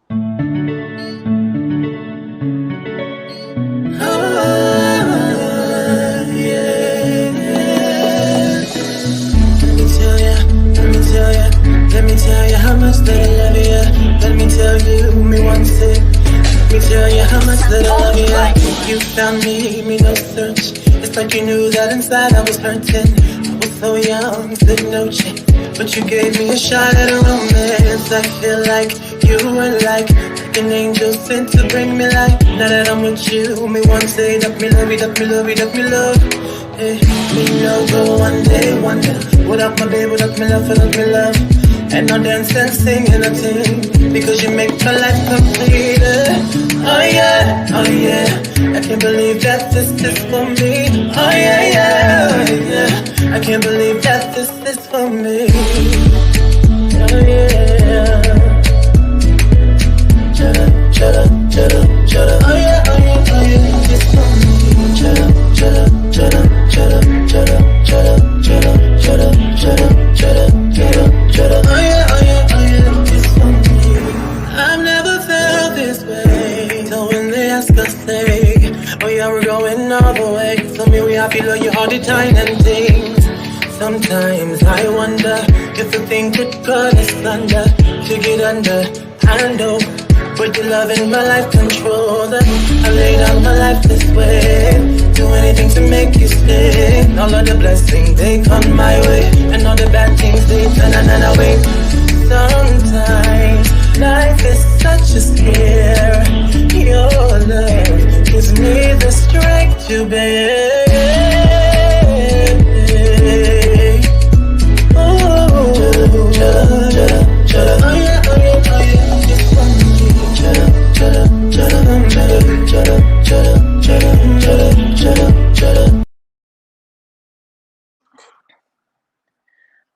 Let me tell you how much that I love you. Let me tell you, me once it. Let me tell you how much that I love you. You found me no search. It's like you knew that inside I was hurting. I was so young, said no chance, but you gave me a shot at a romance. I feel like you were like an angel sent to bring me life. Now that I'm with you, me one say that me love it, that me love it, that me love. Hey, me no go one day wonder. Without my baby, without me love, without me love. And no dance and sing and a ting, because you make my life complete. Oh yeah, oh yeah, I can't believe that this is for me. Oh yeah, yeah, oh yeah, I can't believe that this is for me. Oh yeah, chada, chada, chada, chada. Oh yeah, oh yeah, oh yeah, it's for me. Chada, chada, chada, chada, chada, chada, chada, chada, chada, chada, chada, chada. Oh yeah, oh yeah, oh yeah, it's for me. I've never felt this way. So when they ask us, say, oh yeah, we're going all the way. So me, we happy, love you all the time and things. Sometimes I wonder if the thing could cut us under, to get under, I know. With your love in my life control that I laid out my life this way. Do anything to make you stay. All of the blessings, they come my way, and all the bad things, they turn another way. Sometimes life is such a scare. Your love gives me the strength to bear. Oh, oh yeah, oh yeah, oh yeah.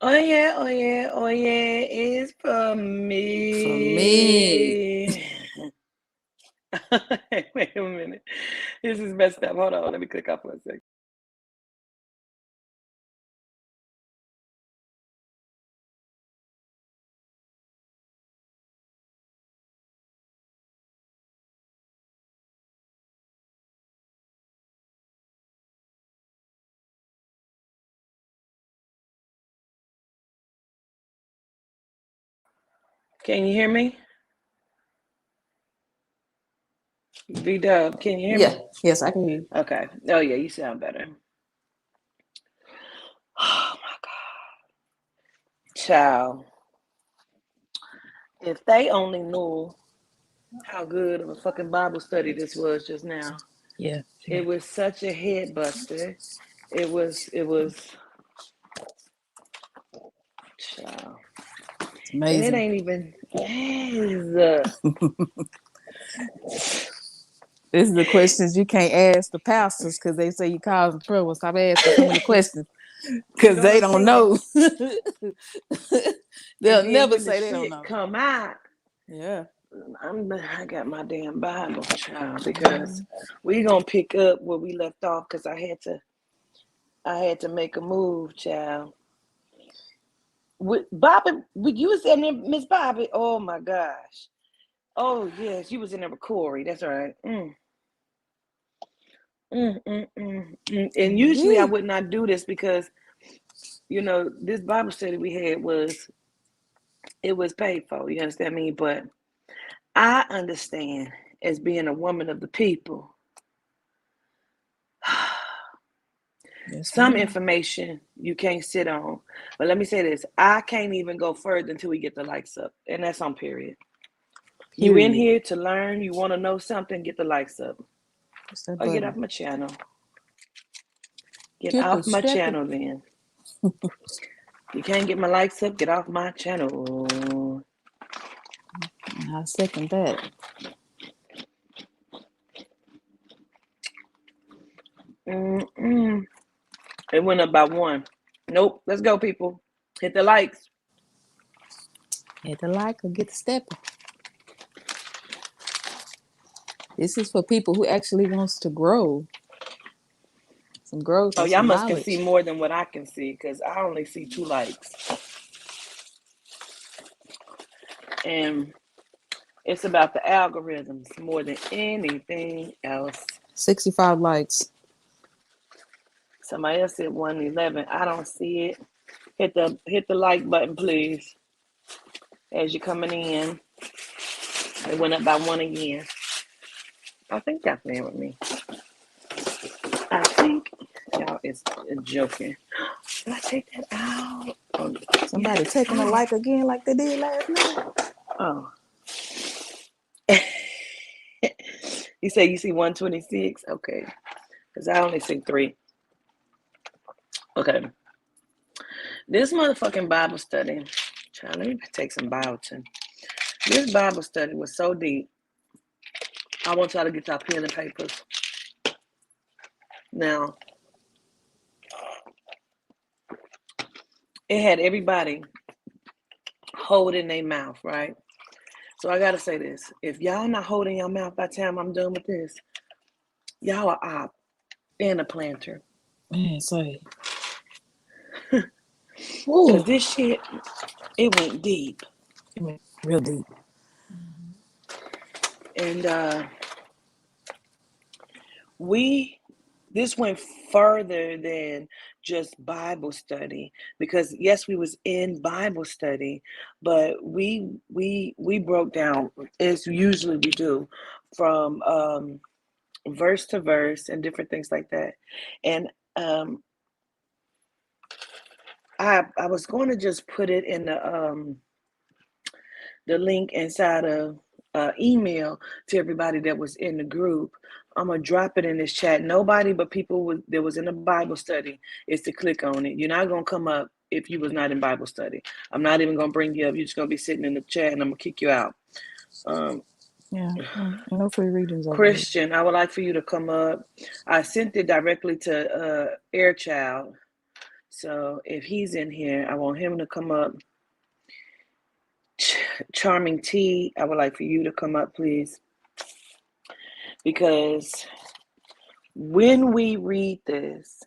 Oh yeah, oh yeah, oh yeah, it's for me. For me. Wait a minute. This is messed up. Hold on, let me click off for a second. Can you hear me? V-Dub, can you hear me? Yeah, yes, I can hear you. Okay. Oh yeah, you sound better. Oh my God. Child. If they only knew how good of a fucking Bible study this was just now. Yeah. It was such a head buster. It was child. It's amazing. And it ain't even yes. This is the questions you can't ask the pastors because they say you causing trouble. Stop asking so many questions because they don't know. They'll never say they don't know. Come out. Yeah. I got my damn Bible, child, because we gonna pick up where we left off because I had to make a move, child. With Bobby, you was in there, Miss Bobby. Oh my gosh. Oh yes, you was in there with Corey. That's right. And usually I would not do this because, you know, this Bible study we had was paid for. You understand me? But I understand as being a woman of the people. Some information you can't sit on. But let me say this. I can't even go further until we get the likes up. And that's on period. You in here to learn, you want to know something, get the likes up. Or get off my channel. Get off my channel then. You can't get my likes up, get off my channel. I second that. It went up by 1. Nope. Let's go, people. Hit the likes. Hit the like or get the stepping. This is for people who actually wants to grow. Some growth. Oh, y'all must can see more than what I can see because I only see 2 likes. And It's about the algorithms more than anything else. 65 likes. Somebody else said 111. I don't see it. Hit the like button, please. As you're coming in, it went up by one again. I think y'all playing with me. I think y'all is joking. Did I take that out? Oh, Somebody taking a like again like they did last night. Oh. You say you see 126? Okay. Because I only see 3. Okay. This motherfucking Bible study. Child, let me take some biotin. This Bible study was so deep. I want y'all to get y'all pen and papers. Now, it had everybody holding their mouth, right? So I gotta say this. If y'all not holding your mouth by the time I'm done with this, y'all are op and a planter. Man, say. Because this shit, it went deep. It went real deep. And this went further than just Bible study, because yes, we was in Bible study, but we broke down, as usually we do, from verse to verse and different things like that. And I was going to just put it in the link inside of email to everybody that was in the group. I'm gonna drop it in this chat. Nobody but people that was in a Bible study is to click on it. You're not gonna come up if you was not in Bible study. I'm not even gonna bring you up. You're just gonna be sitting in the chat, and I'm gonna kick you out. Yeah, no free readings over Christian, I would like for you to come up. I sent it directly to Airchild, so if he's in here, I want him to come up. Charming T, I would like for you to come up, please. Because when we read this,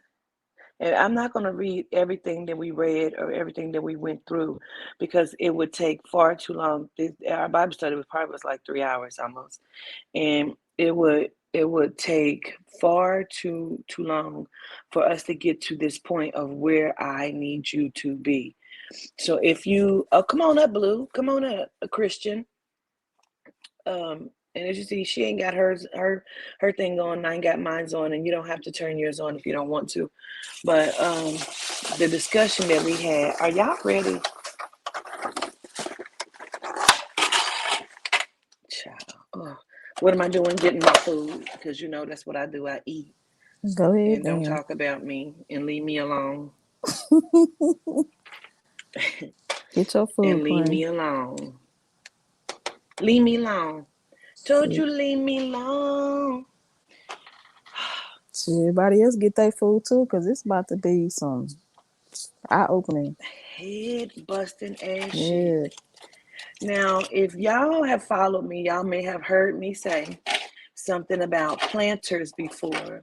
and I'm not going to read everything that we read or everything that we went through, because it would take far too long. Our Bible study was like 3 hours almost, and it would take far too long for us to get to this point of where I need you to be. So if you, come on up, Blue, come on up, a Christian. And as you see, she ain't got her thing on. I ain't got mine's on, and you don't have to turn yours on if you don't want to. But the discussion that we had, are y'all ready? Child. Oh, what am I doing? Getting my food, because you know that's what I do. I eat. Go ahead, and don't talk about me and leave me alone. Get your food, and leave me alone. Leave me alone. Told you leave me alone. So everybody else get their food too, because it's about to be some eye-opening, head busting ass shit. Now, if y'all have followed me, y'all may have heard me say something about planters before,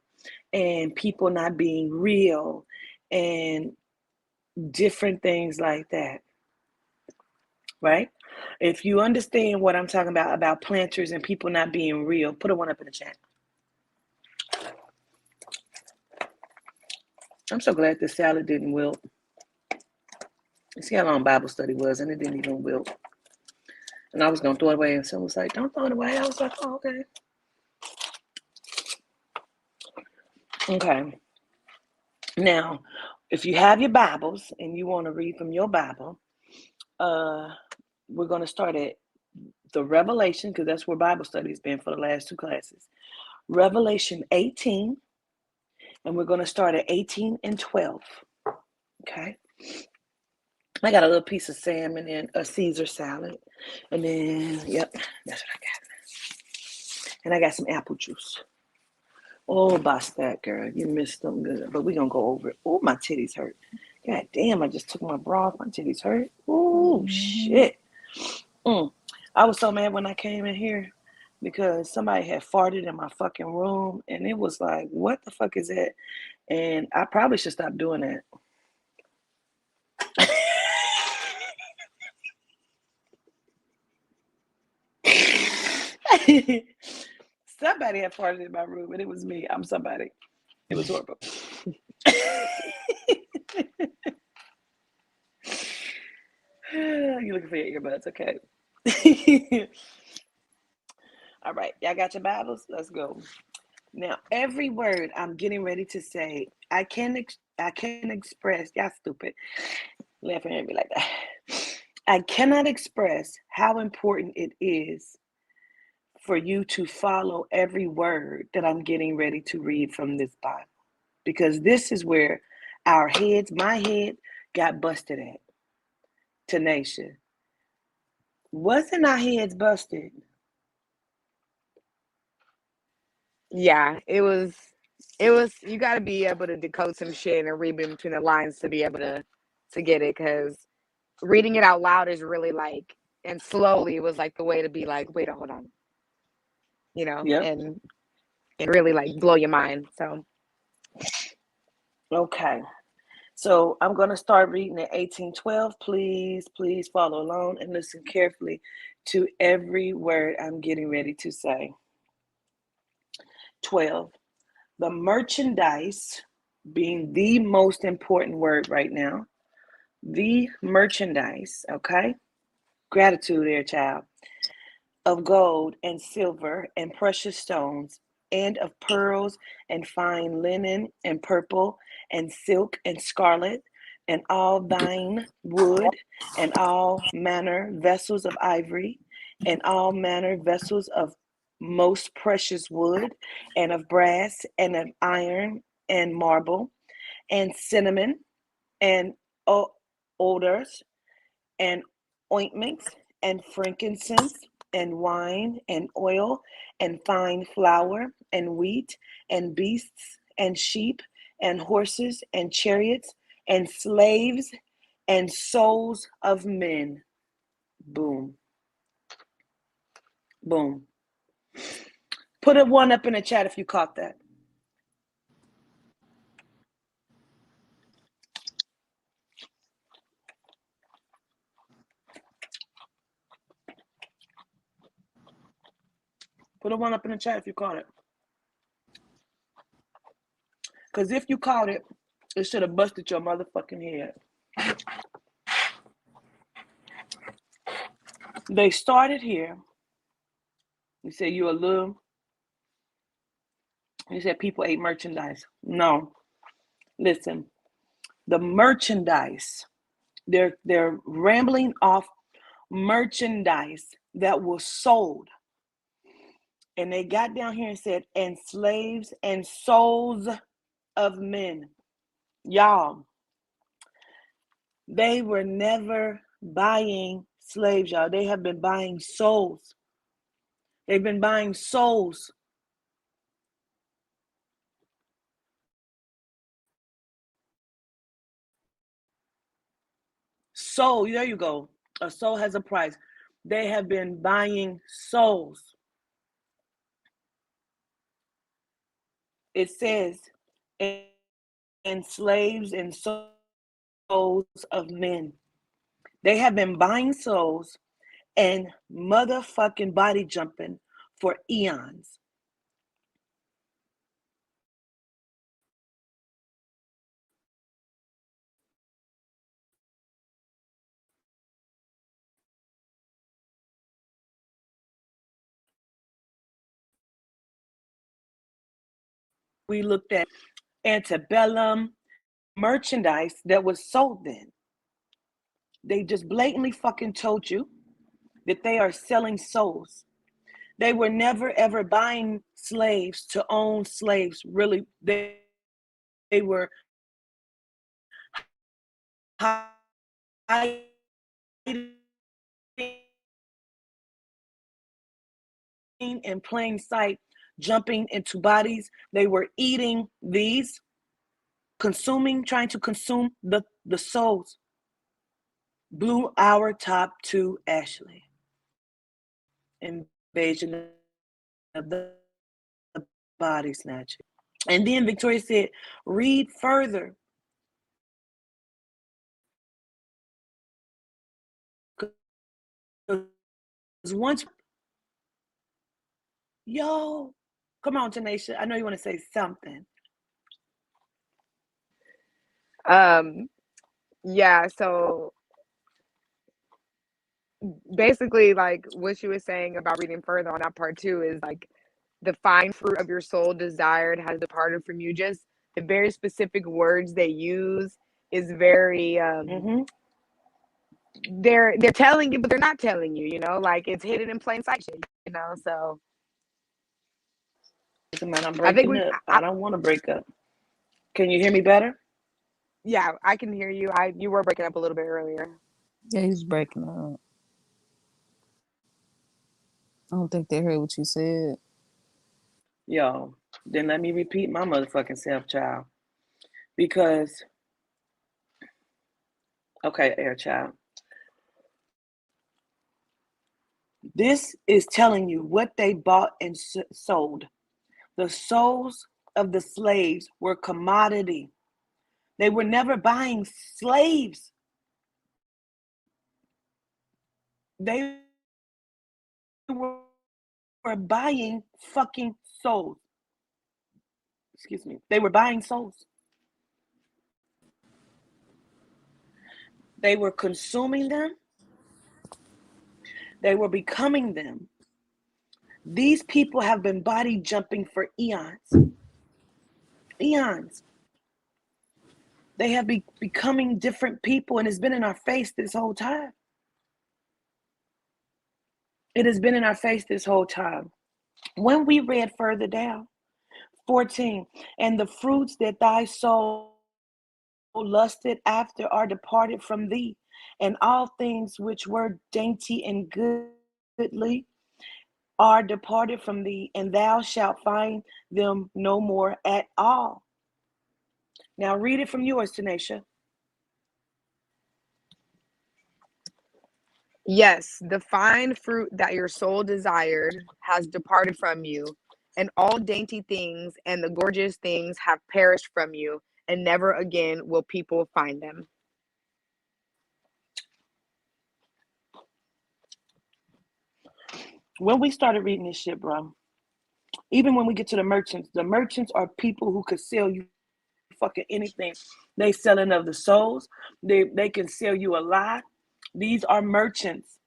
and people not being real, and different things like that. Right? If you understand what I'm talking about planters and people not being real, put a 1 up in the chat. I'm so glad this salad didn't wilt. You see how long Bible study was, and it didn't even wilt. And I was going to throw it away, and someone was like, don't throw it away. I was like, oh, okay. Okay. Now, if you have your Bibles and you want to read from your Bible, we're going to start at the Revelation, because that's where Bible study has been for the last 2 classes. Revelation 18, and we're going to start at 18 and 12. Okay. I got a little piece of salmon and a Caesar salad. And then, yep, that's what I got. And I got some apple juice. Oh, bust that, girl. You missed them good. But we're going to go over it. Oh, my titties hurt. God damn, I just took my bra off. My titties hurt. Oh, shit. I was so mad when I came in here because somebody had farted in my fucking room. And it was like, what the fuck is that? And I probably should stop doing that. Somebody had farted in my room, and it was me. I'm somebody. It was horrible. You're looking for your earbuds, okay? All right, y'all got your Bibles? Let's go. Now, every word I'm getting ready to say, I can express. Y'all stupid. Laughing at me like that. I cannot express how important it is for you to follow every word that I'm getting ready to read from this Bible, because this is where my head got busted at. Tanisha, wasn't our heads busted? Yeah, it was you got to be able to decode some shit and read between the lines to be able to get it, because reading it out loud is really like, and slowly was like the way to be like, wait, hold on, Yep. and really like blow your mind. So Okay. So I'm going to start reading at 18:12. Please follow along and listen carefully to every word I'm getting ready to say. 12. The merchandise, being the most important word right now. The merchandise, okay? Gratitude there, child. Of gold and silver and precious stones, and of pearls and fine linen and purple and silk and scarlet, and all thine wood, and all manner vessels of ivory, and all manner vessels of most precious wood, and of brass, and of iron, and marble, and cinnamon, and odors, and ointments, and frankincense, and wine, and oil, and fine flour, and wheat, and beasts, and sheep, and horses, and chariots, and slaves, and souls of men. Boom. Boom. Put a one up in the chat if you caught that. Put a one up in the chat if you caught it. Because if you caught it, it should have busted your motherfucking head. They started here. You said you said people ate merchandise. No. Listen, the merchandise, they're rambling off merchandise that was sold. And they got down here and said, and slaves and souls of men. Y'all, they were never buying slaves, y'all. They have been buying souls. They've been buying souls. Soul, there you go. A soul has a price. They have been buying souls. It says, and slaves and souls of men. They have been buying souls and motherfucking body jumping for eons. We looked at antebellum merchandise that was sold then. They just blatantly fucking told you that they are selling souls. They were never ever buying slaves to own slaves. Really, they were hiding in plain sight, jumping into bodies. They were eating these, trying to consume the souls. Blew our top to Ashley. Invasion of the body snatching. And then Victoria said, read further. Because once Yo, come on, Tanisha. I know you want to say something. Yeah, so basically, like what she was saying about reading further on that part too is like the fine fruit of your soul desired has departed from you. Just the very specific words they use is very they're telling you, but they're not telling you, you know, like it's hidden in plain sight, you know. So Man, I'm I think breaking up. I don't want to break up. Can you hear me better? yeah, I can hear you. You were breaking up a little bit earlier. Yeah, he's breaking up. I don't think they heard what you said. Yo, then let me repeat my motherfucking self, child. Because, okay, air child. This is telling you what they bought and sold. The souls of the slaves were commodity. They were never buying slaves. They were buying fucking souls. Excuse me. They were buying souls. They were consuming them. They were becoming them. These people have been body jumping for eons. Eons. They have been becoming different people, and it's been in our face this whole time. It has been in our face this whole time. When we read further down, 14, and the fruits that thy soul lusted after are departed from thee, and all things which were dainty and goodly are departed from thee, and thou shalt find them no more at all. Now read it from yours, Tanisha. Yes, the fine fruit that your soul desired has departed from you, and all dainty things and the gorgeous things have perished from you, and never again will people find them. When we started reading this shit, bro, even when we get to the merchants are people who could sell you fucking anything. They selling of the souls. They can sell you a lie. These are merchants.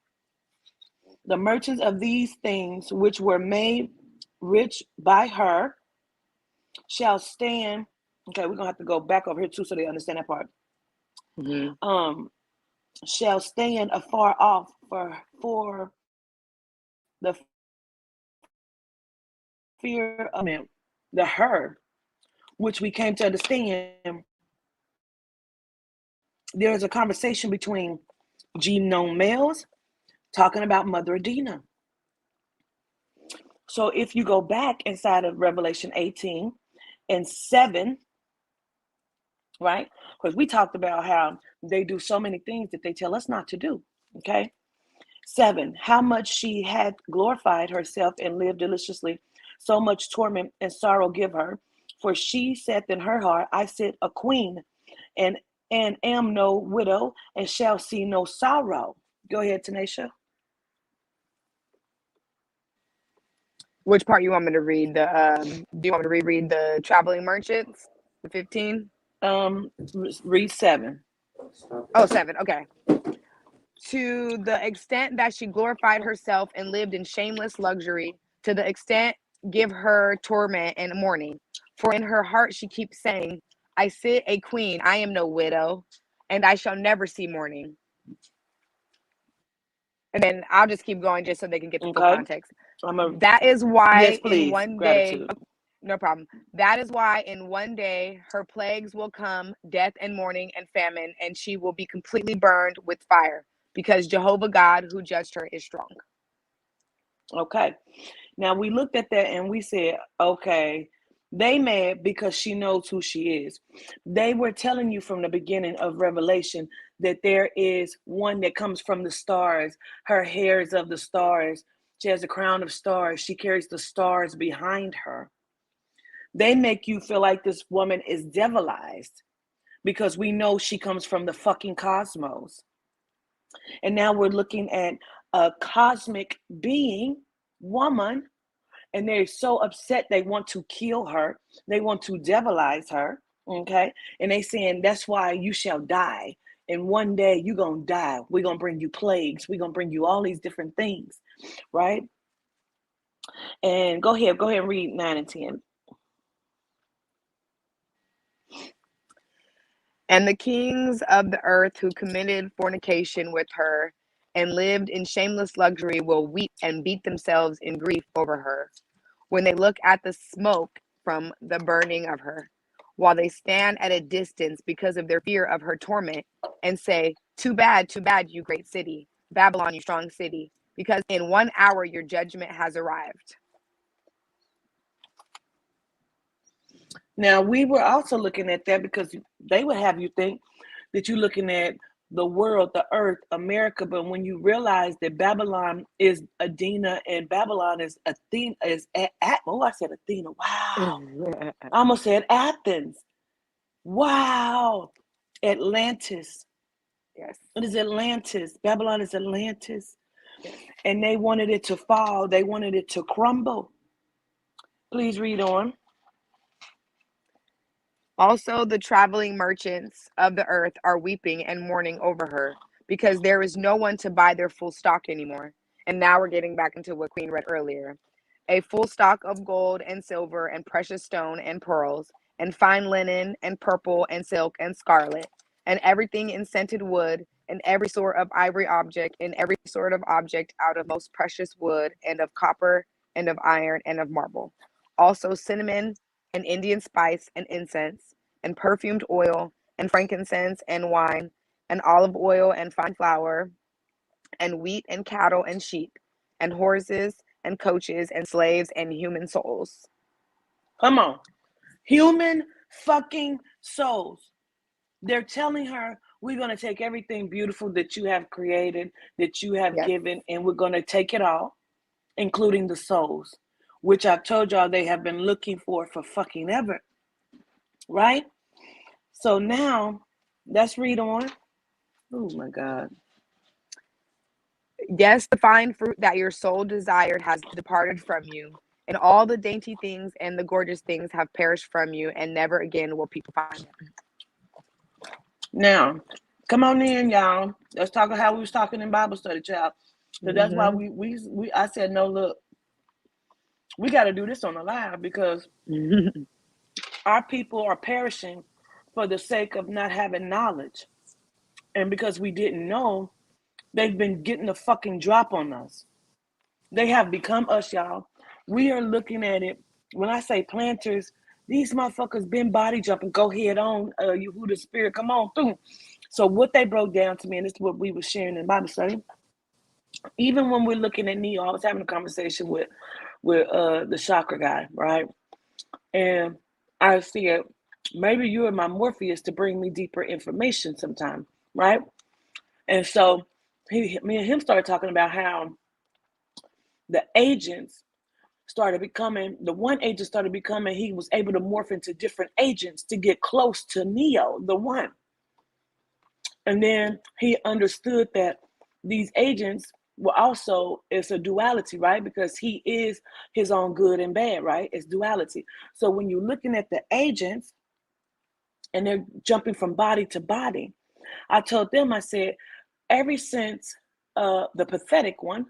The merchants of these things which were made rich by her shall stand. Okay, we're gonna have to go back over here too so they understand that part. Shall stand afar off for the fear of the her, which we came to understand. There's a conversation between genome males talking about Mother Adina. So if you go back inside of Revelation 18 and 7, right? Because we talked about how they do so many things that they tell us not to do. Okay. 7, how much she had glorified herself and lived deliciously, so much torment and sorrow give her. For she saith in her heart, I sit a queen and am no widow and shall see no sorrow. Go ahead, Tanisha. Which part you want me to read? Do you want me to reread the traveling merchants, the 15? Read 7. Oh, 7. Okay. To the extent that she glorified herself and lived in shameless luxury, to the extent give her torment and mourning. For in her heart she keeps saying, I sit a queen, I am no widow, and I shall never see mourning. And then I'll just keep going just so they can get the full context. That is why yes, please. In one Gratitude. day, no problem. That is why in one day her plagues will come, death and mourning and famine, and she will be completely burned with fire, because Jehovah God who judged her is strong. Okay. Now we looked at that and we said, okay, they mad because she knows who she is. They were telling you from the beginning of Revelation that there is one that comes from the stars. Her hair is of the stars. She has a crown of stars. She carries the stars behind her. They make you feel like this woman is devilized because we know she comes from the fucking cosmos. And now we're looking at a cosmic being, woman, and they're so upset they want to kill her. They want to devilize her, okay? And they saying, that's why you shall die. And one day you're going to die. We're going to bring you plagues. We're going to bring you all these different things, right? And go ahead and read 9 and 10. And the kings of the earth who committed fornication with her and lived in shameless luxury will weep and beat themselves in grief over her when they look at the smoke from the burning of her, while they stand at a distance because of their fear of her torment, and say, too bad, you great city, Babylon, you strong city, because in 1 hour your judgment has arrived. Now, we were also looking at that because they would have you think that you're looking at the world, the earth, America, but when you realize that Babylon is Adina and Babylon is Athena, I said Athena. Wow. I almost said Athens. Wow. Atlantis. Yes. It is Atlantis. Babylon is Atlantis. Yes. And they wanted it to fall. They wanted it to crumble. Please read on. Also, the traveling merchants of the earth are weeping and mourning over her because there is no one to buy their full stock anymore. And now we're getting back into what Queen read earlier. A full stock of gold and silver and precious stone and pearls and fine linen and purple and silk and scarlet and everything in scented wood and every sort of ivory object and every sort of object out of most precious wood and of copper and of iron and of marble. Also cinnamon and Indian spice and incense and perfumed oil and frankincense and wine and olive oil and fine flour and wheat and cattle and sheep and horses and coaches and slaves and human souls. Come on. Human fucking souls. They're telling her, we're going to take everything beautiful that you have created, that you have given, and we're going to take it all, including the souls, which I've told y'all they have been looking for fucking ever. Right? So now, let's read on. Oh my God. Yes, the fine fruit that your soul desired has departed from you, and all the dainty things and the gorgeous things have perished from you, and never again will people find them. Now, come on in, y'all. Let's talk about how we was talking in Bible study, child. So that's why I said, no, look, we got to do this on the live because our people are perishing for the sake of not having knowledge. And because we didn't know, they've been getting the fucking drop on us. They have become us, y'all. We are looking at it. When I say planters, these motherfuckers been body jumping. Go head on, you who the spirit, come on through. So what they broke down to me, and this is what we were sharing in Bible study. Even when we're looking at Neo, I was having a conversation with the chakra guy, right? And I said, maybe you are my Morpheus to bring me deeper information sometime, right? And so me and him started talking about how the agents started becoming, the one agent started becoming, he was able to morph into different agents to get close to Neo, the one. And then he understood that these agents were also, it's a duality, right? Because he is his own good and bad, right? It's duality. So when you're looking at the agents and they're jumping from body to body, I told them, I said, ever since the pathetic one,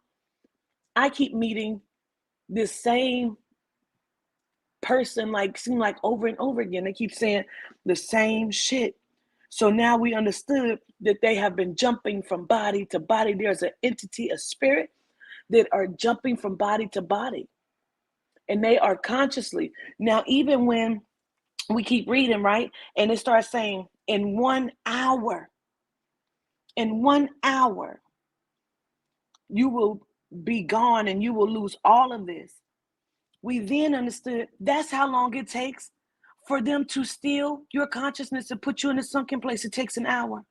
I keep meeting this same person, like seem like over and over again. They keep saying the same shit. So now we understood that they have been jumping from body to body. There's an entity, a spirit that are jumping from body to body. And they are consciously. Now, even when we keep reading, right? And it starts saying in 1 hour, you will be gone and you will lose all of this. We then understood that's how long it takes for them to steal your consciousness and put you in a sunken place. It takes an hour.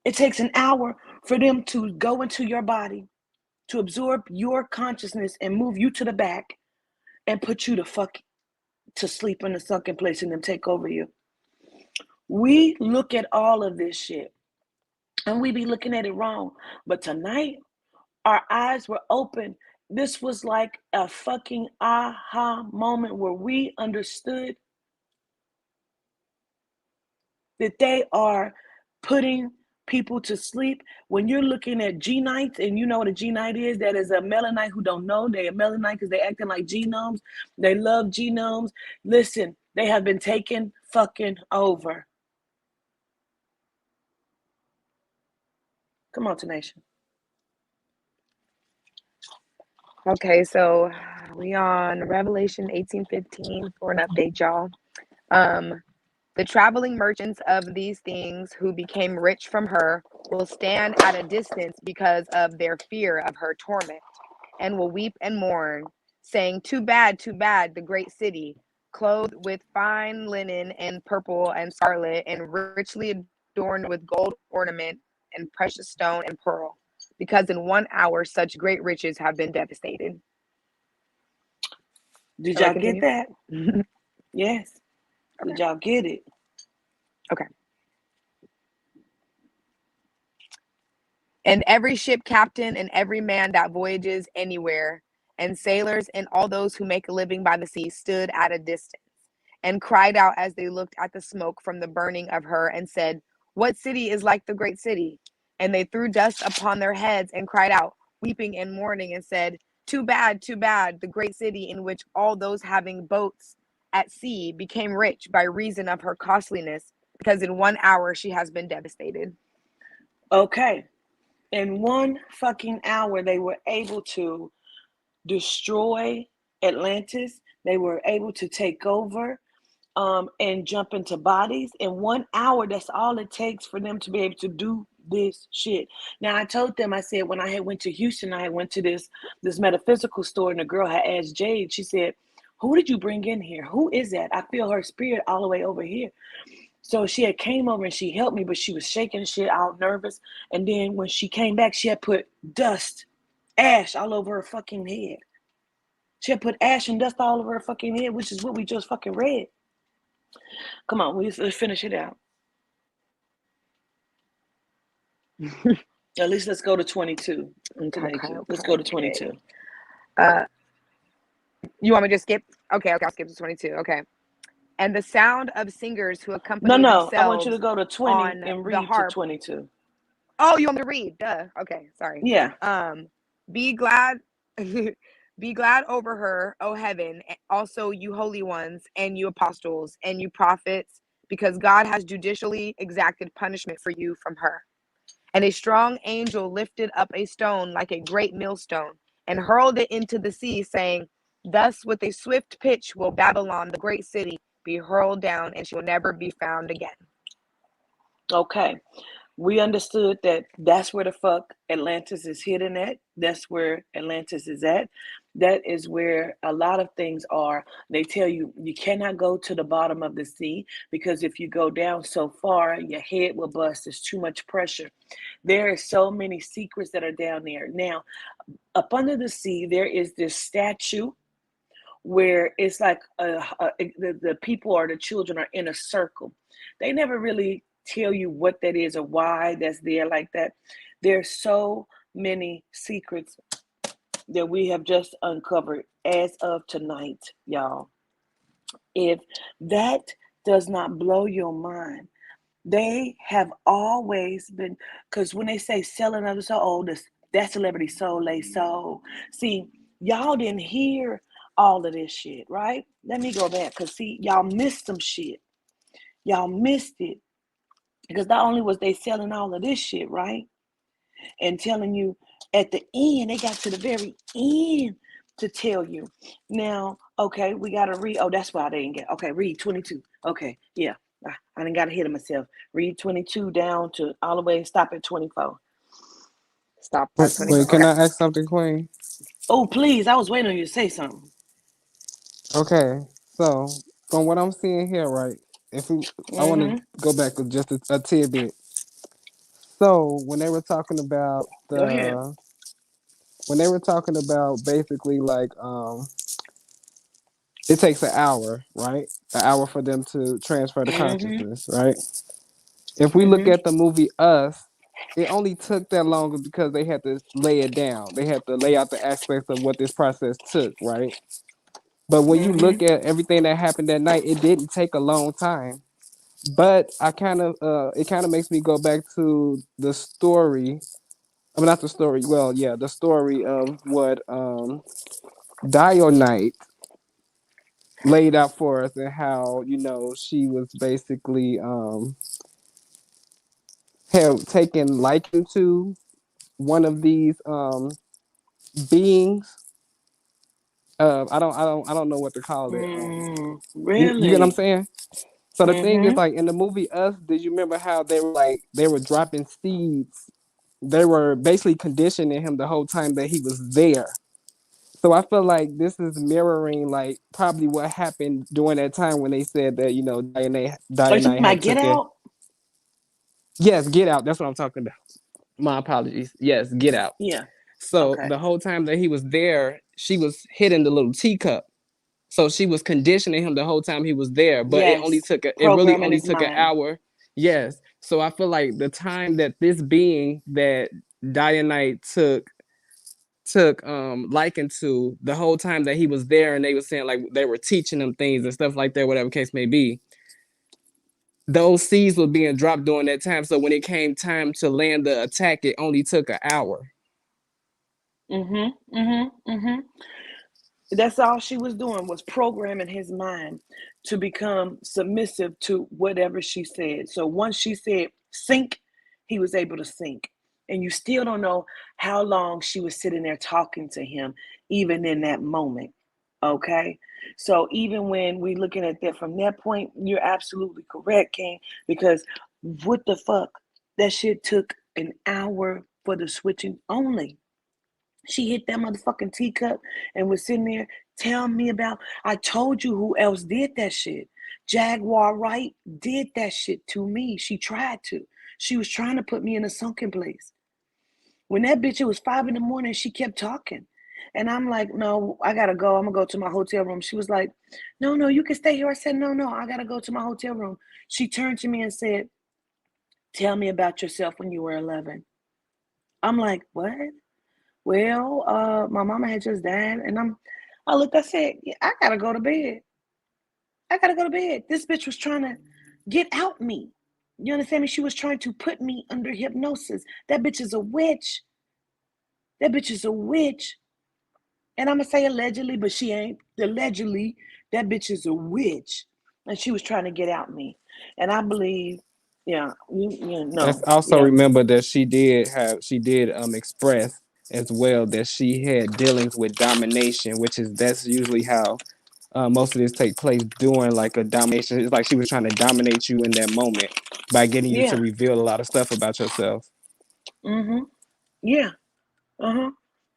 It takes an hour for them to go into your body, to absorb your consciousness and move you to the back and put you to sleep in a sunken place and then take over you. We look at all of this shit and we be looking at it wrong. But tonight, our eyes were open This was like a fucking aha moment where we understood that they are putting people to sleep. When you're looking at G nights, and you know what a G night is, that is a Melanite who don't know they are Melanite because they acting like genomes. They love genomes. Listen, they have been taken fucking over. Come on, Tanisha. Okay, so we on Revelation 18:15 for an update, y'all. Um, the traveling merchants of these things who became rich from her will stand at a distance because of their fear of her torment, and will weep and mourn, saying, too bad, the great city, clothed with fine linen and purple and scarlet, and richly adorned with gold ornament and precious stone and pearl, because in 1 hour such great riches have been devastated. Did Shall I y'all get continue? that? Yes. Okay. Did y'all get it? Okay. And every ship captain and every man that voyages anywhere, and sailors and all those who make a living by the sea stood at a distance and cried out as they looked at the smoke from the burning of her and said, what city is like the great city? And they threw dust upon their heads and cried out, weeping and mourning, and said, too bad, the great city in which all those having boats at sea became rich by reason of her costliness, because in 1 hour she has been devastated. Okay. In 1 fucking hour, they were able to destroy Atlantis. They were able to take over and jump into bodies. In 1 hour, that's all it takes for them to be able to do this shit. Now, I told them, I said, when I had went to Houston, I had went to this metaphysical store, and the girl had asked Jade, she said, who did you bring in here? Who is that? I feel her spirit all the way over here. So she had came over and she helped me, but she was shaking shit out, nervous. And then when she came back, she had put dust, ash all over her fucking head. She had put ash and dust all over her fucking head, which is what we just fucking read. Come on, let's finish it out. At least let's go to 22. Okay. Let's go to 22. You want me to skip? Okay, I'll skip to 22. Okay. And the sound of singers who accompany No, I want you to themselves go to 20 on and the read to harp. 22. Oh, you want me to read? Duh. Okay, sorry. Yeah. Be glad, be glad over her, O heaven, also you holy ones, and you apostles, and you prophets, because God has judicially exacted punishment for you from her. And a strong angel lifted up a stone like a great millstone, and hurled it into the sea, saying, thus with a swift pitch will Babylon, the great city, be hurled down, and she will never be found again. Okay. We understood that that's where the fuck Atlantis is hidden at. That's where Atlantis is at. That is where a lot of things are. They tell you you cannot go to the bottom of the sea because if you go down so far, your head will bust. There's too much pressure. There are so many secrets that are down there. Now, up under the sea, there is this statue where it's like the people or the children are in a circle. They never really tell you what that is or why that's there like that. There's so many secrets that we have just uncovered as of tonight, y'all. If that does not blow your mind, they have always been, because when they say sell another soul, oh, that celebrity sold a soul. See, y'all didn't hear all of this shit, right? Let me go back, because see, y'all missed some shit. Y'all missed it. Because not only was they selling all of this shit, right? And telling you at the end, they got to the very end to tell you. Now, okay, we got to read. Oh, that's why they didn't get. Okay, read 22. Okay, yeah. I didn't got to hit it myself. Read 22 down to all the way, stop at 24. Stop Wait, at wait, 24. can Okay. I ask something, Queen? Oh, please. I was waiting on you to say something. Okay, so from what I'm seeing here, right? If we, I want to Mm-hmm. go back with just a tidbit. So when they were talking about Go ahead. basically like it takes an hour, right? An hour for them to transfer the Mm-hmm. consciousness, right? If we look Mm-hmm. at the movie Us, it only took that long because they had to lay it down. They had to lay out the aspects of what this process took, right? But when you Mm-hmm. look at everything that happened that night, it didn't take a long time. But I kind of, it kind of makes me go back to the story. I mean, not the story. Well, yeah, the story of what Dio Knight laid out for us, and how, you know, she was basically had taken liking to one of these beings. I don't know what to call it. You get what I'm Really? saying? So the thing is, Mm-hmm. like in the movie Us, did you remember how they were like they were dropping seeds? They were basically conditioning him the whole time that he was there. So I feel like this is mirroring like probably what happened during that time when they said that, you know, Are you talking Diane about had Get took it. Out? Yes, Get Out. That's what I'm talking about. My apologies. Yes, Get Out. Yeah. So Okay. the whole time that he was there, she was hitting the little teacup. So she was conditioning him the whole time he was there, but Yes. it really Programming only his took an mind. hour. Yes. So I feel like the time that this being that Dianite took liking to, the whole time that he was there, and they were saying like they were teaching him things and stuff like that, whatever case may be, those seeds were being dropped during that time. So when it came time to land the attack, it only took an hour. Mm-hmm. Mm-hmm. Mm-hmm. That's all she was doing, was programming his mind to become submissive to whatever she said. So once she said sink, he was able to sink. And you still don't know how long she was sitting there talking to him, even in that moment. Okay. So even when we looking at that from that point, you're absolutely correct, King, because what the fuck? That shit took an hour for the switching only. She hit that motherfucking teacup and was sitting there. Tell me about. I told you who else did that shit. Jaguar Wright did that shit to me. She tried to. She was trying to put me in a sunken place. When that bitch, it was 5 in the morning, she kept talking. And I'm like, no, I gotta go. I'm gonna go to my hotel room. She was like, no, no, you can stay here. I said, no, no, I gotta go to my hotel room. She turned to me and said, tell me about yourself when you were 11. I'm like, what? Well, my mama had just died, and I looked, I said, yeah, I gotta go to bed. I gotta go to bed. This bitch was trying to get out me. You understand me? She was trying to put me under hypnosis. That bitch is a witch. That bitch is a witch. And I'm gonna say allegedly, but she ain't. Allegedly, that bitch is a witch. And she was trying to get out me. And I believe, yeah, Let's no, also yeah, remember that she did express as well that she had dealings with domination, which is that's usually how most of this take place during like a domination. It's like she was trying to dominate you in that moment by getting you to yeah, reveal a lot of stuff about yourself. mm-hmm, yeah, uh-huh.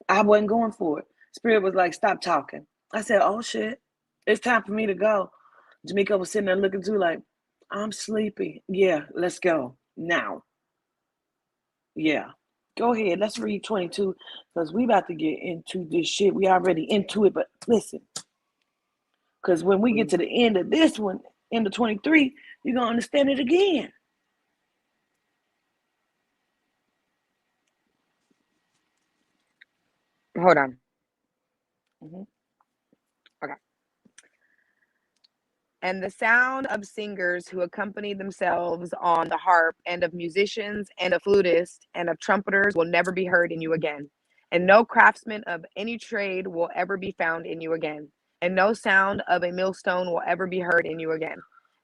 I wasn't going for it. Spirit was like, stop talking. I said, oh shit, it's time for me to go. Jamaica was sitting there looking too like, I'm sleepy. Yeah, let's go now. Yeah. Go ahead. Let's read 22 because we about to get into this shit. We already into it, but listen, because when we get to the end of this one, end of 23, you're going to understand it again. Hold on. Mm-hmm. Okay. And the sound of singers who accompany themselves on the harp, and of musicians, and of flutists, and of trumpeters will never be heard in you again. And no craftsman of any trade will ever be found in you again. And no sound of a millstone will ever be heard in you again.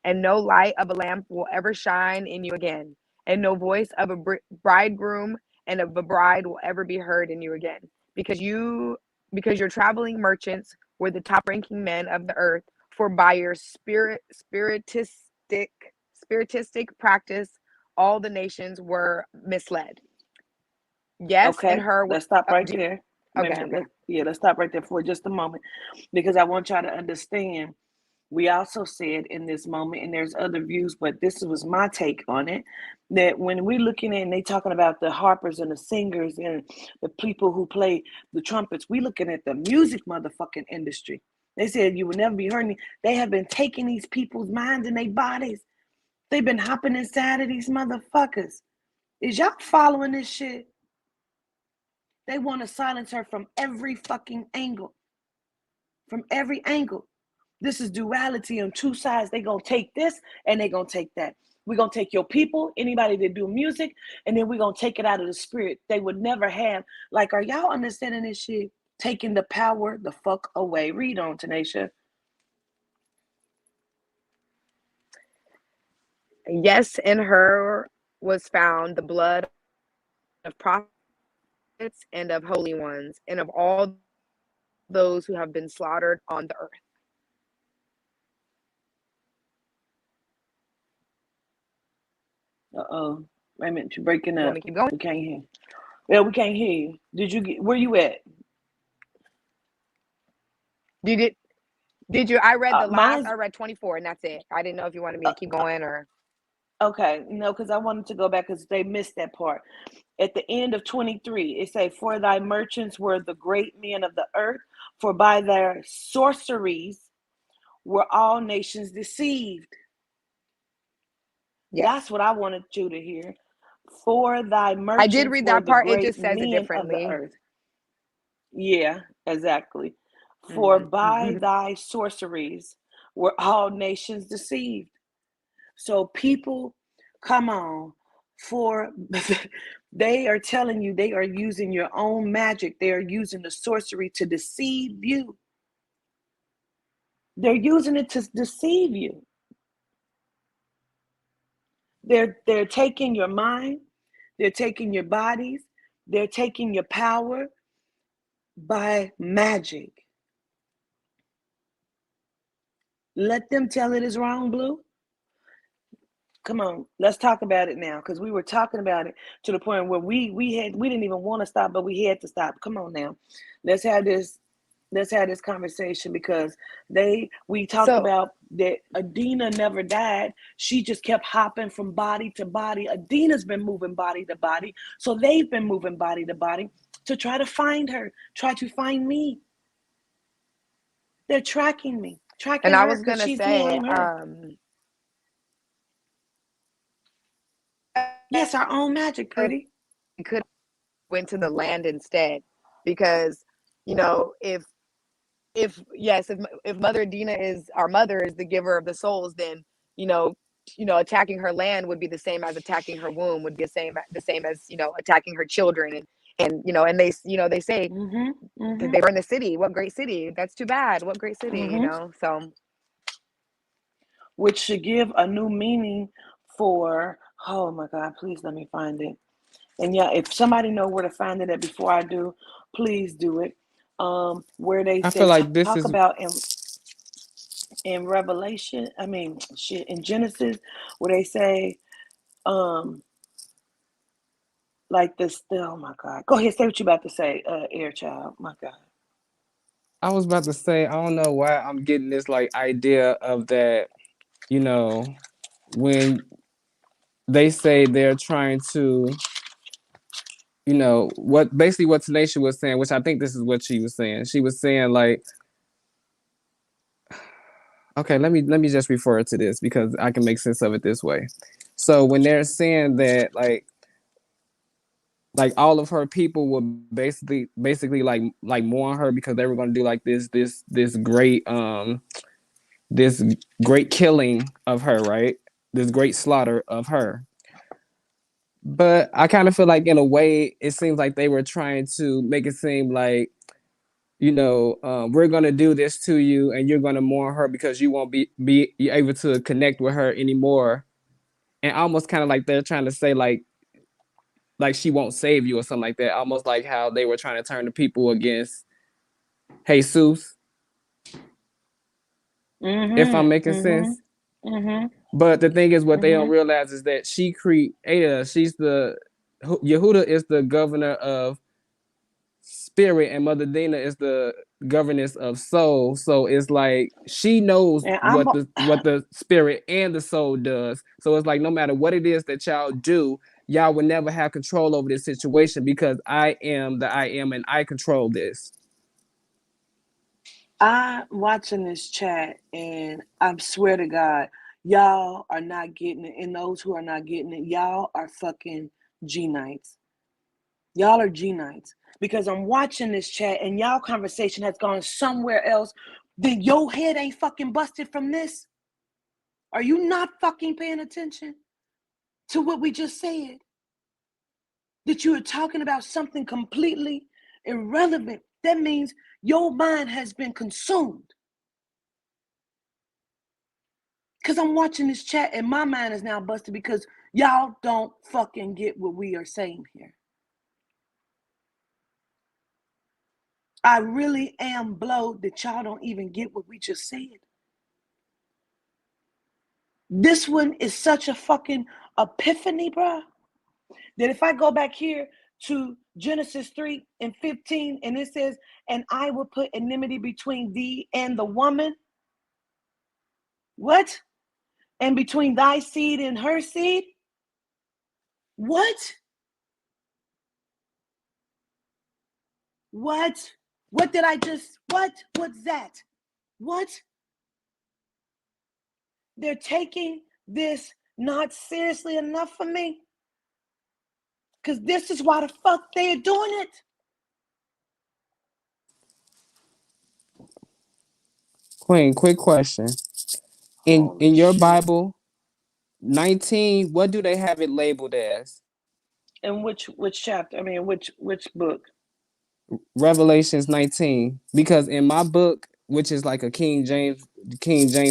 And no light of a lamp will ever shine in you again. And no voice of a bridegroom and of a bride will ever be heard in you again. Because your traveling merchants were the top ranking men of the earth, for by your spiritistic practice all the nations were misled. Yes, and Okay, her let's stop right do, there. Wait a okay, minute. okay. Let's stop right there for just a moment because I want y'all to understand. We also said in this moment, and there's other views, but this was my take on it, that when we're looking at and they talking about the harpers and the singers and the people who play the trumpets, we looking at the music motherfucking industry. They said you will never be heard. They have been taking these people's minds and their bodies. They've been hopping inside of these motherfuckers. Is y'all following this shit? They want to silence her from every fucking angle. From every angle. This is duality on two sides. They gonna take this and they gonna take that. We're gonna take your people, anybody that do music, and then we're gonna take it out of the spirit. They would never have, like, are y'all understanding this shit? Taking the power the fuck away. Read on, Tanisha. Yes, in her was found the blood of prophets and of holy ones, and of all those who have been slaughtered on the earth. Uh-oh. Wait a minute, you're breaking You up. want me to keep going? We can't hear. Yeah, we can't hear you. Did you get, where you at? Did you? I read the last. Mine's I read 24, and that's it. I didn't know if you wanted me to keep going or. okay. No, because I wanted to go back because they missed that part. At the end of 23, it say, "For thy merchants were the great men of the earth, for by their sorceries were all nations deceived." Yes. That's what I wanted you to hear. For thy I did merchants read were that the part. It great just says it men of the differently. earth. Yeah, exactly. For by thy sorceries were all nations deceived. So people, come on, for they are telling you they are using your own magic. They are using the sorcery to deceive you. They're using it to deceive you. They're taking your mind, they're taking your bodies, they're taking your power by magic. Let them tell it is wrong, Blue. Come on, let's talk about it now, because we were talking about it to the point where we didn't even want to stop, but we had to stop. Come on now, let's have this conversation, because we talked about that Adina never died. She just kept hopping from body to body. Adina's been moving body to body, so they've been moving body to body to try to find her, try to find me. They're tracking me, tracking And I her, was because gonna she's me, say, I'm her. Yes, our own magic, pretty. we could went to the land instead, because you know if Mother Adina is our mother, is the giver of the souls, then you know attacking her land would be the same as attacking her womb, would be the same as attacking her children, and and they say that they were in the city. What great city? That's too bad. What great city? So which should give a new meaning for, oh my God, please let me find it. And yeah, if somebody know where to find it at before I do, please do it. Where they I say feel like this talk is about in Revelation, I mean shit, in Genesis, where they say like this. Oh my God, go ahead, say what you about to say, Air Child. My God. I was about to say, I don't know why I'm getting this like idea of that, when they say they're trying to, what Tanisha was saying, which I think this is what she was saying. She was saying like, okay, let me just refer to this because I can make sense of it this way. So when they're saying that like all of her people will basically like mourn her because they were going to do like this great killing of her, right? This great slaughter of her. But I kind of feel like in a way it seems like they were trying to make it seem like, we're going to do this to you and you're going to mourn her because you won't be able to connect with her anymore. And almost kind of like they're trying to say like she won't save you or something like that. Almost like how they were trying to turn the people against Jesus, if I'm making sense. But the thing is, what they don't realize is that she created us. Yehuda is the governor of spirit, and Mother Dina is the governess of soul. So it's like she knows And what the spirit and the soul does. So it's like no matter what it is that y'all do, y'all will never have control over this situation because I am the I am and I control this. I'm watching this chat, and I swear to God, y'all are not getting it. And those who are not getting it, y'all are fucking G-nites. Y'all are G-nites. Because I'm watching this chat and y'all conversation has gone somewhere else. Then your head ain't fucking busted from this? Are you not fucking paying attention to what we just said? That you are talking about something completely irrelevant. That means your mind has been consumed. Because I'm watching this chat and my mind is now busted because y'all don't fucking get what we are saying here. I really am blowed that y'all don't even get what we just said. This one is such a fucking epiphany, bruh, that if I go back here to Genesis 3:15, and it says, and I will put enmity between thee and the woman. What? And between thy seed and her seed? What? What? What did I just, what? What's that? What? They're taking this not seriously enough for me. Because this is why the fuck they're doing it. Queen, quick question. In your Bible, 19, what do they have it labeled as? And which chapter? I mean, which book? Revelations 19. Because in my book, which is like a King James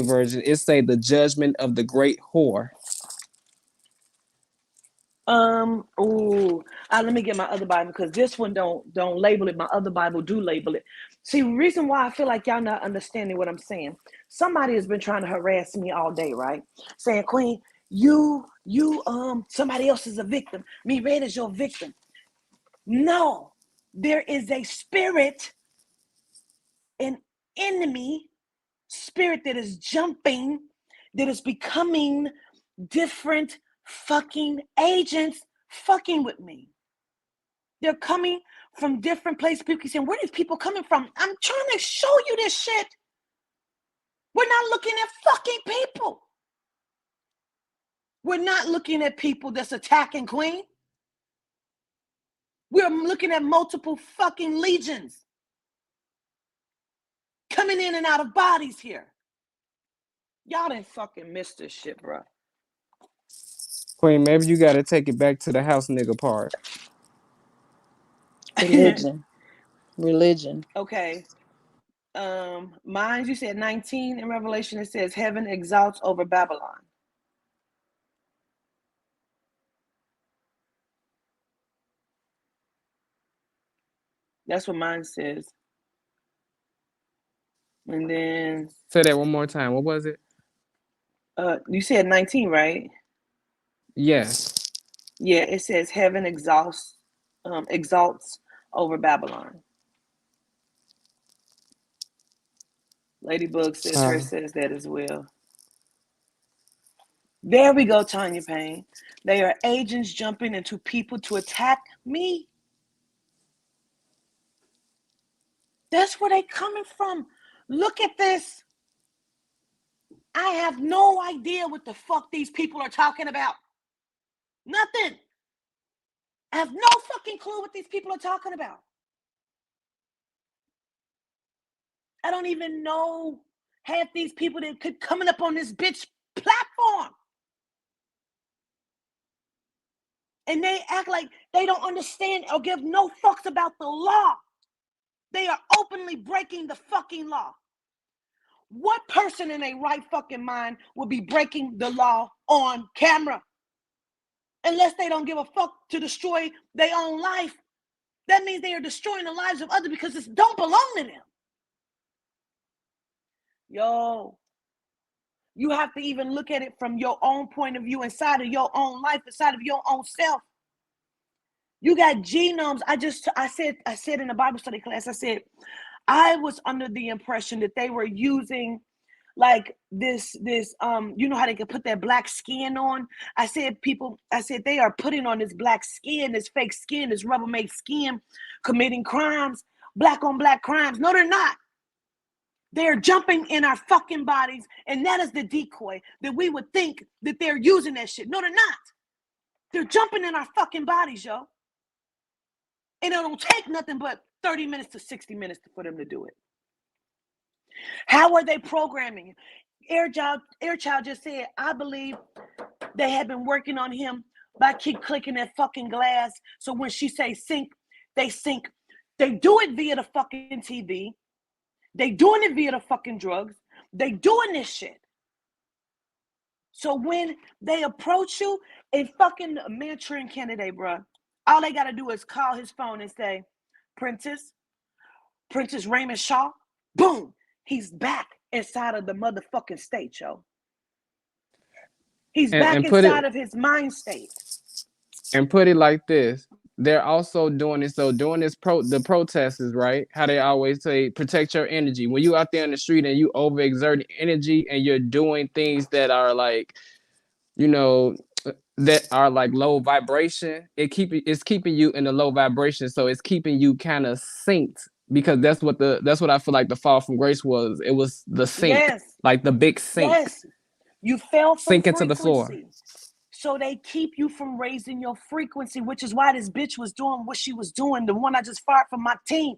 version, it say the judgment of the great whore. Let me get my other Bible because this one don't label it. My other Bible do label it. See, reason why I feel like y'all not understanding what I'm saying. Somebody has been trying to harass me all day, right? Saying, Queen, you somebody else is a victim. Me, Red, is your victim. No, there is a spirit, an enemy spirit that is jumping, that is becoming different fucking agents fucking with me. They're coming from different places. People keep saying, where are these people coming from? I'm trying to show you this shit. We're not looking at fucking people. We're not looking at people that's attacking Queen. We're looking at multiple fucking legions coming in and out of bodies here. Y'all didn't fucking miss this shit, bro. Queen, maybe you got to take it back to the house nigga part. Religion. Okay. Mine, you said 19 in Revelation. It says heaven exalts over Babylon. That's what mine says. And then say that one more time. What was it? You said 19, right? Yes. Yeah, it says heaven exalts over Babylon. Ladybug says her says that as well. There we go, Tanya Payne. They are agents jumping into people to attack me. That's where they coming from. Look at this. I have no idea what the fuck these people are talking about. Nothing. I have no fucking clue what these people are talking about. I don't even know half these people that could coming up on this bitch platform. And they act like they don't understand or give no fucks about the law. They are openly breaking the fucking law. What person in a right fucking mind would be breaking the law on camera? Unless they don't give a fuck to destroy their own life. That means they are destroying the lives of others because it don't belong to them. Yo, you have to even look at it from your own point of view, inside of your own life, inside of your own self. You got genomes. I said in the Bible study class, I said, I was under the impression that they were using like this, you know how they could put that black skin on? I said they are putting on this black skin, this fake skin, this Rubbermaid skin, committing crimes, black on black crimes. No, they're not. They're jumping in our fucking bodies, and that is the decoy that we would think that they're using that shit. No, they're not. They're jumping in our fucking bodies, yo. And it don't take nothing but 30 minutes to 60 minutes for them to do it. How are they programming? Airchild just said, I believe they had been working on him by keep clicking that fucking glass. So when she say sink, they sink. They do it via the fucking TV. They doing it via the fucking drugs. They doing this shit. So when they approach you, a fucking Manchurian candidate, bro, all they got to do is call his phone and say, Princess Raymond Shaw, boom, he's back inside of the motherfucking state, yo. He's back inside of his mind state. And put it like this. They're also doing this. So during the protests, right? How they always say, protect your energy. When you out there in the street and you overexert energy and you're doing things that are like, you know, that are like low vibration, it's keeping you in the low vibration. So it's keeping you kind of synced, because that's what I feel like the fall from grace was. It was the sync, yes, like the big sync. Yes, you fell from sink into the floor. So they keep you from raising your frequency, which is why this bitch was doing what she was doing. The one I just fired from my team.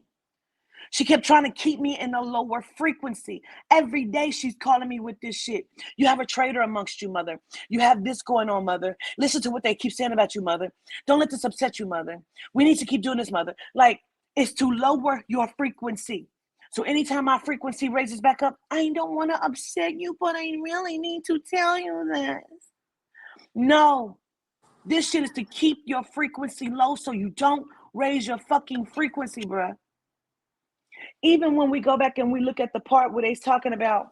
She kept trying to keep me in a lower frequency. Every day she's calling me with this shit. You have a traitor amongst you, mother. You have this going on, mother. Listen to what they keep saying about you, mother. Don't let this upset you, mother. We need to keep doing this, mother. Like, it's to lower your frequency. So anytime my frequency raises back up, I don't want to upset you, but I really need to tell you this. No, this shit is to keep your frequency low so you don't raise your fucking frequency, bruh. Even when we go back and we look at the part where they're talking about,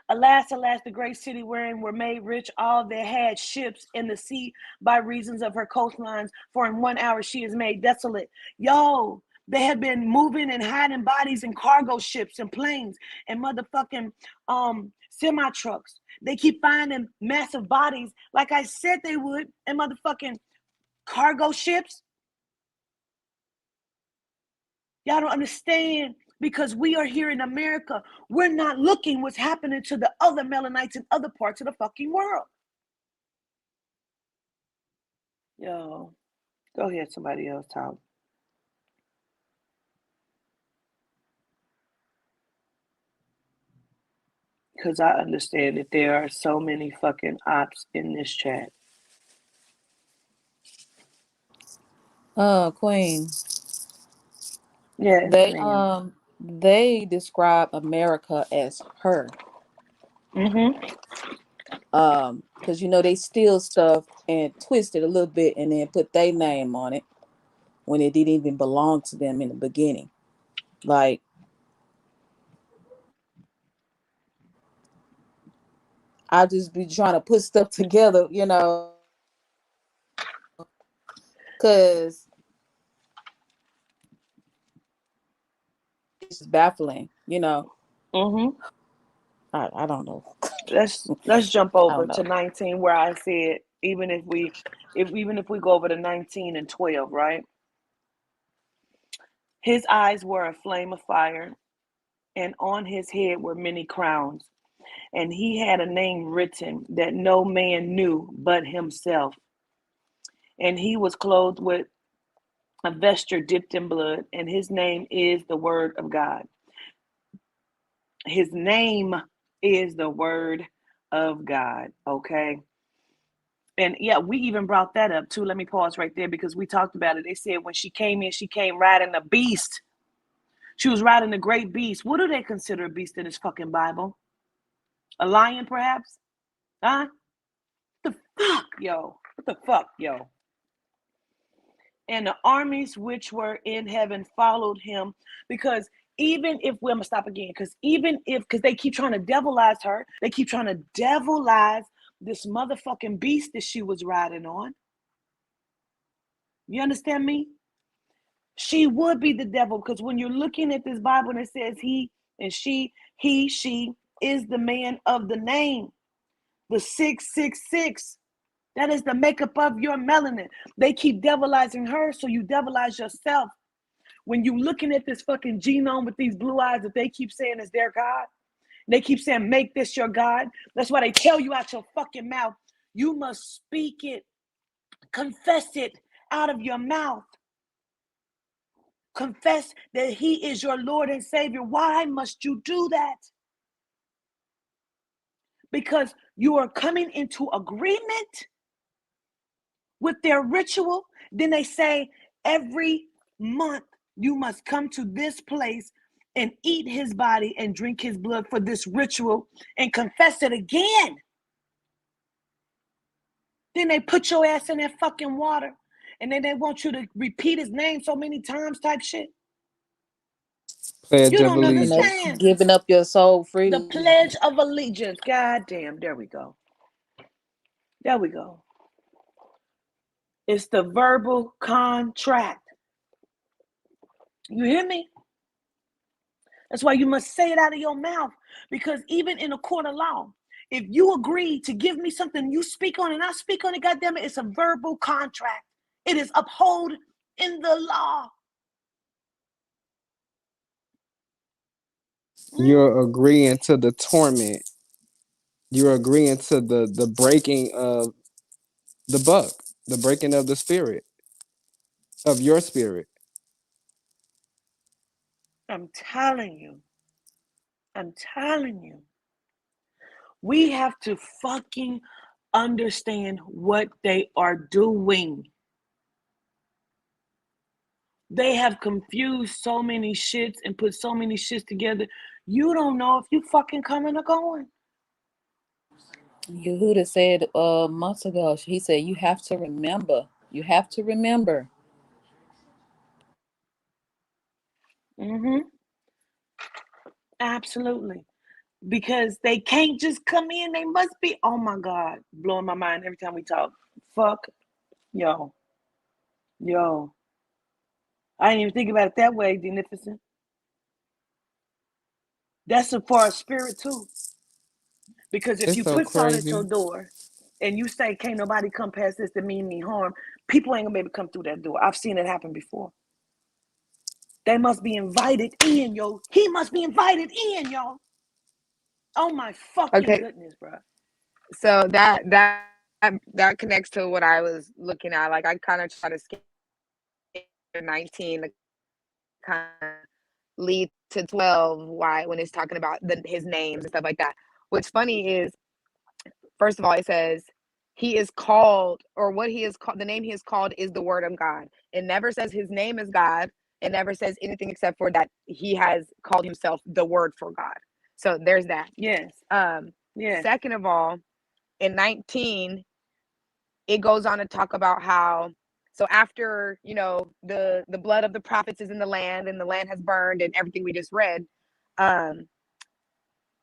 alas, the great city wherein were made rich all that had ships in the sea by reasons of her coastlines, for in 1 hour she is made desolate. Yo, they have been moving and hiding bodies in cargo ships and planes and motherfucking semi-trucks. They keep finding massive bodies, like I said they would, in motherfucking cargo ships. Y'all don't understand, because we are here in America. We're not looking what's happening to the other Melanites in other parts of the fucking world. Yo, go ahead, somebody else talk. Because I understand that there are so many fucking ops in this chat. Queen. Yeah, they describe America as her. Because you know they steal stuff and twist it a little bit and then put their name on it when it didn't even belong to them in the beginning. Like, I just be trying to put stuff together, you know, because it's baffling, you know. I don't know. Let's jump over to 19, where I said even if we go over to 19 and 12, right? His eyes were a flame of fire, and on his head were many crowns, and he had a name written that no man knew but himself. And he was clothed with a vesture dipped in blood, and his name is the Word of God. His name is the Word of God, okay? And yeah, we even brought that up too. Let me pause right there, because we talked about it. They said when she came in, she came riding a beast. She was riding a great beast. What do they consider a beast in this fucking Bible? A lion, perhaps? Huh? What the fuck, yo? What the fuck, yo? And the armies which were in heaven followed him, because even if, I'm gonna stop again, because they keep trying to devilize her, they keep trying to devilize this motherfucking beast that she was riding on. You understand me? She would be the devil, because when you're looking at this Bible and it says he and she is the man of the name, the 666. That is the makeup of your melanin. They keep devilizing her, so you devilize yourself. When you looking at this fucking genome with these blue eyes that they keep saying is their God, they keep saying, make this your God. That's why they tell you out your fucking mouth, you must speak it. Confess it out of your mouth. Confess that he is your Lord and Savior. Why must you do that? Because you are coming into agreement with their ritual. Then they say every month you must come to this place and eat his body and drink his blood for this ritual and confess it again. Then they put your ass in that fucking water and then they want you to repeat his name so many times type shit. Pledge You of don't allegiance. understand. Giving up your soul freely. The Pledge of Allegiance. God damn. There we go. There we go. It's the verbal contract. You hear me? That's why you must say it out of your mouth. Because even in a court of law, if you agree to give me something, you speak on it, and I speak on it, goddamn it, it's a verbal contract. It is upheld in the law. You're agreeing to the torment. You're agreeing to the breaking of the buck, the breaking of the spirit, of your spirit. I'm telling you. I'm telling you. We have to fucking understand what they are doing. They have confused so many shits and put so many shits together. You don't know if you fucking coming or going. Yehuda said months ago, he said, you have to remember. You have to remember. Absolutely. Because they can't just come in. They must be, oh my God, blowing my mind every time we talk. Fuck. Yo. I didn't even think about it that way, Beneficent. That's for our spirit too. Because if It's you so put salt at crazy. your door and you say, can't nobody come past this to mean me harm, people ain't gonna be able to come through that door. I've seen it happen before. They must be invited in, yo. He must be invited in, y'all. Oh my fucking goodness, bro. So that connects to what I was looking at. Like I kind of try to skip 19 to kind of lead to 12. Why when it's talking about his names and stuff like that. What's funny is, first of all, it says he is called, or what he is called. The name he is called is the Word of God. It never says his name is God. It never says anything except for that he has called himself the Word for God. So there's that. Yes. Yes. Second of all, in 19, it goes on to talk about how, so after, the blood of the prophets is in the land and the land has burned and everything we just read,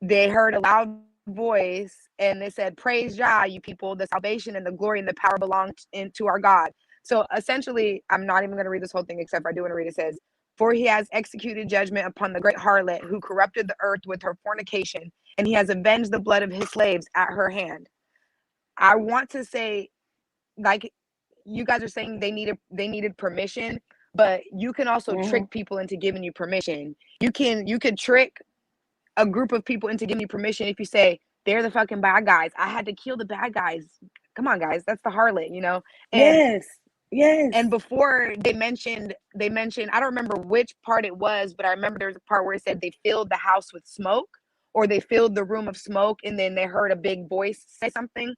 they heard a loud voice and they said, praise Jah, you people, the salvation and the glory and the power belong to our God. So essentially, I'm not even going to read this whole thing, except I do want to read it. It says, for he has executed judgment upon the great harlot who corrupted the earth with her fornication, and he has avenged the blood of his slaves at her hand. I want to say, like, you guys are saying they needed permission, but you can also trick people into giving you permission. You could trick a group of people into giving you permission if you say they're the fucking bad guys. I had to kill the bad guys. Come on, guys, that's the harlot, And yes. And before they mentioned, I don't remember which part it was, but I remember there's a part where it said they filled the house with smoke, or they filled the room of smoke, and then they heard a big voice say something.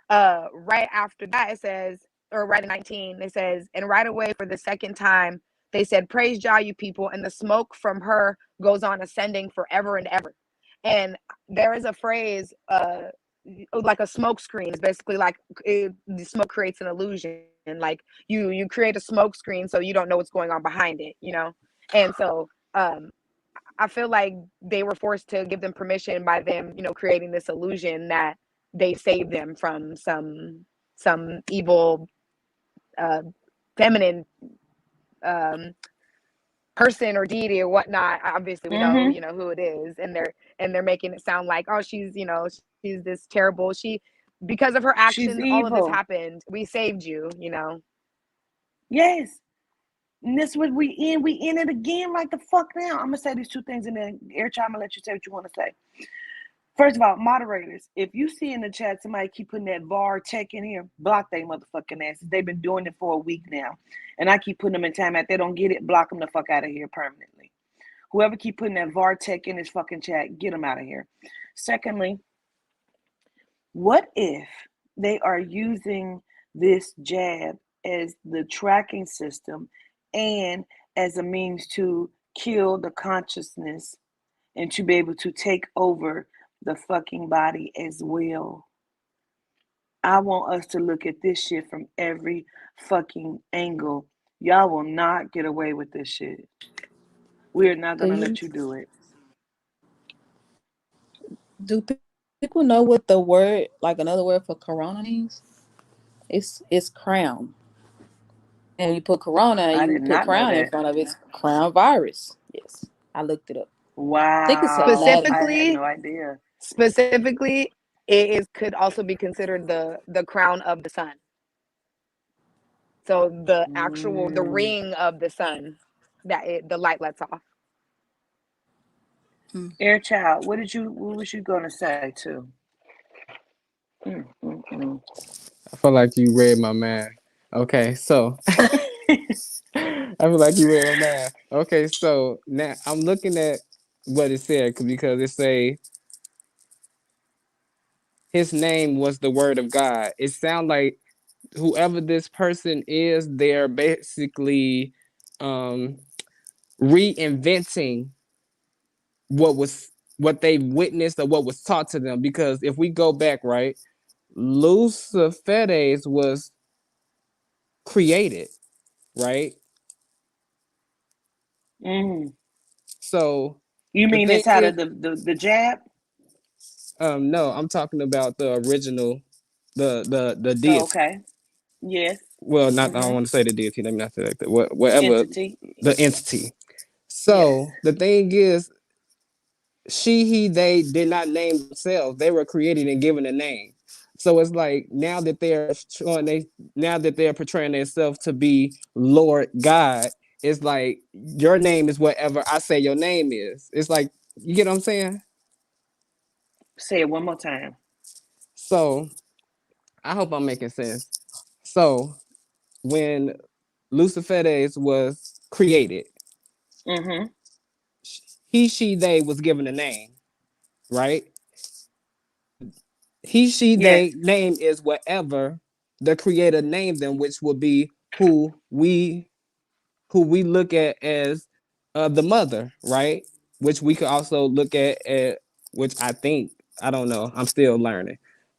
Right after that, it says, or right in 19, it says, and right away for the second time, they said, praise Jah, you people, and the smoke from her goes on ascending forever and ever. And there is a phrase, like a smoke screen is basically like the smoke creates an illusion. Like you create a smoke screen so you don't know what's going on behind it, And so I feel like they were forced to give them permission by them, creating this illusion that they saved them from some evil feminine person or deity or whatnot. Obviously we know who it is, and they're making it sound like, oh, she's she's this terrible, because of her actions all of this happened, we saved you. Yes. And this what we in it again right the fuck now. I'm gonna say these two things and then Air Child, I'm gonna let you say what you want to say. First of all, moderators, if you see in the chat somebody keep putting that VAR tech in here, block they motherfucking asses. They've been doing it for a week now. And I keep putting them in timeout. They don't get it, block them the fuck out of here permanently. Whoever keep putting that VAR tech in this fucking chat, get them out of here. Secondly, what if they are using this jab as the tracking system and as a means to kill the consciousness and to be able to take over the fucking body as well? I want us to look at this shit from every fucking angle. Y'all will not get away with this shit. We are not going to let you do it. Do people know what the word, like another word for corona means? It's crown. And you put corona, I you did put not know crown in that. front of it. It's crown virus. Yes, I looked it up. Wow. I think it's Atlantis. I had no idea. Specifically, could also be considered the crown of the sun. So the actual the ring of the sun that the light lets off. Air Child, what was you gonna say too? I feel like you read my mind. Okay, so I feel like you read my mind. Okay, so now I'm looking at what it said because it say his name was the word of God. It sounds like whoever this person is, they're basically reinventing what they witnessed or what was taught to them. Because if we go back, right, Luciferes was created, right? So you the mean thing it's out is, of the jab? no, I'm talking about the original, the deity. Oh, okay. Yes. Well, not I don't want to say the deity. Let me not say like that. Whatever Entity. the entity. Yes. So the thing is, she, he, they did not name themselves. They were created and given a name. So it's like now that they're portraying themselves to be Lord God, it's like your name is whatever I say your name is. It's like, you get what I'm saying? Say it one more time. So I hope I'm making sense. So when Luciferes was created, he, she, they was given a name, right? He, she, Yes. they name is whatever the creator named them, which will be who we look at as the mother, right? Which we could also look at, which I think, I don't know, I'm still learning,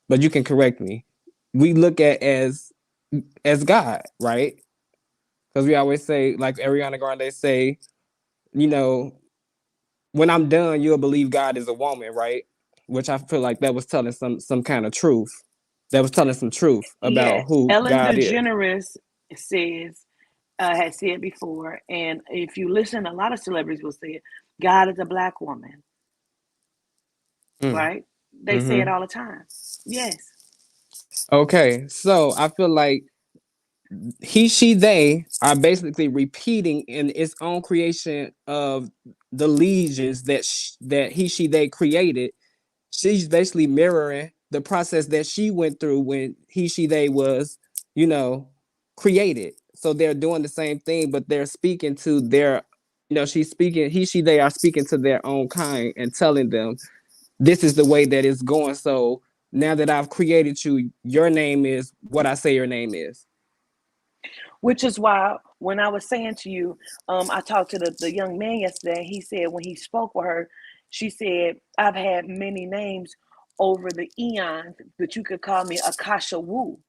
but you can correct me. We look at as God, right? Because we always say, like Ariana Grande say, you know, when I'm done, you'll believe God is a woman, right? Which I feel like that was telling some kind of truth. That was telling some truth Yeah. about who Ellen God is. DeGeneres says, has said before, and if you listen, a lot of celebrities will say it, God is a black woman. Right? They say it all the time. Yes. Okay, so I feel like he, she, they are basically repeating in its own creation of the legions that he, she, they created. She's basically mirroring the process that she went through when he, she, they was, created. So they're doing the same thing, but they're speaking to their, she's speaking, he, she, they are speaking to their own kind and telling them, this is the way that it's going. So now that I've created you, your name is what I say your name is. Which is why when I was saying to you, I talked to the young man yesterday. He said when he spoke with her, she said, I've had many names over the eons, but you could call me Akasha Wu.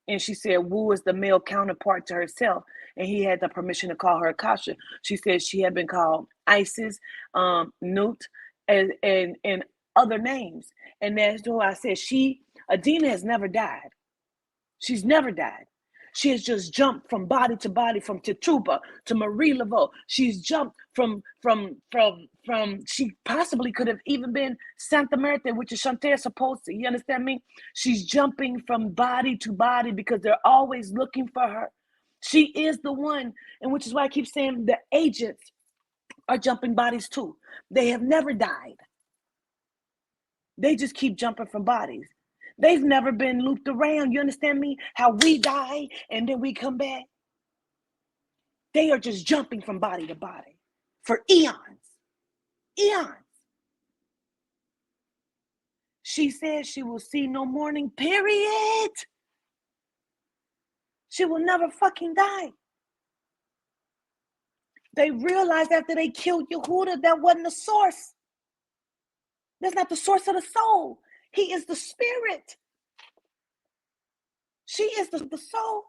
And she said Wu is the male counterpart to herself. And he had the permission to call her Akasha. She said she had been called Isis, Nut, and other names. And that's why I said Adina has never died. She's never died. She has just jumped from body to body, from Tituba to Marie Laveau. She's jumped from. She possibly could have even been Santa Marta, which is Chantal supposed to. You understand me? She's jumping from body to body because they're always looking for her. She is the one, and which is why I keep saying the agents are jumping bodies too. They have never died. They just keep jumping from bodies. They've never been looped around. You understand me? How we die and then we come back. They are just jumping from body to body for eons. Eons. She said she will see no morning, period. She will never fucking die. They realized after they killed Yehuda, that wasn't the source. That's not the source of the soul. He is the spirit. She is the soul,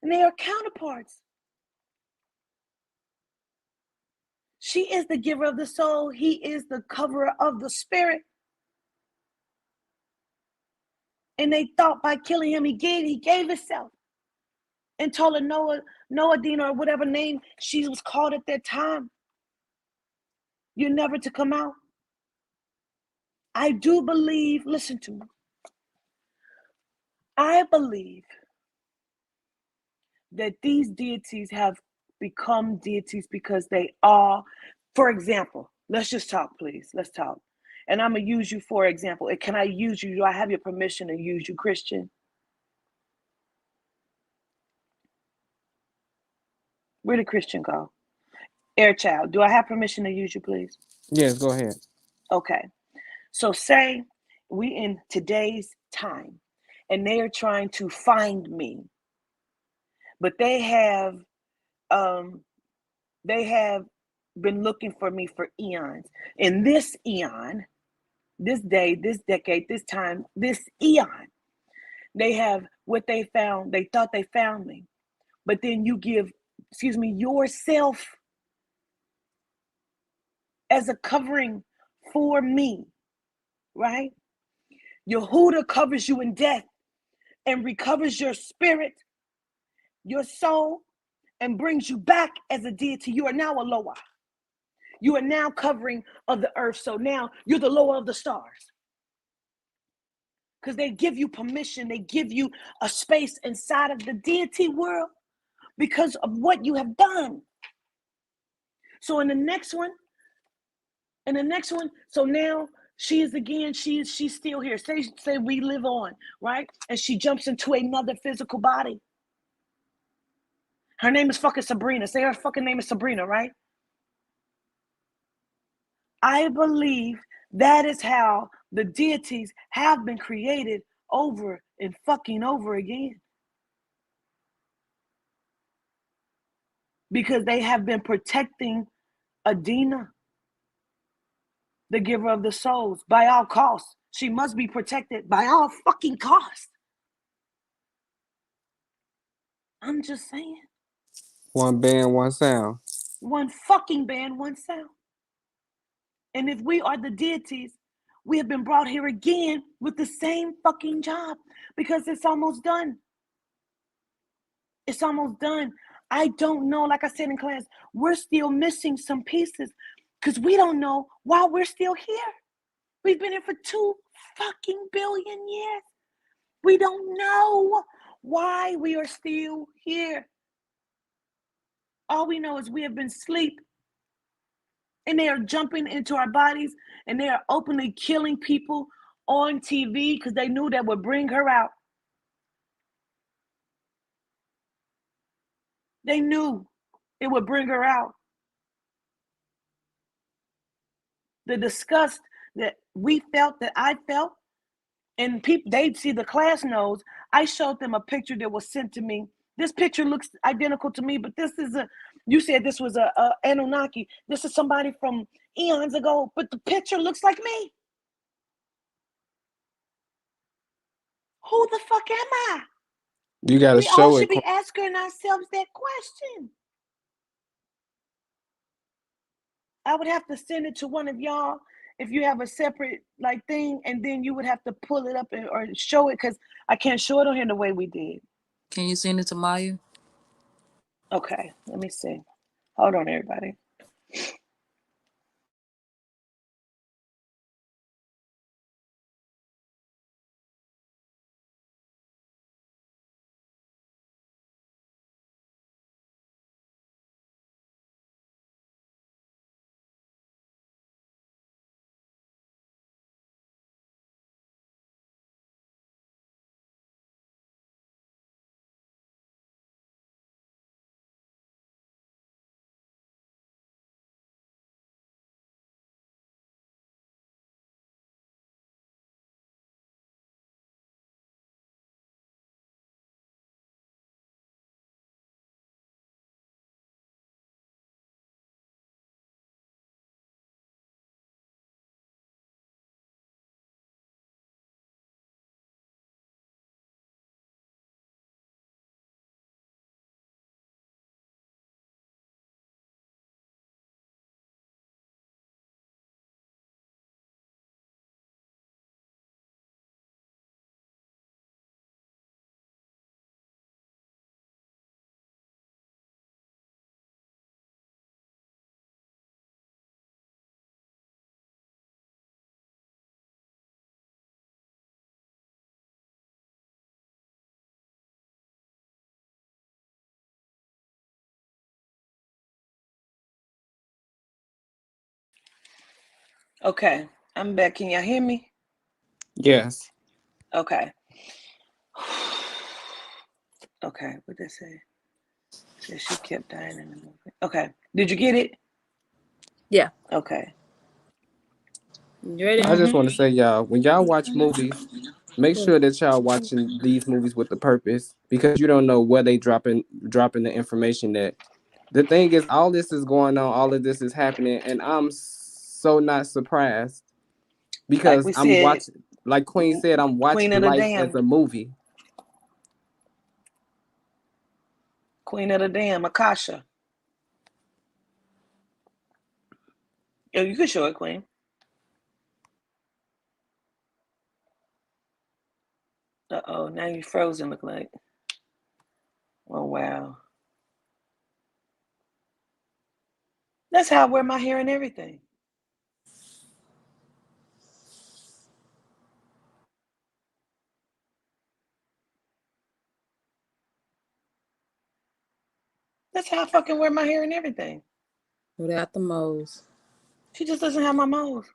and they are counterparts. She is the giver of the soul. He is the coverer of the spirit. And they thought by killing him, he gave himself. And told her Noadina, or whatever name she was called at that time, you're never to come out. I do believe, listen to me. I believe that these deities have become deities because they are, for example, let's just talk, please. Let's talk. And I'm going to use you for example. Can I use you? Do I have your permission to use you, Christian? Where did Christian go? Air child, do I have permission to use you, please? Yes, go ahead. Okay. So say we in today's time and they are trying to find me, but they have been looking for me for eons. In this eon, this day, this decade, this time, this eon, they have what they found. They thought they found me, but then you give, yourself as a covering for me, right? Yehuda covers you in death and recovers your spirit, your soul, and brings you back as a deity. You are now a Loa. You are now covering of the earth. So now you're the Loa of the stars. Because they give you permission. They give you a space inside of the deity world because of what you have done. So in the next one, so now she is again, she's still here. Say we live on, right? And she jumps into another physical body. Her name is fucking Sabrina. Say her fucking name is Sabrina, right? I believe that is how the deities have been created over and fucking over again. Because they have been protecting Adina, the giver of the souls, by all costs. She must be protected by all fucking costs. I'm just saying. One band, one sound. One fucking band, one sound. And if we are the deities, we have been brought here again with the same fucking job because it's almost done. It's almost done. I don't know, like I said in class, we're still missing some pieces because we don't know why we're still here. We've been here for 2 fucking billion years. We don't know why we are still here. All we know is we have been asleep and they are jumping into our bodies and they are openly killing people on TV because they knew that would bring her out. They knew it would bring her out. The disgust that we felt, that I felt, and people, they see the class knows, I showed them a picture that was sent to me. This picture looks identical to me, but this is you said this was a Anunnaki. This is somebody from eons ago, but the picture looks like me. Who the fuck am I? You got to We all show should it. be asking ourselves that question. I would have to send it to one of y'all if you have a separate like thing, and then you would have to pull it up or show it because I can't show it on here the way we did. Can you send it to Maya? Okay, let me see. Hold on, everybody. Okay, I'm back. Can y'all hear me? Yes. Okay. Okay, what did they say? Said she kept dying in the movie. Okay, did you get it? Yeah. Okay. You ready? I just want to say, y'all, when y'all watch movies, make sure that y'all watching these movies with the purpose, because you don't know where they dropping the information that. The thing is, all this is going on, all of this is happening, and I'm so not surprised Like because we I'm said, watching, like Queen said, I'm Queen watching of the life as Dam. a movie. Queen of the Dam, Akasha. Oh, you can show it, Queen. Uh-oh, now you're frozen, look like. Oh, wow. That's how I wear my hair and everything. That's how I fucking wear my hair and everything. Without the moles. She just doesn't have my moles.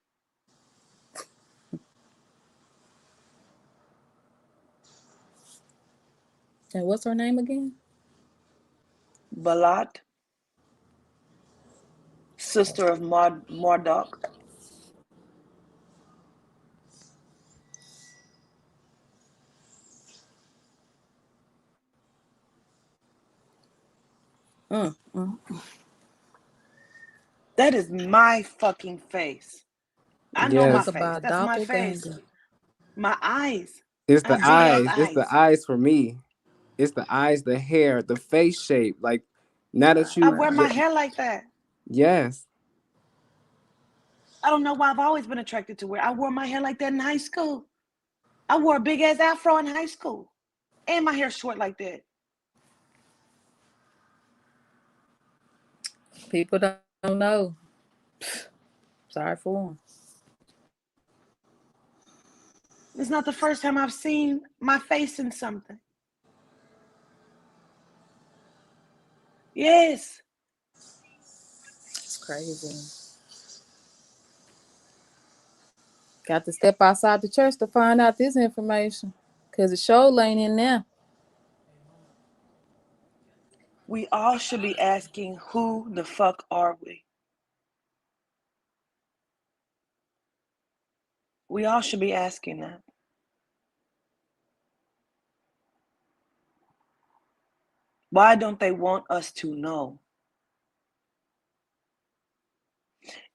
And what's her name again? Balat, sister of Marduk. That is my fucking face. I know my Yes, Talk face. about That's my face. doppelganger. My eyes. it's I the have big ass eyes. It's the eyes. eyes for me. It's the eyes, the hair, the face shape. Like now that I you, wear my hair like that. yes, I don't know why I've always been attracted to it. I wore my hair like that in high school. I wore a big ass afro in high school. And my hair short like that. People don't know. Sorry for them. It's not the first time I've seen my face in something. Yes. It's crazy. Got to step outside the church to find out this information. Because the show ain't in there. We all should be asking, who the fuck are we? We all should be asking that. Why don't they want us to know?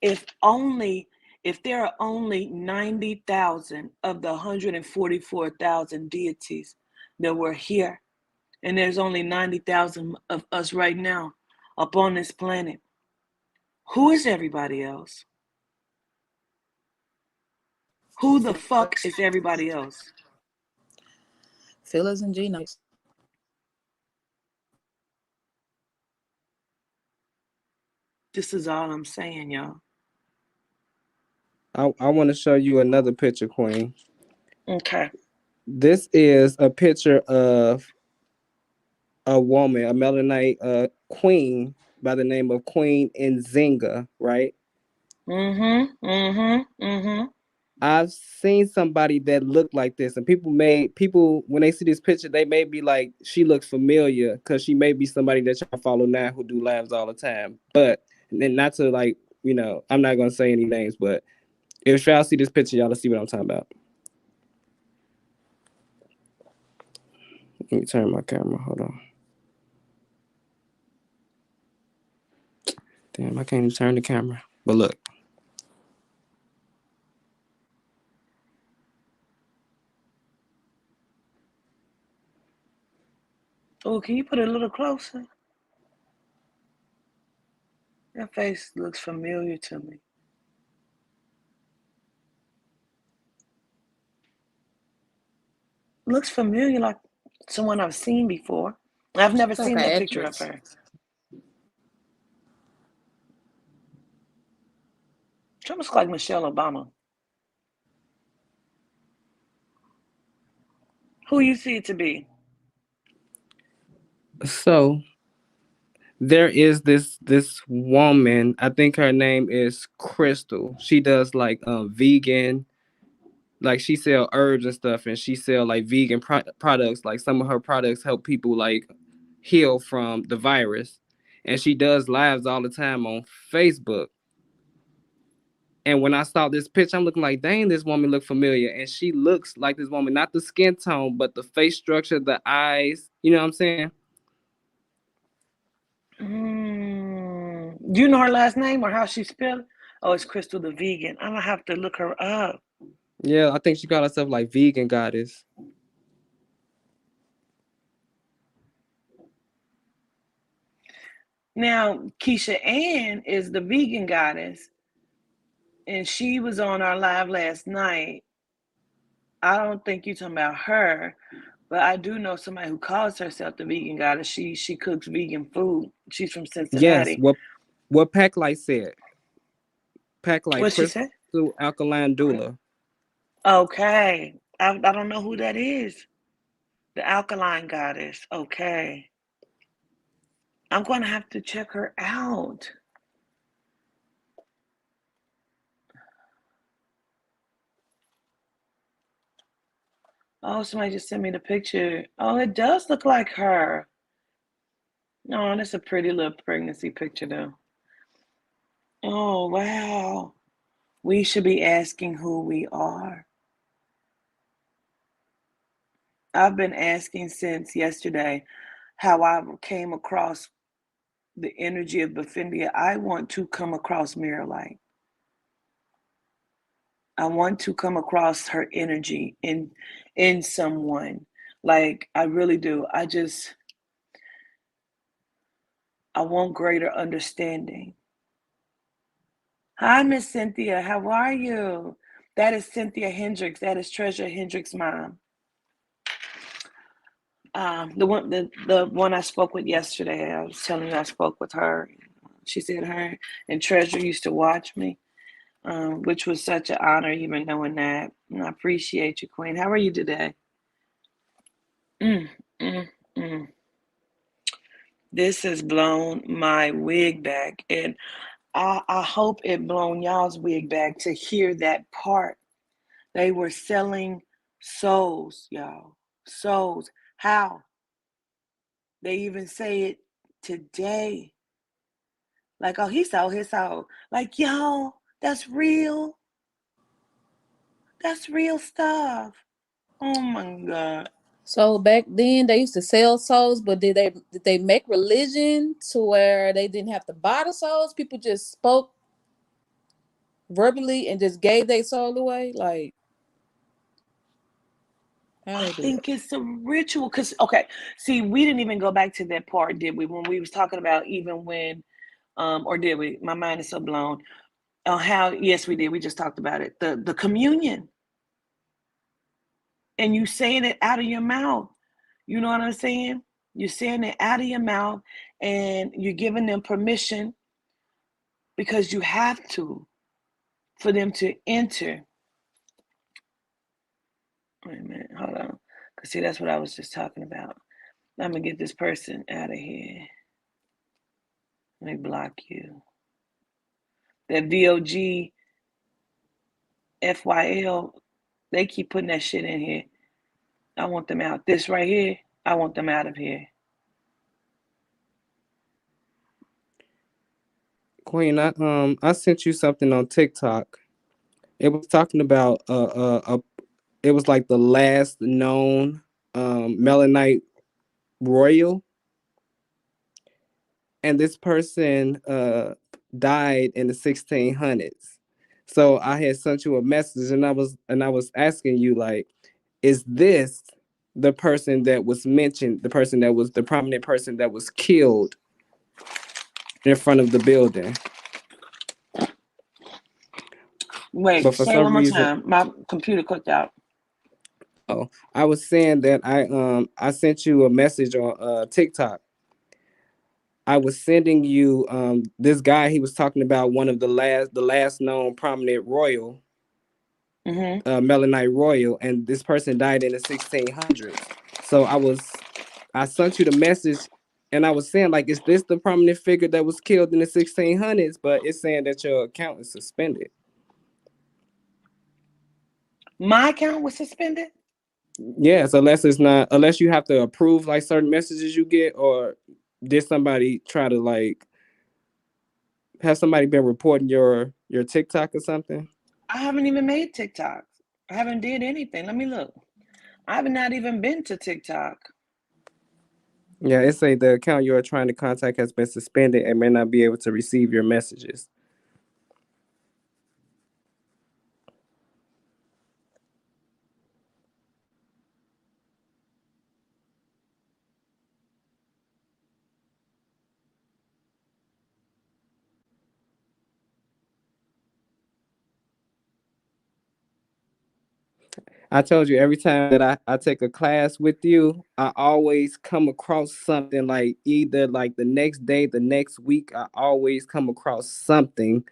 If there are only 90,000 of the 144,000 deities that were here, and there's only 90,000 of us right now upon this planet, who is everybody else? Who the fuck is everybody else? Fillers and G-notes. This is all I'm saying, y'all. I want to show you another picture, Queen. Okay. This is a picture of a woman, a Melanite queen by the name of Queen Nzinga, right? I've seen somebody that looked like this, and people when they see this picture, they may be like, she looks familiar because she may be somebody that y'all follow now who do lives all the time. But then not to like, I'm not gonna say any names, but if y'all see this picture, y'all see what I'm talking about. Let me turn my camera. Hold on. Damn, I can't even turn the camera. But look. Oh, can you put it a little closer? That face looks familiar to me. Looks familiar, like someone I've seen before. I've never seen that picture of her. She looks like Michelle Obama. Who you see it to be? So There is this woman. I think her name is Crystal. She does like vegan, like she sell herbs and stuff, and she sell like vegan products. Like some of her products help people like heal from the virus, and she does lives all the time on Facebook. And when I saw this picture, I'm looking like, dang, this woman look familiar. And she looks like this woman, not the skin tone, but the face structure, the eyes. You know what I'm saying? Do you know her last name or how she spelled? Oh, it's Crystal the Vegan. I'm gonna have to look her up. Yeah, I think she called herself like vegan goddess. Now, Keisha Ann is the vegan goddess, and she was on our live last night. I don't think you're talking about her, but I do know somebody who calls herself the vegan goddess. She cooks vegan food. She's from Yes, Cincinnati. what Pack Light said. Pack Light What she said? Crystal Alkaline Doula. Okay. I don't know who that is. The alkaline goddess. Okay. I'm going to have to check her out. Oh, somebody just sent me the picture. Oh, it does look like her. Oh, that's a pretty little pregnancy picture, though. Oh, wow. We should be asking who we are. I've been asking since yesterday how I came across the energy of Beffindia. I want to come across Mirror Light. I want to come across her energy in someone. Like, I really do. I want greater understanding. Hi, Miss Cynthia. How are you? That is Cynthia Hendricks. That is Treasure Hendricks' mom. The one I spoke with yesterday. I was telling you I spoke with her. She said her and Treasure used to watch me, which was such an honor, even knowing that. And I appreciate you, Queen. How are you today? Mm, mm, mm. This has blown my wig back, and I hope it blown y'all's wig back to hear that part. They were selling souls, y'all. Souls. How? They even say it today. Like, oh, he sold his soul. Like, yo, that's real. That's real stuff. Oh my God. So back then they used to sell souls, but did they make religion to where they didn't have to buy the souls? People just spoke verbally and just gave their soul away? Like, how I they do it? think it's a ritual. Cause okay, see, we didn't even go back to that part, did we? When we was talking about even when, or did we? My mind is so blown. On how? Yes, we did. We just talked about it. The communion, and you saying it out of your mouth. You know what I'm saying? You're saying it out of your mouth, and you're giving them permission because you have to for them to enter. Wait a minute, hold on. Cause see, that's what I was just talking about. I'm gonna get this person out of here. Let me block you. That VOG FYL, they keep putting that shit in here. I want them out. This right here, I want them out of here. Queen, I sent you something on TikTok. It was talking about it was like the last known melanite royal, and this person died in the 1600s. So I had sent you a message, and I was asking you like, is this the person that was mentioned, the person that was the prominent person that was killed in front of the building? Wait, But for say it some one more reason, time. My computer clicked out. oh, I was saying that I sent you a message on TikTok. I was sending you this guy. He was talking about one of the last known prominent royal, Mm-hmm. Melanite royal, and this person died in the 1600s. So I sent you the message And I was saying, like, is this the prominent figure that was killed in the 1600s? But it's saying that your account is suspended. My account was suspended? Yes, unless you have to approve like certain messages you get, or did somebody try to like have somebody been reporting your TikTok or something? I haven't even made TikToks. I haven't did anything. Let me look. I have not even been to TikTok. Yeah, it say the account you are trying to contact has been suspended and may not be able to receive your messages. I told you every time that I take a class with you, I always come across something like either like the next day, the next week, I always come across something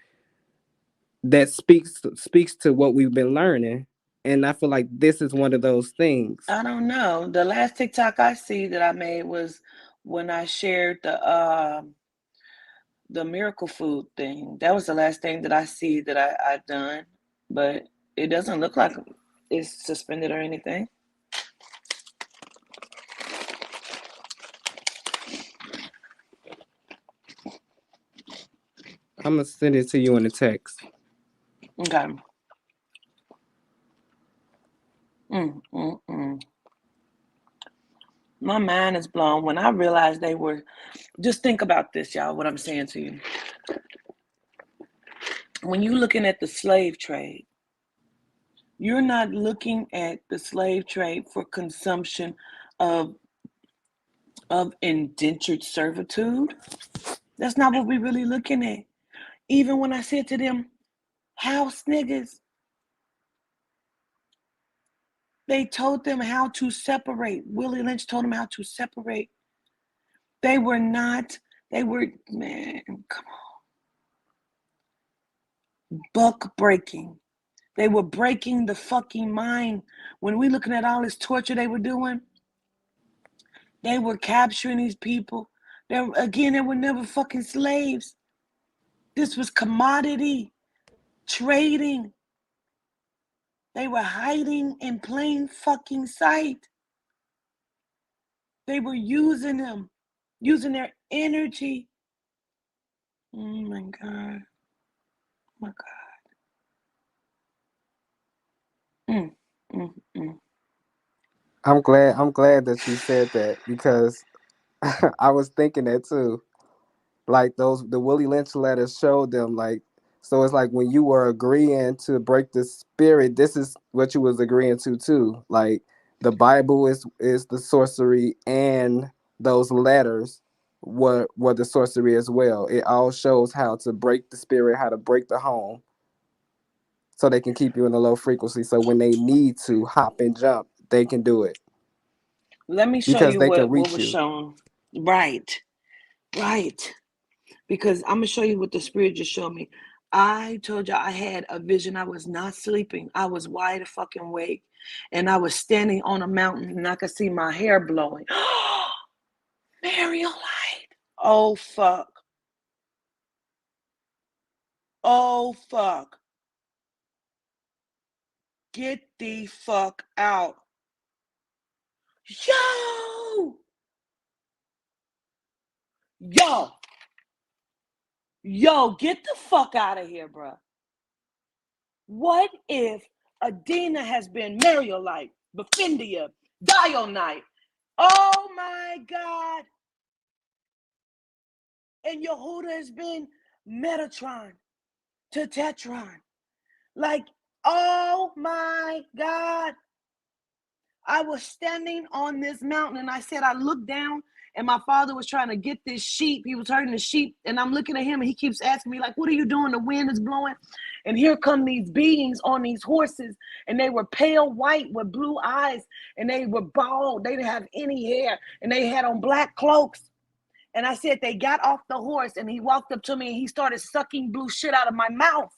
that speaks to what we've been learning. And I feel like this is one of those things. I don't know. The last TikTok I see that I made was when I shared the miracle food thing. That was the last thing that I see that I've done. But it doesn't look like it's suspended or anything. I'm gonna send it to you in the text. Okay. Mm. My mind is blown when I realized they were. Just think about this, y'all, what I'm saying to you. When you're looking at the slave trade, you're not looking at the slave trade for consumption of indentured servitude. That's not what we're really looking at. Even when I said to them, house niggas, they told them how to separate. Willie Lynch told them how to separate. They were, man, come on. Buck breaking. They were breaking the fucking mind. When we looking at all this torture they were doing, they were capturing these people. They were never fucking slaves. This was commodity trading. They were hiding in plain fucking sight. They were using them, using their energy. Oh my God. Oh my God. I'm glad that you said that, because I was thinking that too. Like the Willie Lynch letters showed them, like, so it's like when you were agreeing to break the spirit, this is what you was agreeing to too. Like the Bible is the sorcery, and those letters were the sorcery as well. It all shows how to break the spirit, how to break the home, so they can keep you in a low frequency. So when they need to hop and jump, they can do it Let me show because you they can what reach was you. shown. Right. Because I'm going to show you what the Spirit just showed me. I told you I had a vision. I was not sleeping. I was wide fucking awake. And I was standing on a mountain and I could see my hair blowing. Light. Oh, fuck. Oh, fuck. Get the fuck out. Yo! Yo, get the fuck out of here, bro. What if Adina has been Mariolite, Befendia, Dionite? Oh my God. And Yehuda has been Metatron to Tetron. Like, oh my God. I was standing on this mountain and I said, I looked down and my father was trying to get this sheep. He was herding the sheep and I'm looking at him and he keeps asking me like, what are you doing? The wind is blowing. And here come these beings on these horses and they were pale white with blue eyes and they were bald. They didn't have any hair and they had on black cloaks. And I said, they got off the horse and he walked up to me and he started sucking blue shit out of my mouth.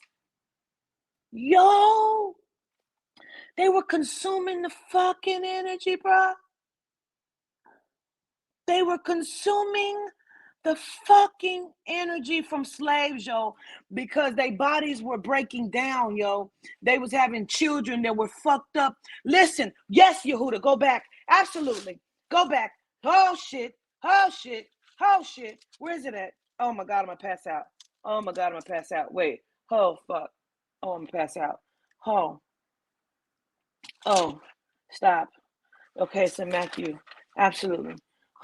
Yo, they were consuming the fucking energy, bro. They were consuming the fucking energy from slaves, yo, because their bodies were breaking down, yo. They was having children that were fucked up. Listen, yes, Yehuda, go back. Absolutely. Go back. Oh, shit. Oh, shit. Oh, shit. Where is it at? Oh, my God, I'm going to pass out. Oh, my God, I'm going to pass out. Wait. Oh, fuck. Oh, I'm going to pass out. Oh. Oh, stop. Okay, so Matthew. Absolutely.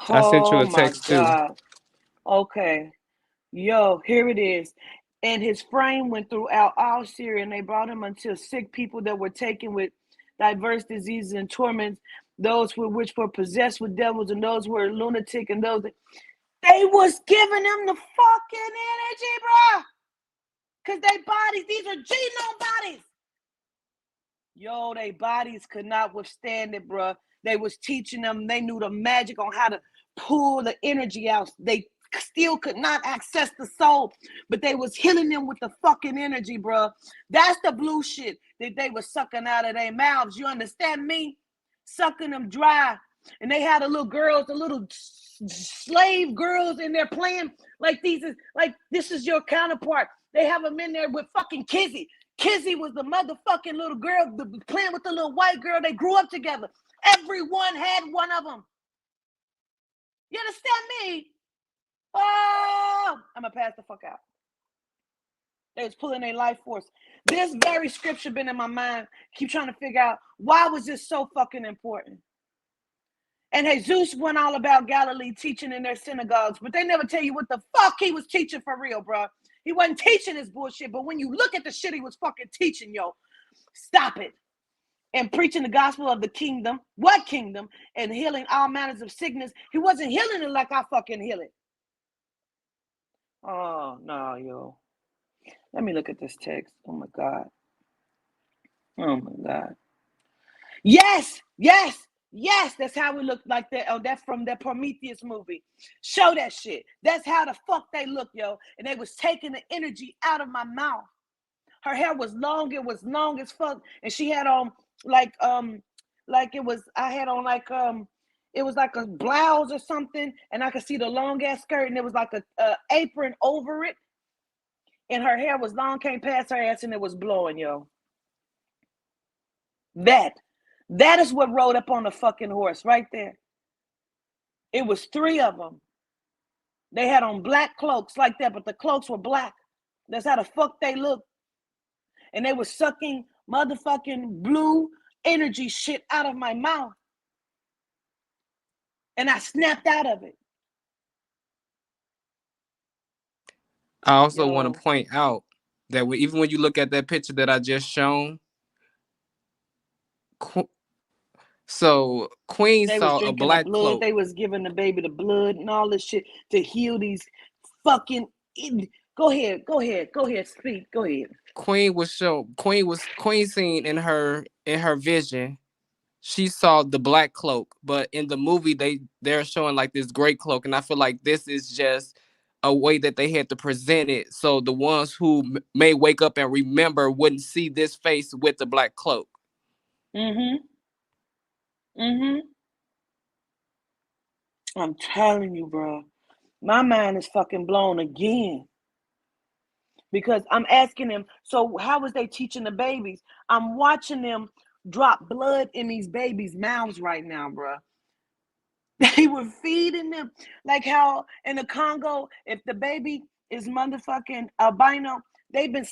I sent you Oh, a my text too. God. Okay. Yo, here it is. And his frame went throughout all Syria, and they brought him until sick people that were taken with diverse diseases and torments, those which were possessed with devils, and those who were lunatic, and those that they was giving them the fucking energy, bro. Because they bodies, these are genome bodies. Yo, they bodies could not withstand it, bro. They was teaching them, they knew the magic on how to pull the energy out. They still could not access the soul, but they was healing them with the fucking energy, bro. That's the blue shit that they was sucking out of their mouths. You understand me? Sucking them dry. And they had the little girls, the little slave girls in there playing like these is like this is your counterpart. They have them in there with fucking Kizzy. Kizzy was the motherfucking little girl playing with the little white girl. They grew up together. Everyone had one of them. You understand me? Oh, I'm going to pass the fuck out. They was pulling their life force. This very scripture been in my mind. Keep trying to figure out why was this so fucking important. And Jesus went all about Galilee teaching in their synagogues, but they never tell you what the fuck he was teaching for real, bro. He wasn't teaching his bullshit, but when you look at the shit he was fucking teaching, yo, stop it. And preaching the gospel of the kingdom, what kingdom? And healing all manners of sickness. He wasn't healing it like I fucking heal it. Oh, no, yo. Let me look at this text. Oh, my God. Oh, my God. Yes, yes, yes. That's how we look like that. Oh, that's from that Prometheus movie. Show that shit. That's how the fuck they look, yo. And they was taking the energy out of my mouth. Her hair was long. It was long as fuck. And she had on like it was, I had on like, it was like a blouse or something. And I could see the long ass skirt. And it was like a apron over it. And her hair was long, came past her ass and it was blowing, yo. That is what rode up on the fucking horse right there. It was 3 of them. They had on black cloaks like that, but the cloaks were black. That's how the fuck they looked. And they were sucking motherfucking blue energy shit out of my mouth. And I snapped out of it. I also want to point out that even when you look at that picture that I just shown, so Queen saw a black cloak. They was giving the baby the blood and all this shit to heal these fucking. Go ahead, speak. Go ahead. Queen seen in her vision. She saw the black cloak, but in the movie they're showing like this gray cloak, and I feel like this is just a way that they had to present it, so the ones who may wake up and remember wouldn't see this face with the black cloak. I'm telling you, bro, my mind is fucking blown again. Because I'm asking them, so how was they teaching the babies? I'm watching them drop blood in these babies' mouths right now, bro. They were feeding them like how in the Congo, if the baby is motherfucking albino, they were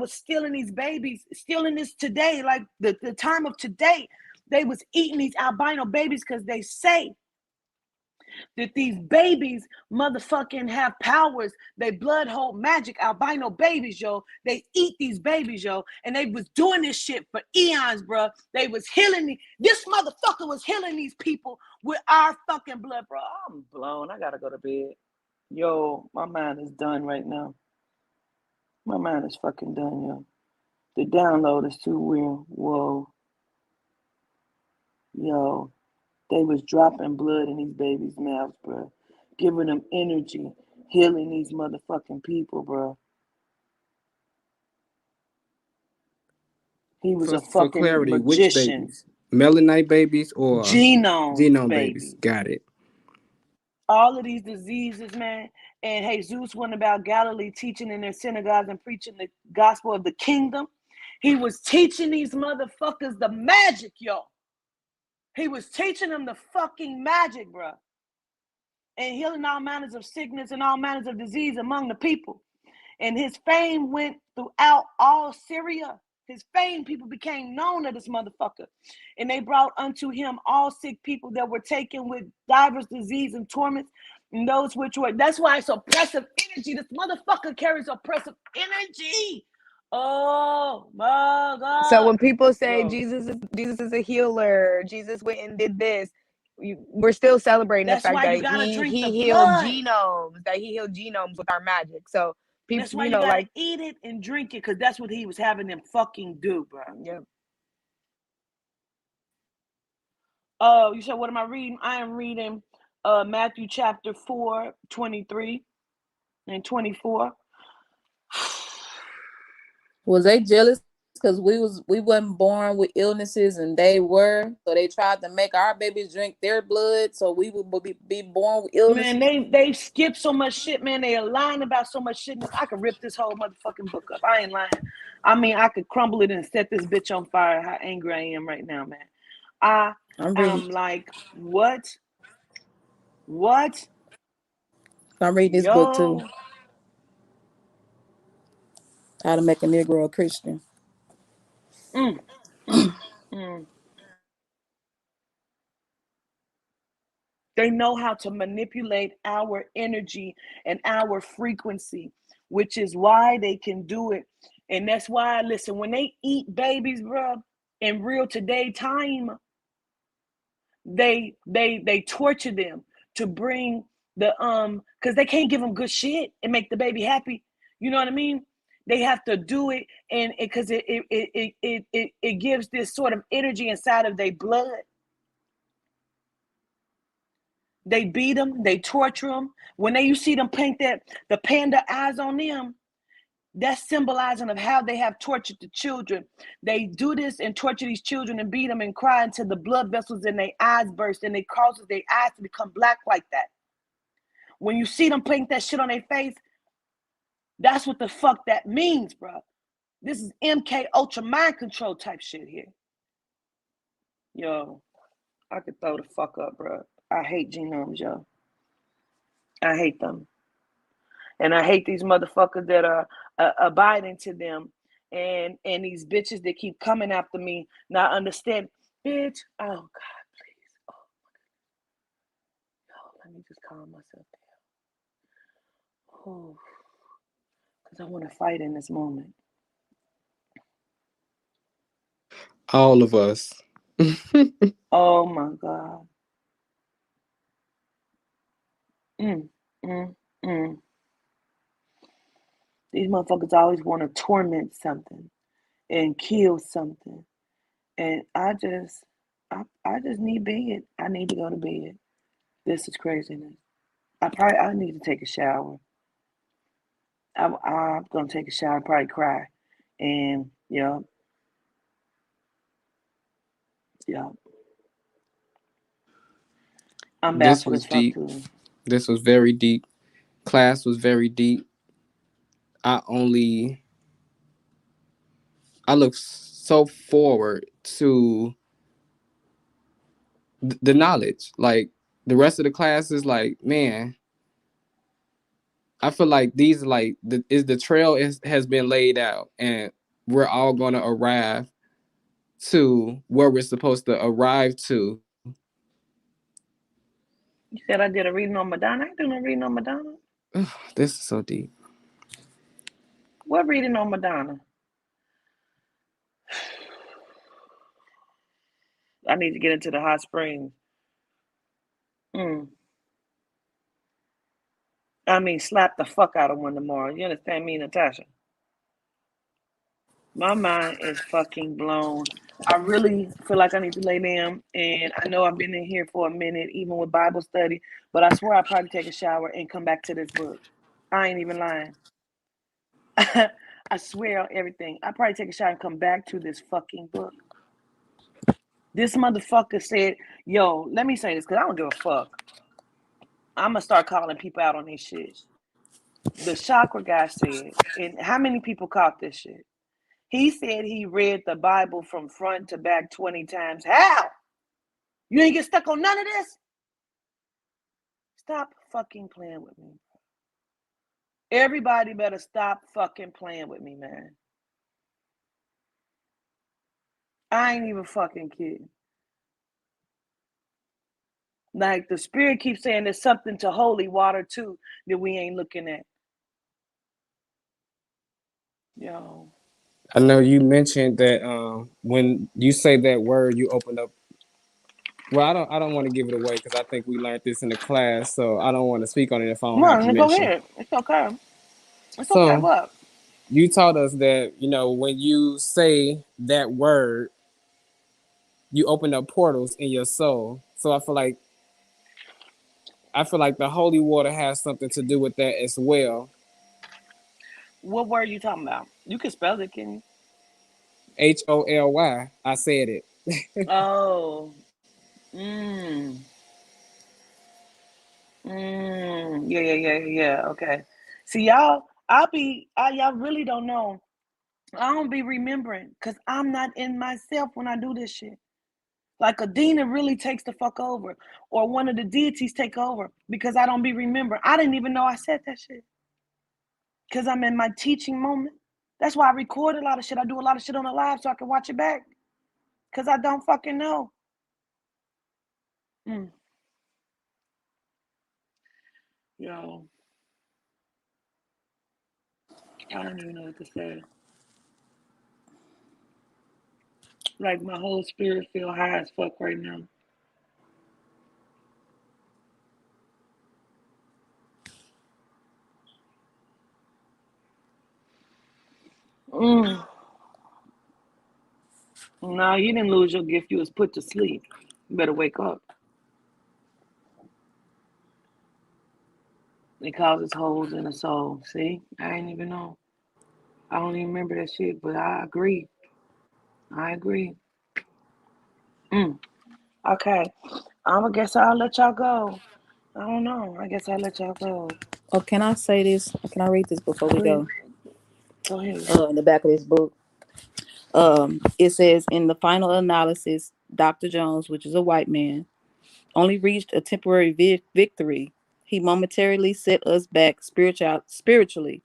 stealing these babies, stealing this today, like the time of today. They was eating these albino babies because they say that these babies motherfucking have powers. They blood hold magic. Albino babies, yo. They eat these babies, yo. And they was doing this shit for eons, bro. They was healing this motherfucker was healing these people with our fucking blood, bro. I'm blown. I gotta go to bed. Yo, my mind is done right now. My mind is fucking done, yo. The download is too real. Whoa. Yo. They was dropping blood in these babies' mouths, bro. Giving them energy, healing these motherfucking people, bro. He was a fucking clarity, magician. Which babies? Melanite babies or genome babies? Got it. all of these diseases, man. And Jesus went about Galilee teaching in their synagogues and preaching the gospel of the kingdom. He was teaching these motherfuckers the magic, yo. He was teaching them the fucking magic, bro. And healing all manners of sickness and all manners of disease among the people. And his fame went throughout all Syria. His fame, people became known of this motherfucker. And they brought unto him all sick people that were taken with divers disease and torments. And those which were, that's why it's oppressive energy. This motherfucker carries oppressive energy. Oh my God. So when people say Yo. Jesus is a healer, Jesus went and did this, we're still celebrating That's the fact why that you gotta drink the healed blood. genomes, that he healed genomes with our magic. So people, that's why you gotta eat it and drink it, because that's what he was having them fucking do, bro. Yeah. Oh, you said, what am I reading? I am reading Matthew chapter 4, 23 and 24. Was they jealous because we wasn't born with illnesses and they were, so they tried to make our babies drink their blood so we would be born with illnesses? Man, they skip so much shit, man. They are lying about so much shit. I could rip this whole motherfucking book up. I ain't lying. I mean, I could crumble it and set this bitch on fire. How angry I am right now, man. I'm like, what? I'm reading this book too. How to Make a Negro a Christian. They know how to manipulate our energy and our frequency, which is why they can do it. And that's why, listen, when they eat babies, bro, in real today time, they torture them to bring the because they can't give them good shit and make the baby happy. You know what I mean? They have to do it, and because it gives this sort of energy inside of their blood. They beat them, they torture them. When you see them paint the panda eyes on them, that's symbolizing of how they have tortured the children. They do this and torture these children and beat them and cry until the blood vessels in their eyes burst, and it causes their eyes to become black like that. When you see them paint that shit on their face, that's what the fuck that means, bro. This is MK Ultra mind control type shit here. Yo, I could throw the fuck up, bro. I hate genomes, yo. I hate them. And I hate these motherfuckers that are abiding to them, and these bitches that keep coming after me. Now understand, bitch. Oh God, please. Oh my God. Let me just calm myself down. Oh, because I want to fight in this moment. All of us. Oh my God. These motherfuckers always want to torment something and kill something. And I just need bed. I need to go to bed. This is craziness. I need to take a shower. I'm gonna take a shower, probably cry. And yeah. I'm baffled as fuck too. This was very deep. Class was very deep. I look so forward to the knowledge. Like the rest of the classes, like, man, I feel like these the trail has been laid out, and we're all gonna arrive to where we're supposed to arrive to. You said I did a reading on Madonna. I ain't doing no reading on Madonna. This is so deep. What reading on Madonna? I need to get into the hot springs. I mean, slap the fuck out of one tomorrow. You understand me, Natasha? My mind is fucking blown. I really feel like I need to lay down, and I know I've been in here for a minute, even with Bible study, but I swear I'll probably take a shower and come back to this book. I ain't even lying. I swear on everything. I'll probably take a shower and come back to this fucking book. This motherfucker said, yo, let me say this, because I don't give a fuck. I'm gonna start calling people out on this shit. The chakra guy said, and how many people caught this shit? He said he read the Bible from front to back 20 times. How? You ain't get stuck on none of this? Stop fucking playing with me. Everybody better stop fucking playing with me, man. I ain't even fucking kidding. Like the spirit keeps saying there's something to holy water too that we ain't looking at. Yo. I know you mentioned that when you say that word, you open up. Well, I don't want to give it away because I think we learned this in the class, so I don't want to speak on it if I don't have No, go permission. ahead. It's okay. It's okay. So What? you taught us that, you know, when you say that word, you open up portals in your soul. So I feel like the holy water has something to do with that as well. What word are you talking about? You can spell it, can you? HOLY. I said it. Oh. Mm. Yeah. Okay. See, y'all, y'all really don't know. I don't be remembering because I'm not in myself when I do this shit. Like Adina really takes the fuck over, or one of the deities take over because I don't be remembering. I didn't even know I said that shit because I'm in my teaching moment. That's why I record a lot of shit. I do a lot of shit on the live so I can watch it back because I don't fucking know. Yo, I don't even know what to say. Like my whole spirit feel high as fuck right now. No, you didn't lose your gift. You was put to sleep. You better wake up. It causes holes in the soul. See? I ain't even know. I don't even remember that shit, but I agree. I agree. Okay. I guess I'll let y'all go. I don't know. I guess I'll let y'all go. Oh, can I say this? Can I read this before we Please. go? Go ahead. In the back of this book. It says, in the final analysis, Dr. Jones, which is a white man, only reached a temporary victory. He momentarily set us back spiritually,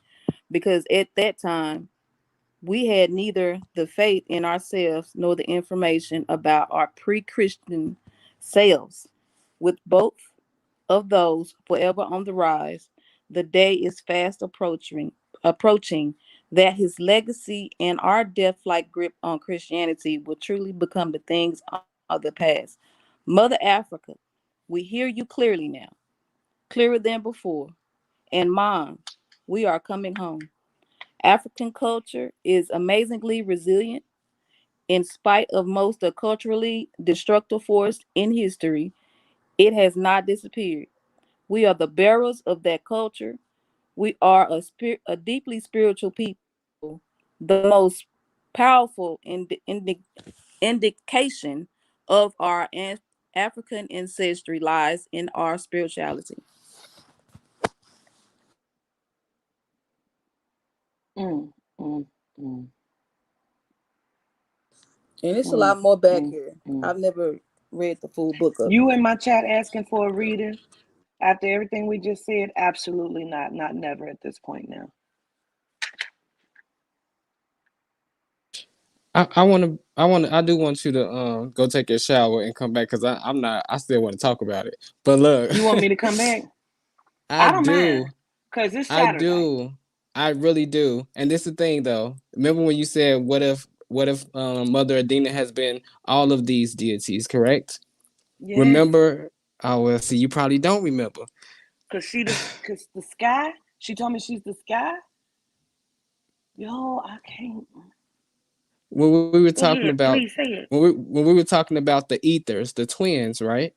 because at that time we had neither the faith in ourselves nor the information about our pre-Christian selves. With both of those forever on the rise, the day is fast approaching that his legacy and our death-like grip on Christianity will truly become the things of the past. Mother Africa, we hear you clearly now, clearer than before. And Mom, we are coming home. African culture is amazingly resilient. In spite of most of culturally destructive force in history, it has not disappeared. We are the bearers of that culture. We are a deeply spiritual people. The most powerful indication of our African ancestry lies in our spirituality. Mm, mm, mm, And it's a mm, lot more back mm, here. mm. I've never read the full book of it. You in my chat asking for a reading after everything we just said? Absolutely not. Not never at this point now. I do want you to go take a shower and come back because I still want to talk about it. But look, You want me to come back? I I don't mind do. because it's I Saturday. do. I really do. And this is the thing though. Remember when you said what if Mother Adina has been all of these deities, correct? Yes, Remember? Oh well, see, you probably don't remember. because the sky. She told me she's the sky. Yo, I can't. When we were Go talking ahead, about please say it. when we were talking about the ethers, the twins, right?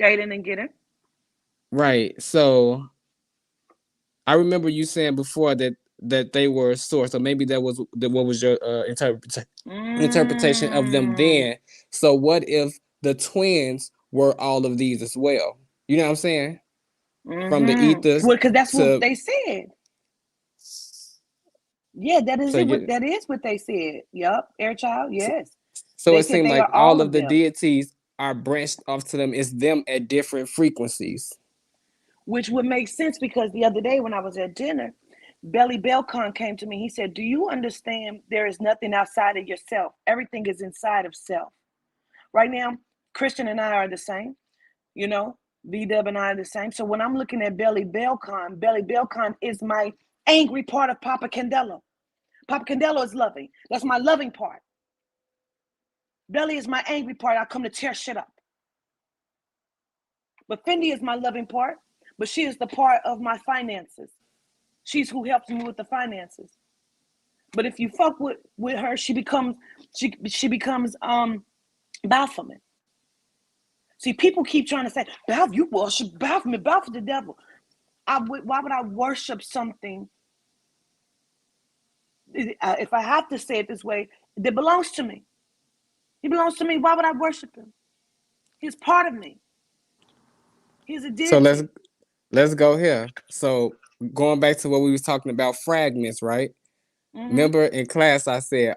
Gaten and get it. Right. So I remember you saying before that they were a source, or maybe that was what was your interpretation of them Mm. then. So what if the twins were all of these as well? You know what I'm saying? From the ethers Well, because that's what to they said. Yeah, that is so it. you That is what they said. Yup, air child. Yes, so they it said seemed they like are all all of of the them. deities are branched off to them. It's them at different frequencies. Which would make sense because the other day when I was at dinner, Belly Belcon came to me. He said, "Do you understand there is nothing outside of yourself? Everything is inside of self." Right now, Christian and I are the same. You know, V-Dub and I are the same. So when I'm looking at Belly Belcon is my angry part of Papa Candelo. Papa Candelo is loving. That's my loving part. Belly is my angry part. I come to tear shit up. But Fendi is my loving part. But she is the part of my finances. She's who helps me with the finances. But if you fuck with her, she becomes Baphomet. See, people keep trying to say, Baphomet, you worship Baphomet, Baphomet the devil. Why would I worship something? If I have to say it this way, that belongs to me. He belongs to me. Why would I worship him? He's part of me. He's a So deity. let's go here. So going back to what we was talking about, fragments, right? Mm-hmm. Remember in class I said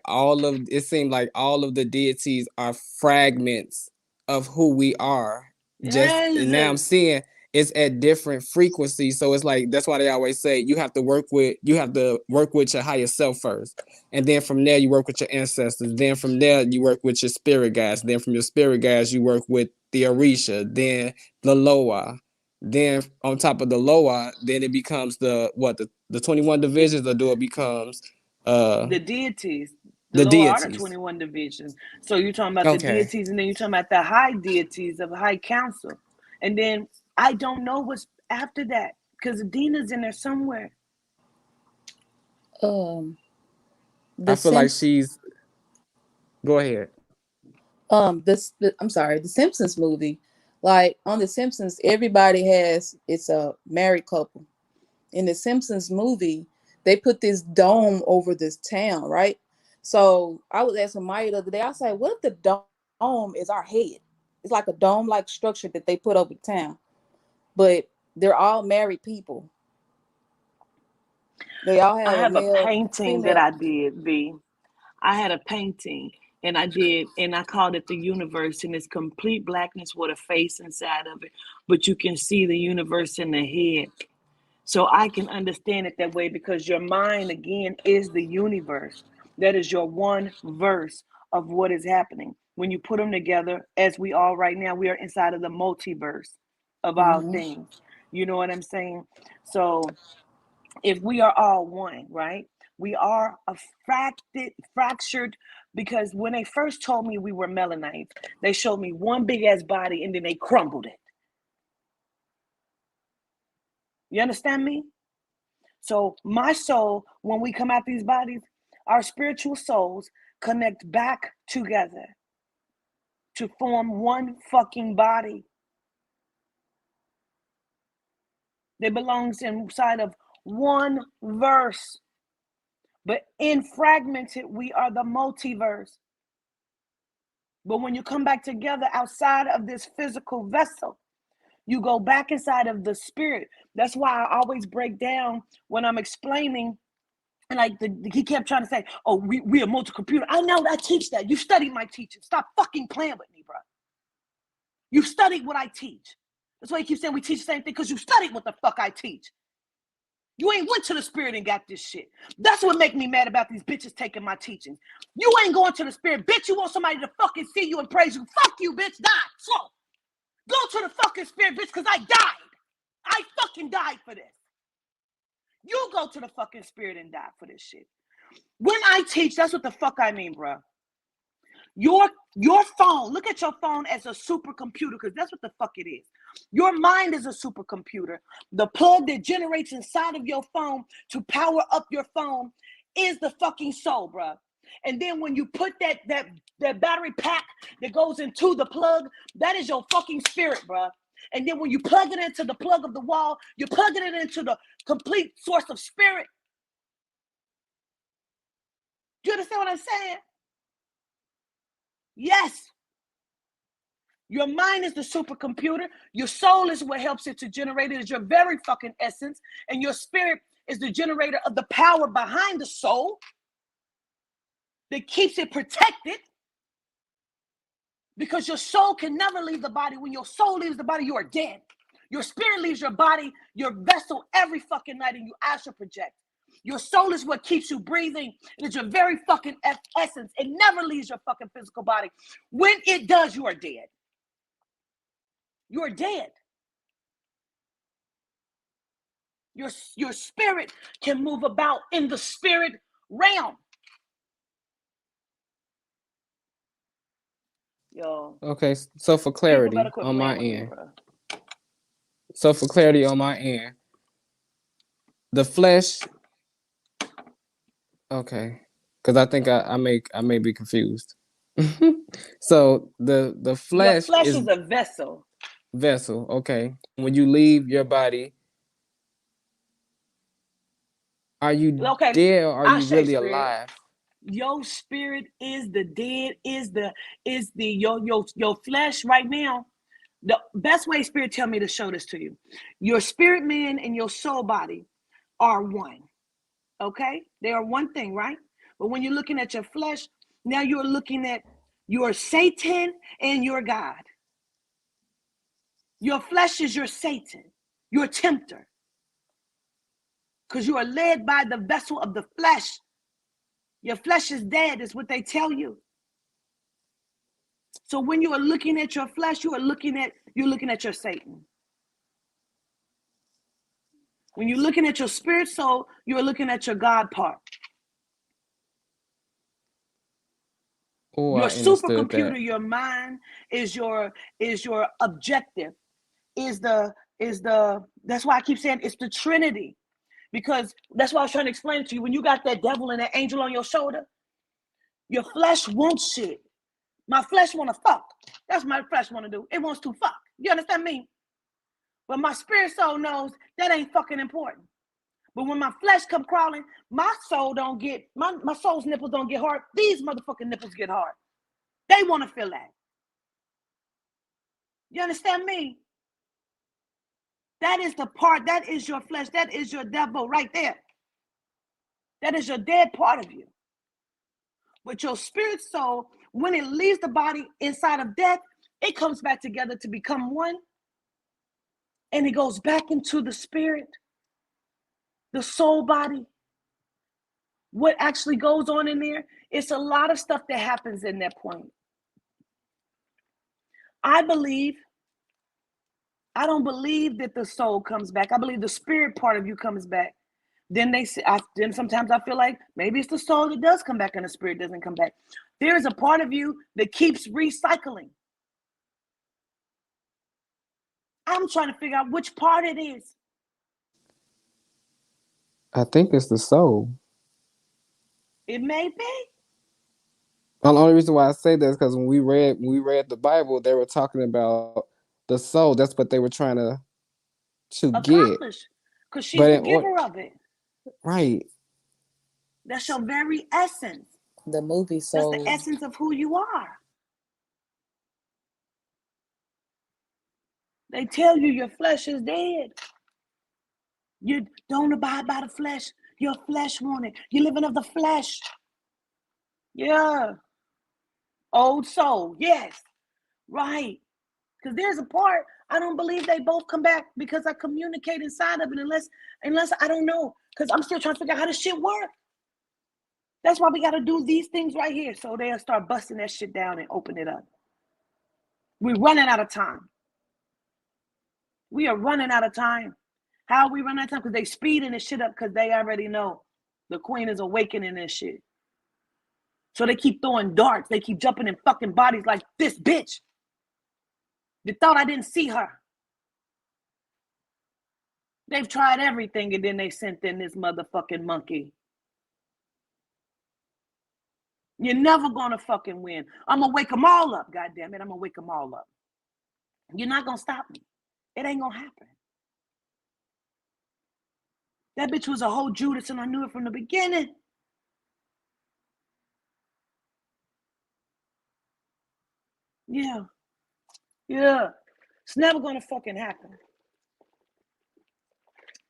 it seemed like all of the deities are fragments of who we are. Just and now I'm Yes. seeing it's at different frequencies. So it's like that's why they always say you have to work with your higher self first. And then from there you work with your ancestors. Then from there you work with your spirit guides. Then from your spirit guides you work with the Orisha, then the Loa. Then on top of the Loa, then it becomes the 21 divisions, or do it becomes The deities. The the lower are the deities? 21 divisions. So you're talking about the Okay. deities, and then you're talking about the high deities of high council. And then I don't know what's after that because Dina's in there somewhere. Um, I the feel like Sims. she's go ahead. I'm sorry, the Simpsons movie. Like on the Simpsons, everybody has it's a married couple. In the Simpsons movie, they put this dome over this town, right? So I was asking Maya the other day. I was like, "What if the dome is our head? It's like a dome-like structure that they put over the town, but they're all married people. They all I have a have a male, painting that female." I did, V. I had a painting and I called it the universe, and it's complete blackness with a face inside of it. But you can see the universe in the head. So I can understand it that way because your mind, again, is the universe. That is your one verse of what is happening. When you put them together, as we are right now, we are inside of the multiverse of all Mm-hmm. things. You know what I'm saying? So if we are all one, right? We are a fractured, because when they first told me we were melanites, they showed me one big ass body and then they crumbled it. You understand me? So my soul, when we come out these bodies, our spiritual souls connect back together to form one fucking body that belongs inside of one verse. But in fragmented, we are the multiverse. But when you come back together outside of this physical vessel, you go back inside of the spirit. That's why I always break down when I'm explaining. And like he kept trying to say, "Oh, we are multi-computer." I know, I teach that. You studied my teaching. Stop fucking playing with me, bro. You studied what I teach. That's why you keep saying we teach the same thing, because you studied what the fuck I teach. You ain't went to the spirit and got this shit. That's what make me mad about these bitches taking my teachings. You ain't going to the spirit. Bitch, you want somebody to fucking see you and praise you. Fuck you, bitch. Die. So, go to the fucking spirit, bitch, because I died. I fucking died for this. You go to the fucking spirit and die for this shit. When I teach, that's what the fuck I mean, bro. Your phone, look at your phone as a supercomputer, because that's what the fuck it is. Your mind is a supercomputer. The plug that generates inside of your phone to power up your phone is the fucking soul, bro. And then when you put that battery pack that goes into the plug, that is your fucking spirit, bro. And then when you plug it into the plug of the wall, you're plugging it into the complete source of spirit. Do you understand what I'm saying? Yes. Your mind is the supercomputer. Your soul is what helps it to generate it. Is your very fucking essence. And your spirit is the generator of the power behind the soul that keeps it protected. Because your soul can never leave the body. When your soul leaves the body, you are dead. Your spirit leaves your body, your vessel, every fucking night, and you astral project. Your soul is what keeps you breathing. It is your very fucking essence. It never leaves your fucking physical body. When it does, you are dead. You are dead. Your spirit can move about in the spirit realm. Yo. Okay, so for clarity on my end. So for clarity on my end, the flesh. Okay, because I think I may be confused. So the flesh, your flesh is a vessel. Vessel. Okay, when you leave your body, are you dead or are you really alive? Your spirit is the dead, your flesh right now. The best way spirit tell me to show this to you. Your spirit man and your soul body are one. Okay? They are one thing, right? But when you're looking at your flesh, now you're looking at your Satan and your God. Your flesh is your Satan, your tempter. Because you are led by the vessel of the flesh. Your flesh is dead, is what they tell you. So when you are looking at your flesh, you're looking at your Satan. When you're looking at your spirit soul, you're looking at your God part. Oh, your supercomputer, that. Your mind is your objective. Is the that's why I keep saying it's the Trinity. Because that's why I was trying to explain it to you. When you got that devil and that angel on your shoulder, your flesh wants shit. My flesh want to fuck. That's what my flesh want to do. It wants to fuck. You understand me? But my spirit soul knows that ain't fucking important. But when my flesh come crawling, my soul don't get, my soul's nipples don't get hard. These motherfucking nipples get hard. They want to feel that. You understand me? That is the part, that is your flesh, that is your devil right there. That is your dead part of you. But your spirit soul, when it leaves the body inside of death, it comes back together to become one. And it goes back into the spirit, the soul body. What actually goes on in there, it's a lot of stuff that happens in that point. I don't believe that the soul comes back. I believe the spirit part of you comes back. Then then sometimes I feel like maybe it's the soul that does come back and the spirit doesn't come back. There is a part of you that keeps recycling. I'm trying to figure out which part it is. I think it's the soul. It may be. Well, the only reason why I say that is because when we read the Bible, they were talking about the soul. That's what they were trying to accomplish. Because she's the giver of it. Right. That's your very essence. The movie soul. That's the essence of who you are. They tell you your flesh is dead. You don't abide by the flesh. Your flesh want it. You're living of the flesh. Yeah. Old soul. Yes. Right. Because there's a part, I don't believe they both come back because I communicate inside of it unless I don't know. Because I'm still trying to figure out how this shit works. That's why we got to do these things right here. So they'll start busting that shit down and open it up. We're running out of time. We are running out of time. How are we running out of time? Because they speeding this shit up because they already know the queen is awakening this shit. So they keep throwing darts. They keep jumping in fucking bodies like this bitch. They thought I didn't see her. They've tried everything and then they sent in this motherfucking monkey. You're never gonna fucking win. I'm gonna wake them all up, goddammit. I'm gonna wake them all up. You're not gonna stop me. It ain't gonna happen. That bitch was a whole Judas and I knew it from the beginning. Yeah. Yeah. It's never going to fucking happen.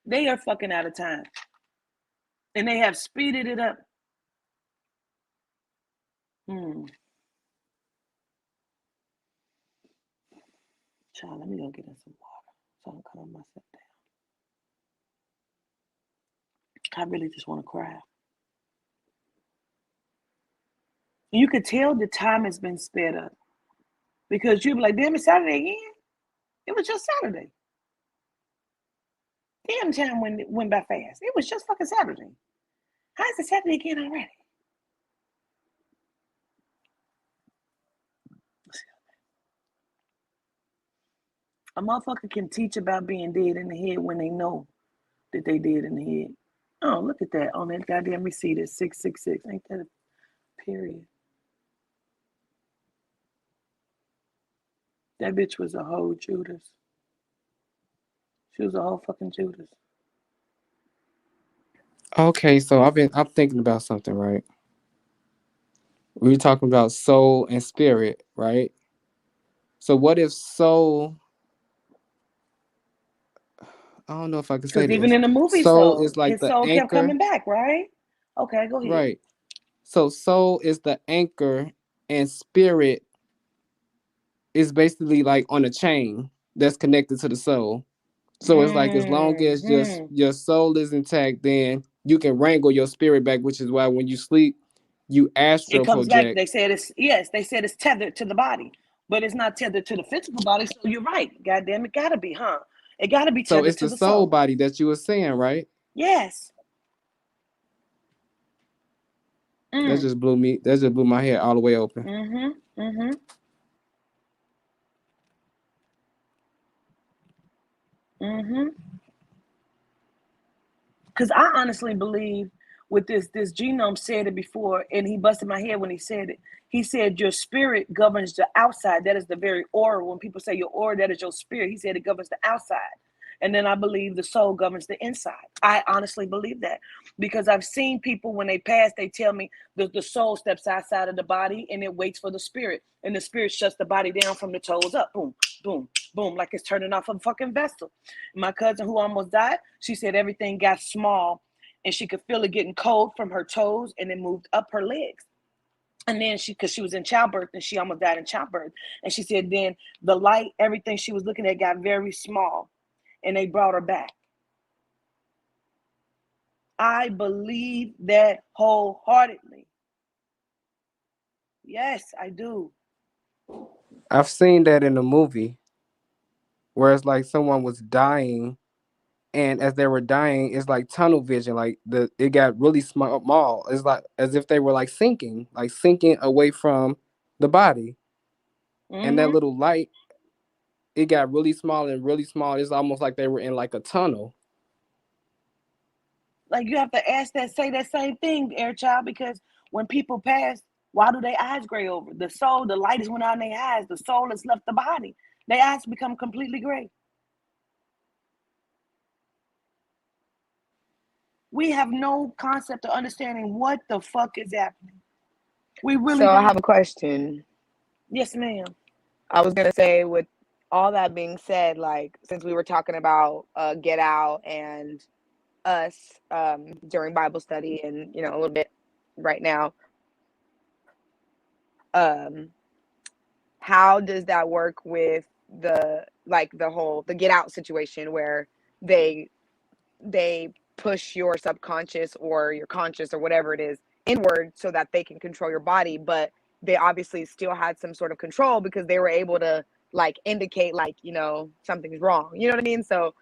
They are fucking out of time. And they have speeded it up. Child, let me go get in some water so I can calm myself down. I really just want to cry. You could tell the time has been sped up. Because you'd be like, damn, it's Saturday again? It was just Saturday. Damn, time went by fast. It was just fucking Saturday. How is it Saturday again already? A motherfucker can teach about being dead in the head when they know that they dead in the head. Oh, look at that. On that goddamn receipt, it's 666. Ain't that a period? That bitch was a whole Judas. She was a whole fucking Judas. Okay, so I'm thinking about something, right? We were talking about soul and spirit, right? So what if soul, I don't know if I can say Because even this. in the movie Soul Soul, is like his the soul kept anchor, coming back, right? Okay, go ahead. right? So soul is the anchor and spirit is basically like on a chain that's connected to the soul. So it's like as long as just your soul is intact, then you can wrangle your spirit back, which is why when you sleep, you It astral comes back. project. They said it's tethered to the body, but it's not tethered to the physical body. So you're right. Goddamn, it gotta be, huh? It gotta be So tethered it's to the the soul soul. body that you were saying, right? Yes. That just blew my head all the way open. Because I honestly believe with this genome said it before, and he busted my head when he said it. He said your spirit governs the outside. That is the very aura. When people say your aura, that is your spirit. He said it governs the outside. And then I believe the soul governs the inside. I honestly believe that because I've seen people when they pass, they tell me the soul steps outside of the body and it waits for the spirit. And the spirit shuts the body down from the toes up. Boom, boom, boom, like it's turning off a fucking vessel. My cousin who almost died, she said everything got small and she could feel it getting cold from her toes and it moved up her legs. And then because she was in childbirth and she almost died in childbirth. And she said then the light, everything she was looking at got very small and they brought her back. I believe that wholeheartedly. Yes, I do. I've seen that in a movie where it's like someone was dying, and as they were dying, it's like tunnel vision. Like it got really small. It's like as if they were like sinking away from the body, and that little light, it got really small and really small. It's almost like they were in like a tunnel. Like you have to say that same thing, Air Child, because when people pass, why do their eyes gray over? The soul, the light is went out in their eyes. The soul has left the body. Their eyes become completely gray. We have no concept of understanding what the fuck is happening. We really don't. I have a question. Yes, ma'am. I was gonna say, with all that being said, like since we were talking about Get Out and Us during Bible study, and a little bit right now, how does that work with the Get Out situation where they push your subconscious or your conscious or whatever it is inward so that they can control your body, but they obviously still had some sort of control because they were able to indicate something's wrong, you know what I mean? So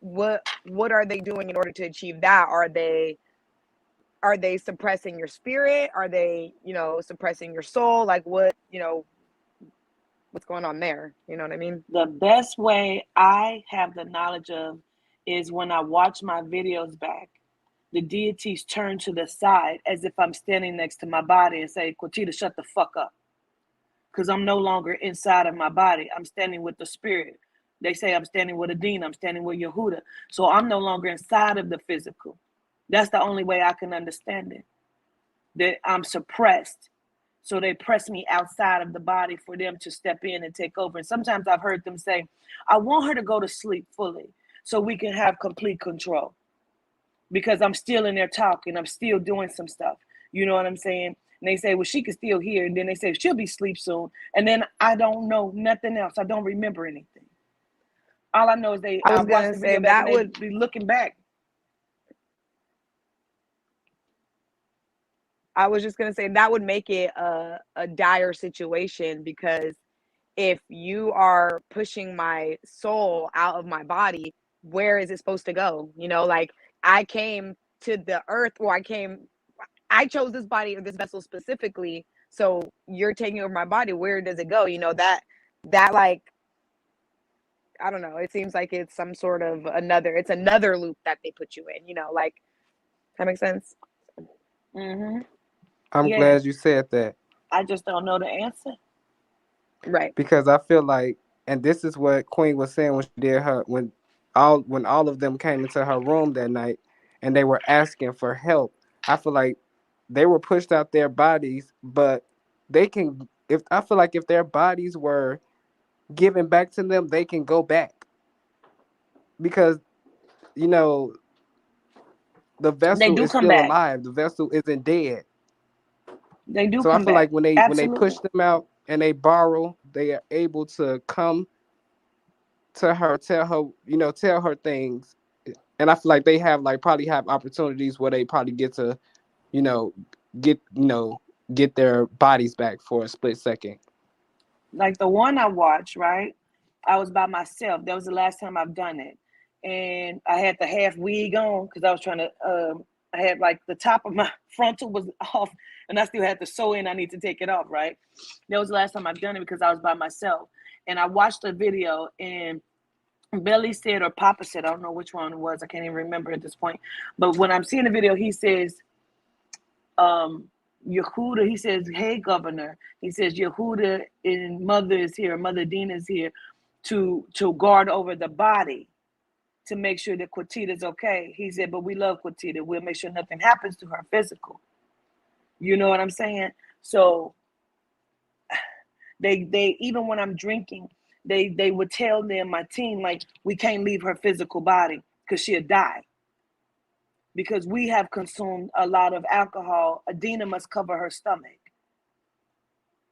what are they doing in order to achieve that? Are they suppressing your spirit? Are they suppressing your soul? Like what's going on there, you know what I mean? The best way I have the knowledge of is when I watch my videos back, the deities turn to the side as if I'm standing next to my body and say, Quatita, shut the fuck up. Because I'm no longer inside of my body. I'm standing with the spirit. They say I'm standing with Adina. I'm standing with Yehuda. So I'm no longer inside of the physical. That's the only way I can understand it. That I'm suppressed. So they press me outside of the body for them to step in and take over. And sometimes I've heard them say, I want her to go to sleep fully so we can have complete control, because I'm still in there talking. I'm still doing some stuff. You know what I'm saying? And they say, well, she can still hear. And then they say, she'll be asleep soon. And then I don't know nothing else. I don't remember anything. All I know is I was watched gonna the say video back that and would they be looking back. I was just gonna say that would make it a dire situation, because if you are pushing my soul out of my body, where is it supposed to go? You know, like I came to the earth, or I chose this body or this vessel specifically. So you're taking over my body. Where does it go? You know, that like, I don't know. It seems like it's some sort of another loop that they put you in, you know, like, that makes sense. Mm-hmm. I'm Yeah. glad you said that, I just don't know the answer. Right. because I feel like, and this is what Queen was saying when she did her, when all of them came into her room that night and they were asking for help. I feel like they were pushed out their bodies, but they can, if I feel like if their bodies were given back to them, they can go back, because you know the They vessel do is come still back. alive. The vessel isn't dead. They do So I come feel back. like when they push Absolutely. them out and they borrow, they are able to come to her, tell her things. And I feel like they have probably have opportunities where they probably get to, you know, get get their bodies back for a split second. Like the one I watched, right? I was by myself. That was the last time I've done it. And I had the half wig on because I was trying to, I had like the top of my frontal was off and I still had to sew in. I need to take it off, right? That was the last time I've done it because I was by myself. And I watched the video and Belly said, or Papa said, I don't know which one it was. I can't even remember at this point. But when I'm seeing the video, he says, Yehuda, he says, hey, governor. He says, Yehuda and Mother is here, Mother Dina is here to guard over the body, to make sure that Quatita's okay. He said, but we love Quatita. We'll make sure nothing happens to her physical. You know what I'm saying? So they even when I'm drinking, they would tell them, my team, like, we can't leave her physical body because she'll die. Because we have consumed a lot of alcohol, Adina must cover her stomach.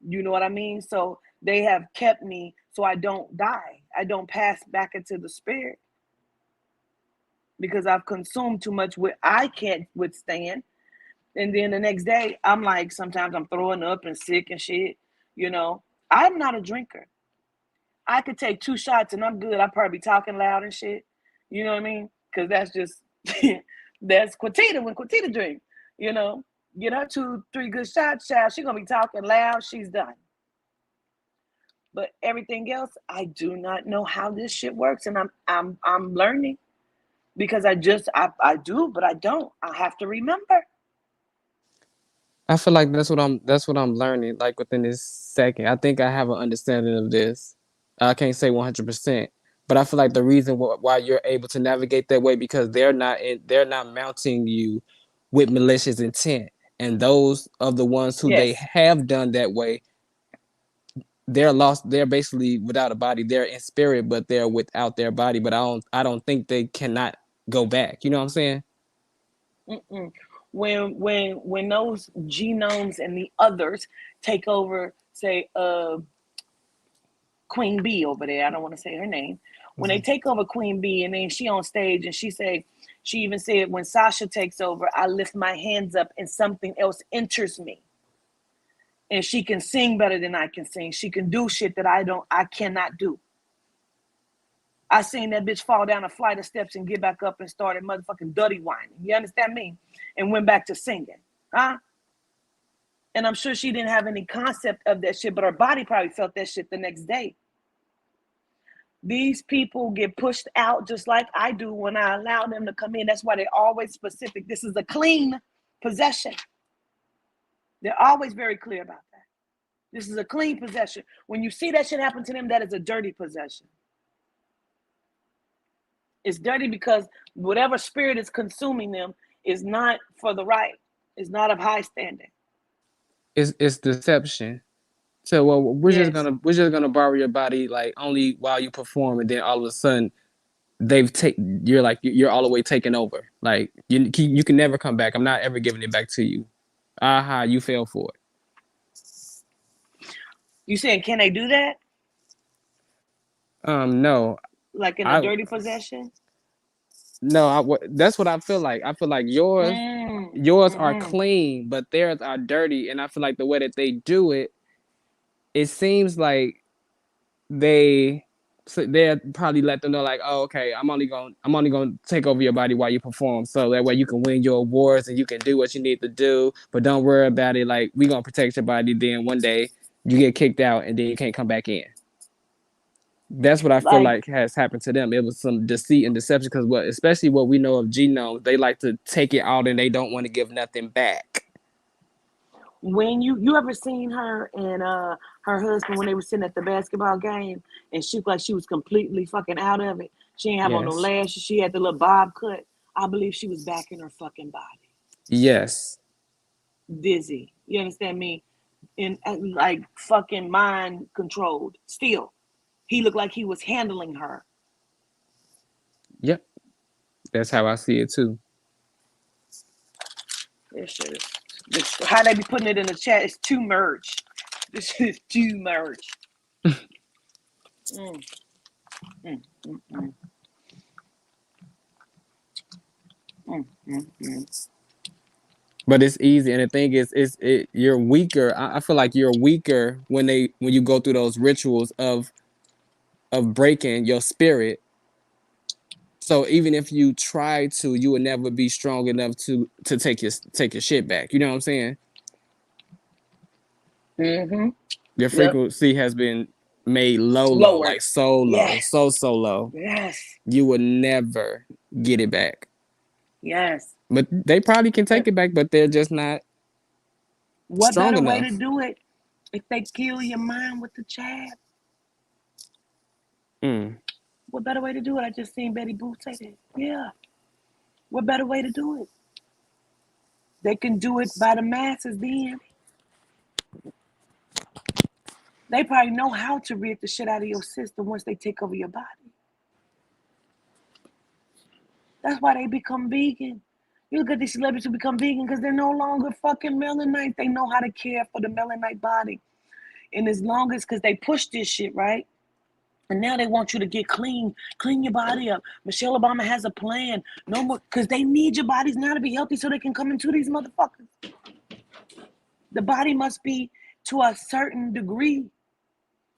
You know what I mean? So they have kept me so I don't die. I don't pass back into the spirit because I've consumed too much what I can't withstand. And then the next day, I'm like, sometimes I'm throwing up and sick and shit. You know, I'm not a drinker. I could take 2 shots and I'm good. I'd probably be talking loud and shit. You know what I mean? Because that's just, that's Quatita when Quatita drink. You know, get her 2, 3 good shots, child. She's going to be talking loud. She's done. But everything else, I do not know how this shit works. And I'm learning because I do, but I don't. I have to remember. I feel like that's what I'm learning, like, within this second. I think I have an understanding of this. I can't say 100%, but I feel like the reason why you're able to navigate that way, because they're not mounting you with malicious intent, and those of the ones who they Yes. have done that way, they're lost. They're basically without a body. They're in spirit, but they're without their body. But I don't think they cannot go back. You know what I'm saying? Mm-mm. When those genomes and the others take over, say, Queen Bee over there, I don't want to say her name. When they take over Queen Bee and then she on stage and she even said, when Sasha takes over, I lift my hands up and something else enters me. And she can sing better than I can sing. She can do shit that I cannot do. I seen that bitch fall down a flight of steps and get back up and started motherfucking dirty whining. You understand me? And went back to singing. Huh? And I'm sure she didn't have any concept of that shit, but her body probably felt that shit the next day. These people get pushed out just like I do when I allow them to come in. That's why they're always specific. This is a clean possession. They're always very clear about that. This is a clean possession. When you see that shit happen to them, that is a dirty possession. It's dirty because whatever spirit is consuming them is not for the right. It's not of high standing. It's deception. So well, we're just gonna borrow your body like only while you perform, and then all of a sudden you're all the way taken over. Like you can never come back. I'm not ever giving it back to you. Aha, you fell for it. You saying can they do that? No. Like in a dirty possession? No, that's what I feel like. I feel like yours are clean, but theirs are dirty, and I feel like the way that they do it, it seems like they'll probably let them know like, oh, okay, I'm only gonna take over your body while you perform, so that way you can win your awards and you can do what you need to do, but don't worry about it. Like, we gonna protect your body. Then one day you get kicked out and then you can't come back in. That's what I feel like has happened to them. It was some deceit and deception because especially what we know of genomes, they like to take it out and they don't want to give nothing back. When you ever seen her and her husband when they were sitting at the basketball game and she looked like she was completely fucking out of it? She didn't have on no lashes. She had the little bob cut. I believe she was back in her fucking body. Yes. Dizzy. You understand me? And like fucking mind controlled. Still, he looked like he was handling her. Yep. That's how I see it too. This shit is, how they be putting it in the chat is too merge. This is too merge. But it's easy, and the thing is, you're weaker. I feel like you're weaker when you go through those rituals of breaking your spirit. So even if you try to, you would never be strong enough to take your shit back. You know what I'm saying? Mm-hmm. Your frequency has been made low, like so low, yes. so low. Yes. You would never get it back. Yes. But they probably can take it back, but they're just not strong enough. What better way to do it if they kill your mind with the jab? What better way to do it? I just seen Betty Boo say that. Yeah. What better way to do it? They can do it by the masses then. They probably know how to rid the shit out of your system once they take over your body. That's why they become vegan. You look at these celebrities who become vegan because they're no longer fucking melanite. They know how to care for the melanite body. And as long as, because they push this shit, right? And now they want you to get clean your body up. Michelle Obama has a plan. No more, because they need your bodies now to be healthy so they can come into these motherfuckers. The body must be to a certain degree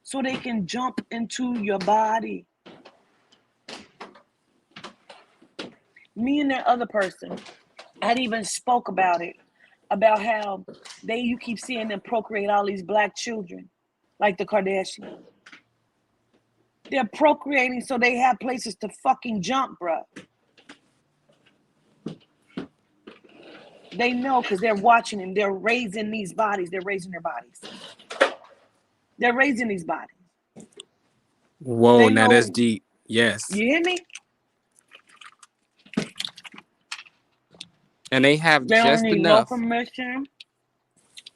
so they can jump into your body. Me and that other person had even spoke about it, about how you keep seeing them procreate all these black children, like the Kardashians. They're procreating so they have places to fucking jump, bruh. They know because they're watching and they're raising these bodies. They're raising their bodies. They're raising these bodies. Whoa, now that's deep. Yes. You hear me? And they have they just don't need enough. No permission.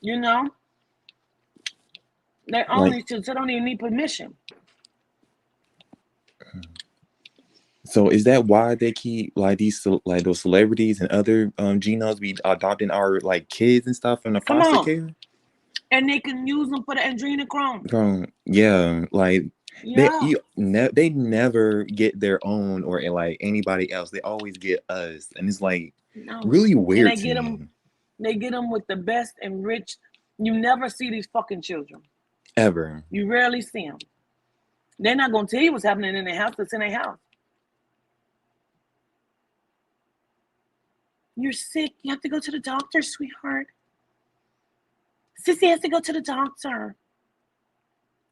You know? They only they don't even need permission. So is that why they keep like those celebrities and other genomes be adopting our like kids and stuff from the foster care? And they can use them for the adrenochrome. Yeah, like they never get their own or like anybody else. They always get us, and it's like really weird. And they get them with the best and rich. You never see these fucking children ever. You rarely see them. They're not gonna tell you what's happening in their house. That's in their house. You're sick. You have to go to the doctor, sweetheart. Sissy has to go to the doctor.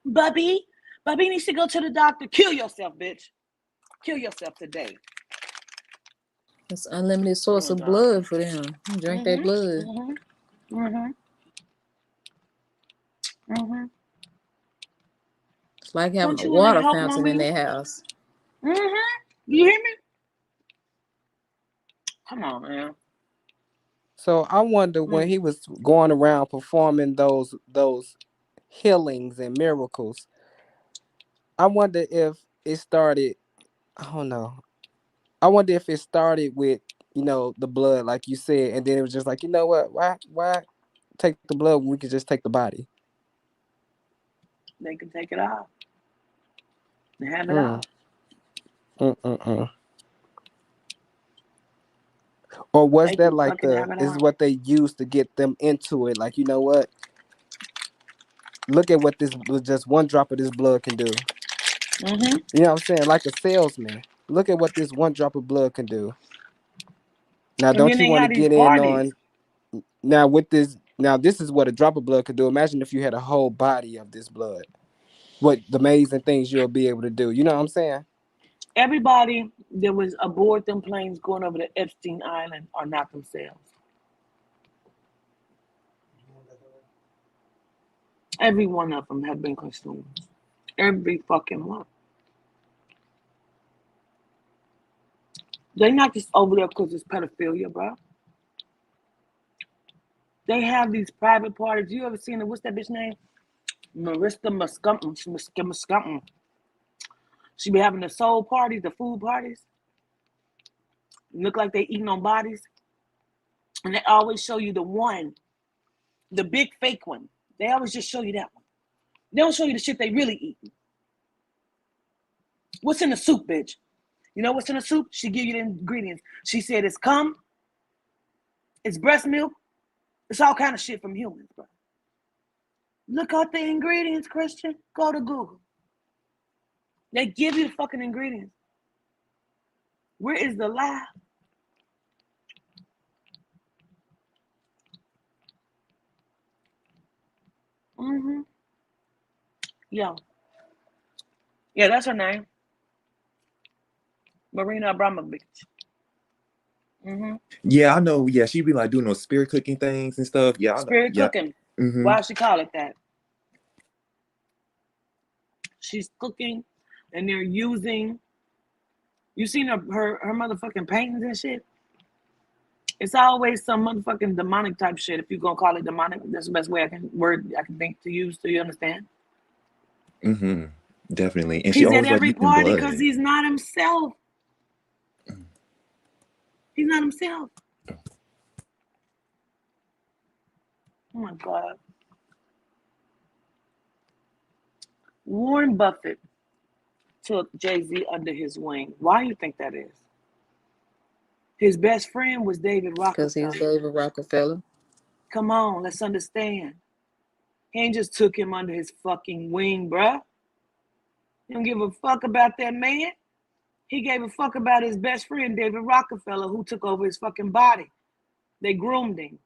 Bubby needs to go to the doctor. Kill yourself, bitch. Kill yourself today. It's unlimited source of blood for them. Drink that blood. It's like having a water fountain in their house. You hear me? Come on, man. So I wonder when he was going around performing those healings and miracles, I wonder if it started, I don't know. I wonder if it started with, the blood, like you said, and then it was just like, you know what, why take the blood when we could just take the body? They can take it off and have it all. Or was They that can like fucking have it is all. what they used to get them into it? Like, you know what? Look at what this just one drop of this blood can do. Mm-hmm. You know what I'm saying? Like a salesman. Look at what this one drop of blood can do. Now, And then don't you they want to have these get in parties. on now with this? Now, this is what a drop of blood could do. Imagine if you had a whole body of this blood. What the amazing things you'll be able to do. You know what I'm saying? Everybody that was aboard them planes going over to Epstein Island are not themselves. Every one of them have been consumed. Every fucking one. They're not just over there because it's pedophilia, bro. They have these private parties. You ever seen it? What's that bitch name? Marissa Muscumton. She be having the soul parties, the food parties. Look like they eating on bodies. And they always show you the big fake one. They always just show you that one. They don't show you the shit they really eat. What's in the soup, bitch? You know what's in the soup? She give you the ingredients. She said it's cum, it's breast milk, it's all kind of shit from humans, bro. Look up the ingredients, Christian. Go to Google. They give you the fucking ingredients. Where is the lie? Mm-hmm. Yeah. Yeah, that's her name. Marina Abramovich. Mm-hmm. Yeah, I know. Yeah, she be like doing those spirit cooking things and stuff. Yeah, I know. Spirit Yeah. cooking. Mm-hmm. Why she call it that? She's cooking, and they're using. You seen her motherfucking paintings and shit. It's always some motherfucking demonic type shit. If you're gonna call it demonic, that's the best way I can think to use. Do you understand? Mm-hmm. Definitely. And she He's at always like every using party blood. because he's not himself. He's not himself. Oh my God. Warren Buffett took Jay-Z under his wing. Why do you think that is? His best friend was David Because he's Rockefeller. David Rockefeller. Come on, let's understand. He ain't just took him under his fucking wing, bruh. He don't give a fuck about that man. He gave a fuck about his best friend, David Rockefeller, who took over his fucking body. They groomed him.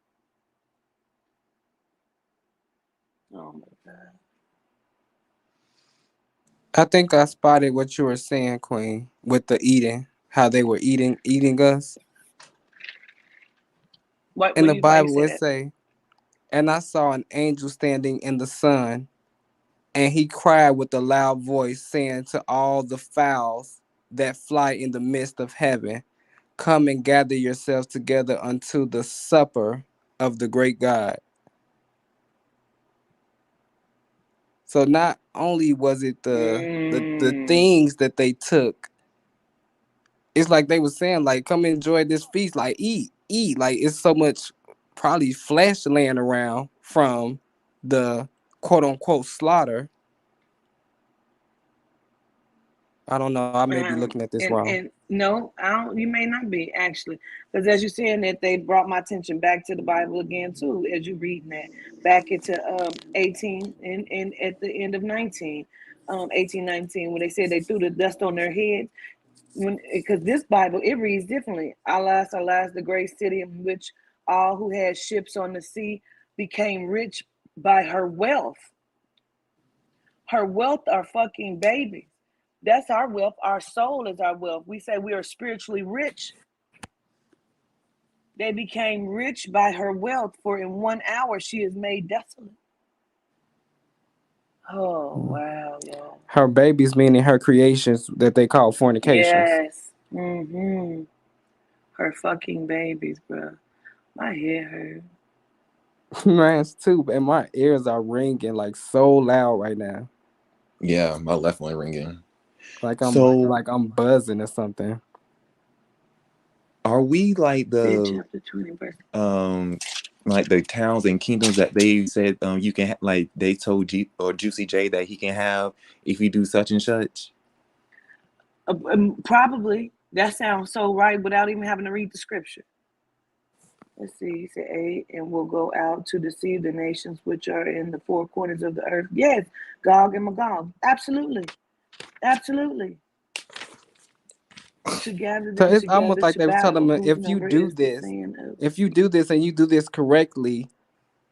Oh my God. I think I spotted what you were saying, Queen, with the eating, how they were eating us. In the Why you Bible, say it that? say, and I saw an angel standing in the sun, and he cried with a loud voice, saying to all the fowls that fly in the midst of heaven, come and gather yourselves together unto the supper of the great God. So not only was it the things that they took, it's like they were saying, like, come enjoy this feast, like eat. Like it's so much probably flesh laying around from the quote unquote slaughter. I don't know. I may be looking at this wrong. And no, I don't. You may not be actually, because as you're saying that, they brought my attention back to the Bible again too. As you reading that, back into 18 and at the end of 19, 18, 19, when they said they threw the dust on their heads. Because this Bible, it reads differently. Alas, alas, the great city in which all who had ships on the sea became rich by her wealth. Her wealth are fucking babies. That's our wealth. Our soul is our wealth. We say we are spiritually rich. They became rich by her wealth, for in 1 hour she is made desolate. Oh, wow, y'all. Her babies, meaning her creations that they call fornications. Yes. Mm-hmm. Her fucking babies, bro. My head hurt. Mine's too, and my ears are ringing like so loud right now. Yeah, my left one ringing. Like So I'm buzzing or something. are we like Said the chapter 20, verse. like the towns and kingdoms that they said you can like they told Juicy J that he can have if you do such and such? Probably. That sounds so right without even having to read the scripture. Let's see. He said 8, and will go out to deceive the nations which are in the four corners of the earth. Yes, Gog and Magog. Absolutely. Absolutely. To gather So them it's almost together like to they were telling battle, me, whose number is the saying of the if you sea. do this and you do this correctly,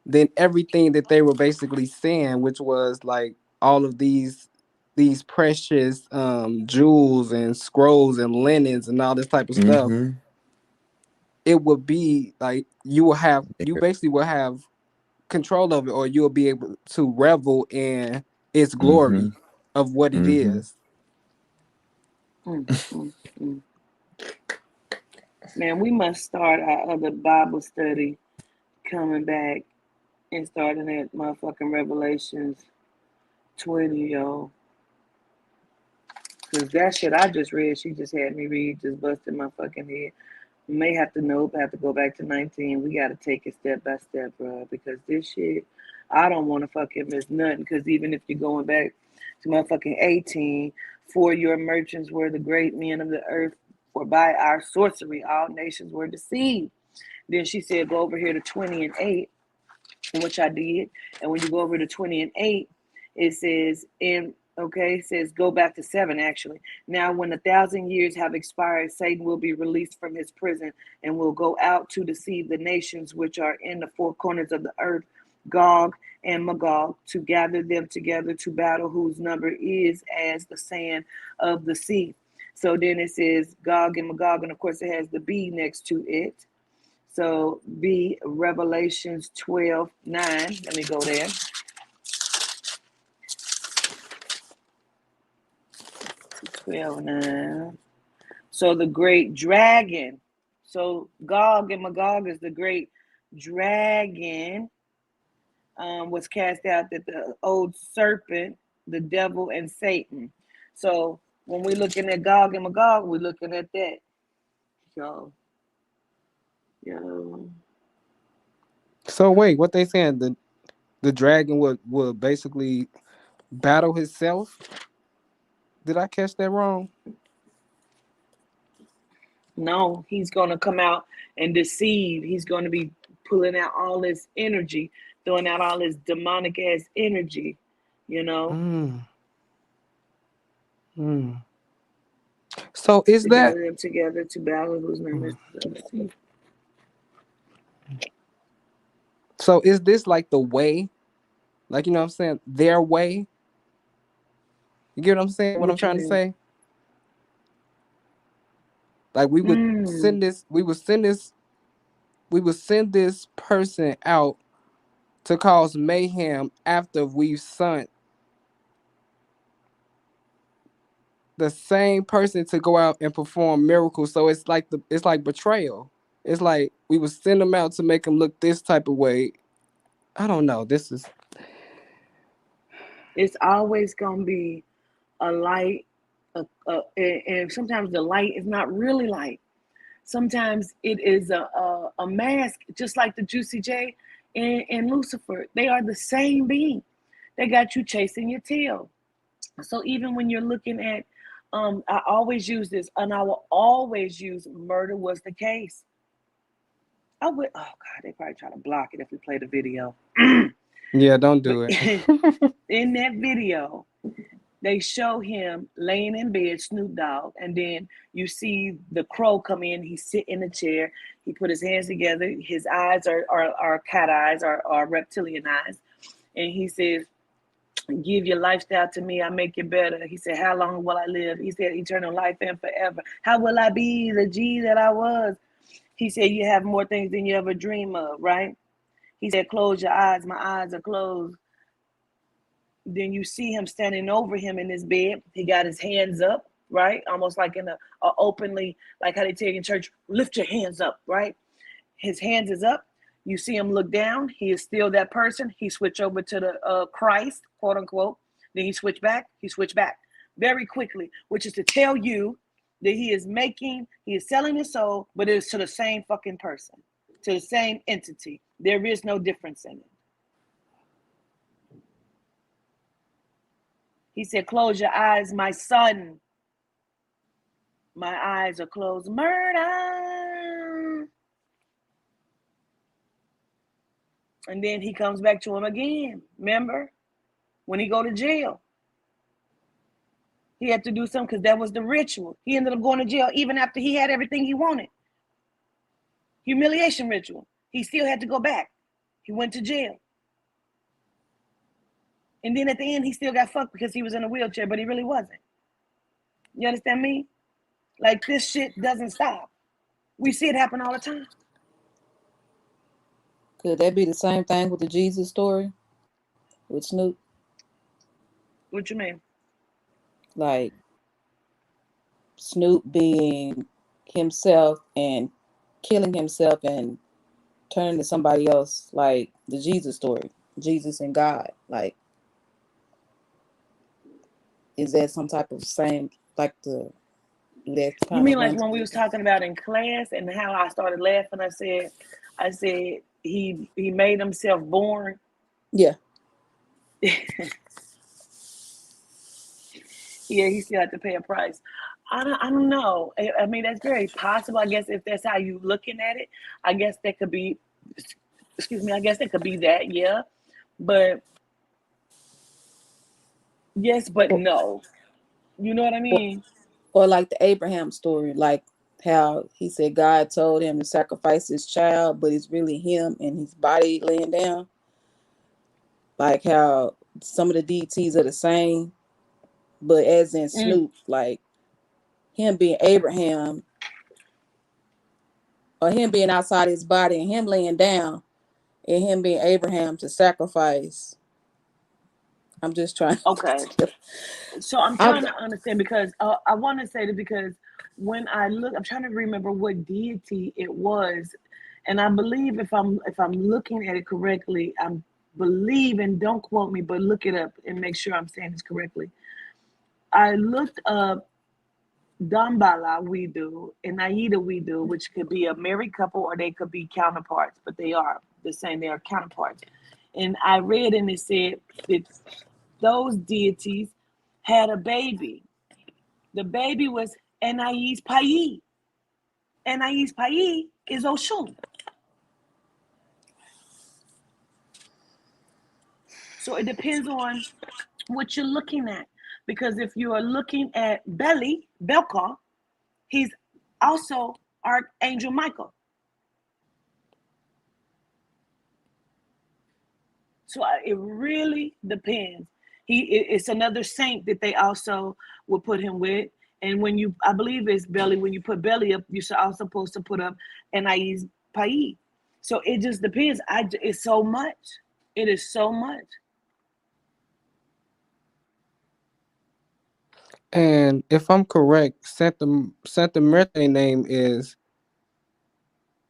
then everything that they were basically saying, which was like all of these precious jewels and scrolls and linens and all this type of stuff, Mm-hmm. it would be like you basically will have control of it, or you'll be able to revel in its Mm-hmm. glory of what it Mm-hmm. is. Mm, mm, mm. Man, we must start our other Bible study coming back and starting at motherfucking Revelations 20, yo. Because that shit I just read, she just had me read, just busted my fucking head. May have to have to go back to 19. We got to take it step by step, bro. Because this shit, I don't want to fucking miss nothing. Because even if you're going back to motherfucking 18, for your merchants were the great men of the earth, for by our sorcery all nations were deceived. Then she said, go over here to 20 and 8, which I did. And when you go over to 20 and 8, it says, it says go back to 7 actually. Now, when 1,000 years have expired, Satan will be released from his prison and will go out to deceive the nations which are in the four corners of the earth, Gog and Magog, to gather them together to battle, whose number is as the sand of the sea. So then it says Gog and Magog, and of course it has the B next to it. So B, Revelations 12:9. Let me go there. 12:9. So the great dragon. So Gog and Magog is the great dragon, was cast out, that the old serpent, the devil, and Satan. So when we're looking at Gog and Magog, we're looking at that. Yo. So wait, what they saying? The dragon would basically battle himself? Did I catch that wrong? No, he's going to come out and deceive. He's going to be pulling out all this energy, throwing out all this demonic ass energy, you know, So is to that gather them together to battle, whose name is the sea. so? Is this like the way? Like, you know what I'm saying? Their way? You get what I'm saying? What I'm What you trying to mean? say? Like we would Mm. send this, we would send this person out to cause mayhem after we've sent the same person to go out and perform miracles. So it's like betrayal. It's like we would send them out to make them look this type of way. I don't know. This is It's always going to be a light, and sometimes the light is not really light. Sometimes it is a mask, just like the Juicy J and Lucifer. They are the same being. They got you chasing your tail. So even when you're looking at, I always use this, and I will always use murder was the case. I would, oh God, they probably try to block it if we play the video. yeah. Don't But do it. in that video, they show him laying in bed, Snoop Dogg, and then you see the crow come in. He sit in the chair. He put his hands together. His eyes are cat eyes, are reptilian eyes, and he says, give your lifestyle to me, I make it better. He said, how long will I live? He said, eternal life and forever. How will I be the G that I was? He said, you have more things than you ever dream of, right? He said, close your eyes. My eyes are closed. Then you see him standing over him in his bed. He got his hands up, right? Almost like in a openly, like how they tell you in church, lift your hands up, right? his hands is up. You see him look down. He is still that person. He switched over to the Christ, quote unquote. Then he switched back. He switched back very quickly, which is to tell you that he is selling his soul, but it is to the same fucking person, to the same entity. There is no difference in it. He said, close your eyes, my son. My eyes are closed. Murder. And then he comes back to him again. Remember? When he go to jail. He had to do something because that was the ritual. He ended up going to jail even after he had everything he wanted. Humiliation ritual. He still had to go back. He went to jail. And then at the end, he still got fucked because he was in a wheelchair, but he really wasn't. You understand me? Like, this shit doesn't stop. We see it happen all the time. Could that be the same thing with the Jesus story with Snoop? What you mean? Like Snoop being himself and killing himself and turning to somebody else, like the Jesus story, Jesus and God. Like, is that some type of same, like the that kind You mean of like when we was talking about in class and how I started laughing? I said he made himself born. Yeah. Yeah, he still had to pay a price. I don't know. I mean, that's very possible. I guess if that's how you looking at it, I guess that could be. Excuse me. I guess that could be that. Yeah, but yes, but no. You know what I mean? Or like the Abraham story, like how he said God told him to sacrifice his child, but it's really him and his body laying down. Like how some of the deities are the same, but as in Snoop, like him being Abraham or him being outside his body and him laying down and him being Abraham to sacrifice. I'm just trying. Okay. So I'm trying to understand because I want to say that because when I look, I'm trying to remember what deity it was, and I believe if I'm looking at it correctly, I'm believing. Don't quote me, but look it up and make sure I'm saying this correctly. I looked up Dambala Weedu and Aida Weedu, which could be a married couple or they could be counterparts, but they are the same. They are counterparts, and I read and it said that those deities had a baby. The baby was Anais Pai. Anais Pai is Oshun. So it depends on what you're looking at. Because if you are looking at Belka, he's also Archangel Michael. So it really depends. It's another saint that they also will put him with. And when I believe it's belly, when you put belly up, you're also supposed to put up Anais Pai. So it just depends. It's so much. It is so much. And if I'm correct, Santa Muerte name is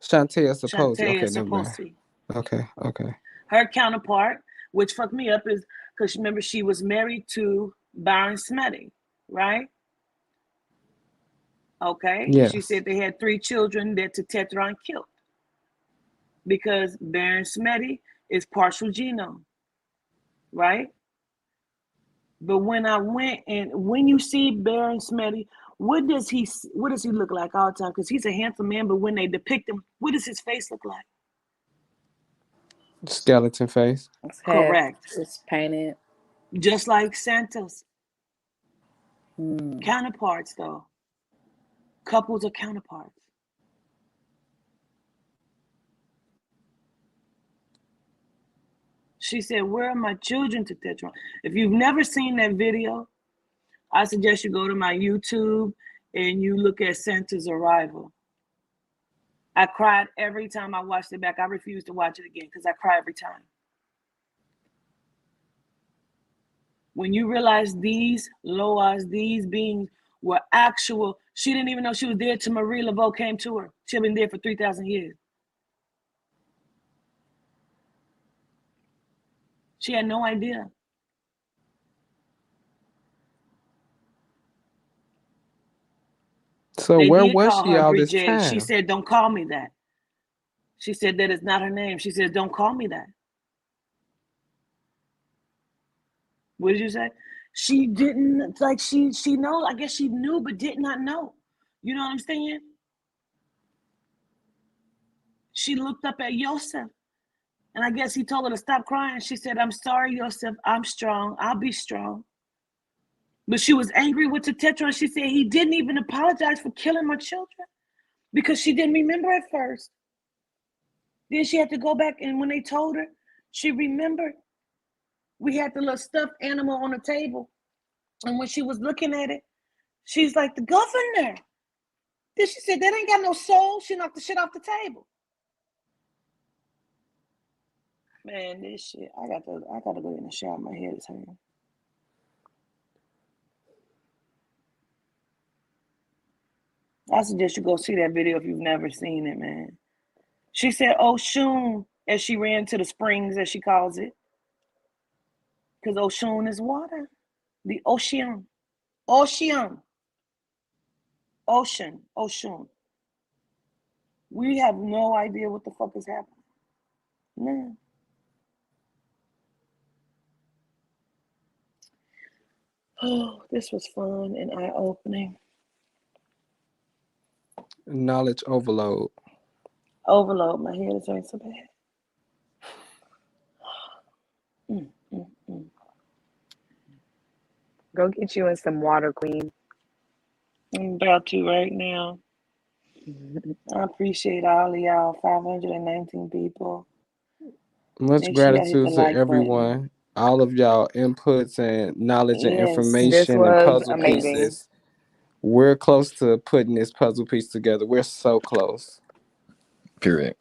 Shantae Supposed. Okay, never mind. Okay. Her counterpart, which fucked me up, is because remember she was married to Byron Smetty, right? Okay. Yes. She said they had 3 children that tethering killed because Baron Smetty is partial genome, right? But when I went and when you see Baron Smetty, what does he look like all the time? Because he's a handsome man, but when they depict him, what does his face look like? Skeleton face. Correct. It's painted. Just like Santos. Counterparts, though. Couples are counterparts. She said, where are my children to tethering? If you've never seen that video, I suggest you go to my YouTube and you look at Santa's arrival. I cried every time I watched it back. I refused to watch it again because I cry every time. When you realize these Loas, these beings were actual, she didn't even know she was there till Marie Laveau came to her. She had been there for 3,000 years. She had no idea. So They where did was call she her all this Bridget. She time? said, "Don't call me that." She said that is not her name. She says, "Don't call me that." What did you say? She didn't, like, she knows. I guess she knew, but did not know. You know what I'm saying? She looked up at Yosef, and I guess he told her to stop crying. She said, "I'm sorry, Yosef. I'm strong. I'll be strong." But she was angry with the Tetra. She said he didn't even apologize for killing my children because she didn't remember at first. Then she had to go back, and when they told her, she remembered. We had the little stuffed animal on the table, and when she was looking at it, she's like, "The governor." Then she said, "That ain't got no soul." She knocked the shit off the table. Man, this shit, I gotta go in the shower. My head is hurting. I suggest you go see that video if you've never seen it, man. She said, Oshun, as she ran to the springs, as she calls it. Because Oshun is water. The ocean. Ocean. Ocean. Oshun. We have no idea what the fuck is happening. No. Oh, this was fun and eye-opening. Knowledge overload. Overload. My head is hurting so bad. Go get you in some water, queen. I'm about to right now. I appreciate all of y'all, 519 people. Much Make sure y'all hit gratitude the to like everyone. button. All of y'all inputs and knowledge and Yes. This information and was puzzle amazing. pieces. We're close to putting this puzzle piece together. We're so close. Period.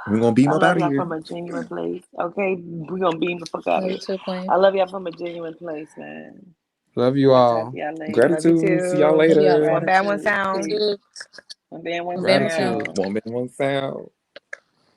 We're gonna beam I up love out of y'all here. from a genuine place. Okay, we're gonna beam the fuck out of Love here. you too, Queen. I love y'all from a genuine place, man. Love you I'll all. talk to y'all later. Love you Gratitude. See y'all too. Love y'all. later. One bad, one Gratitude. sound. One band, one One band, one sound. sound. Gratitude. One man, one sound.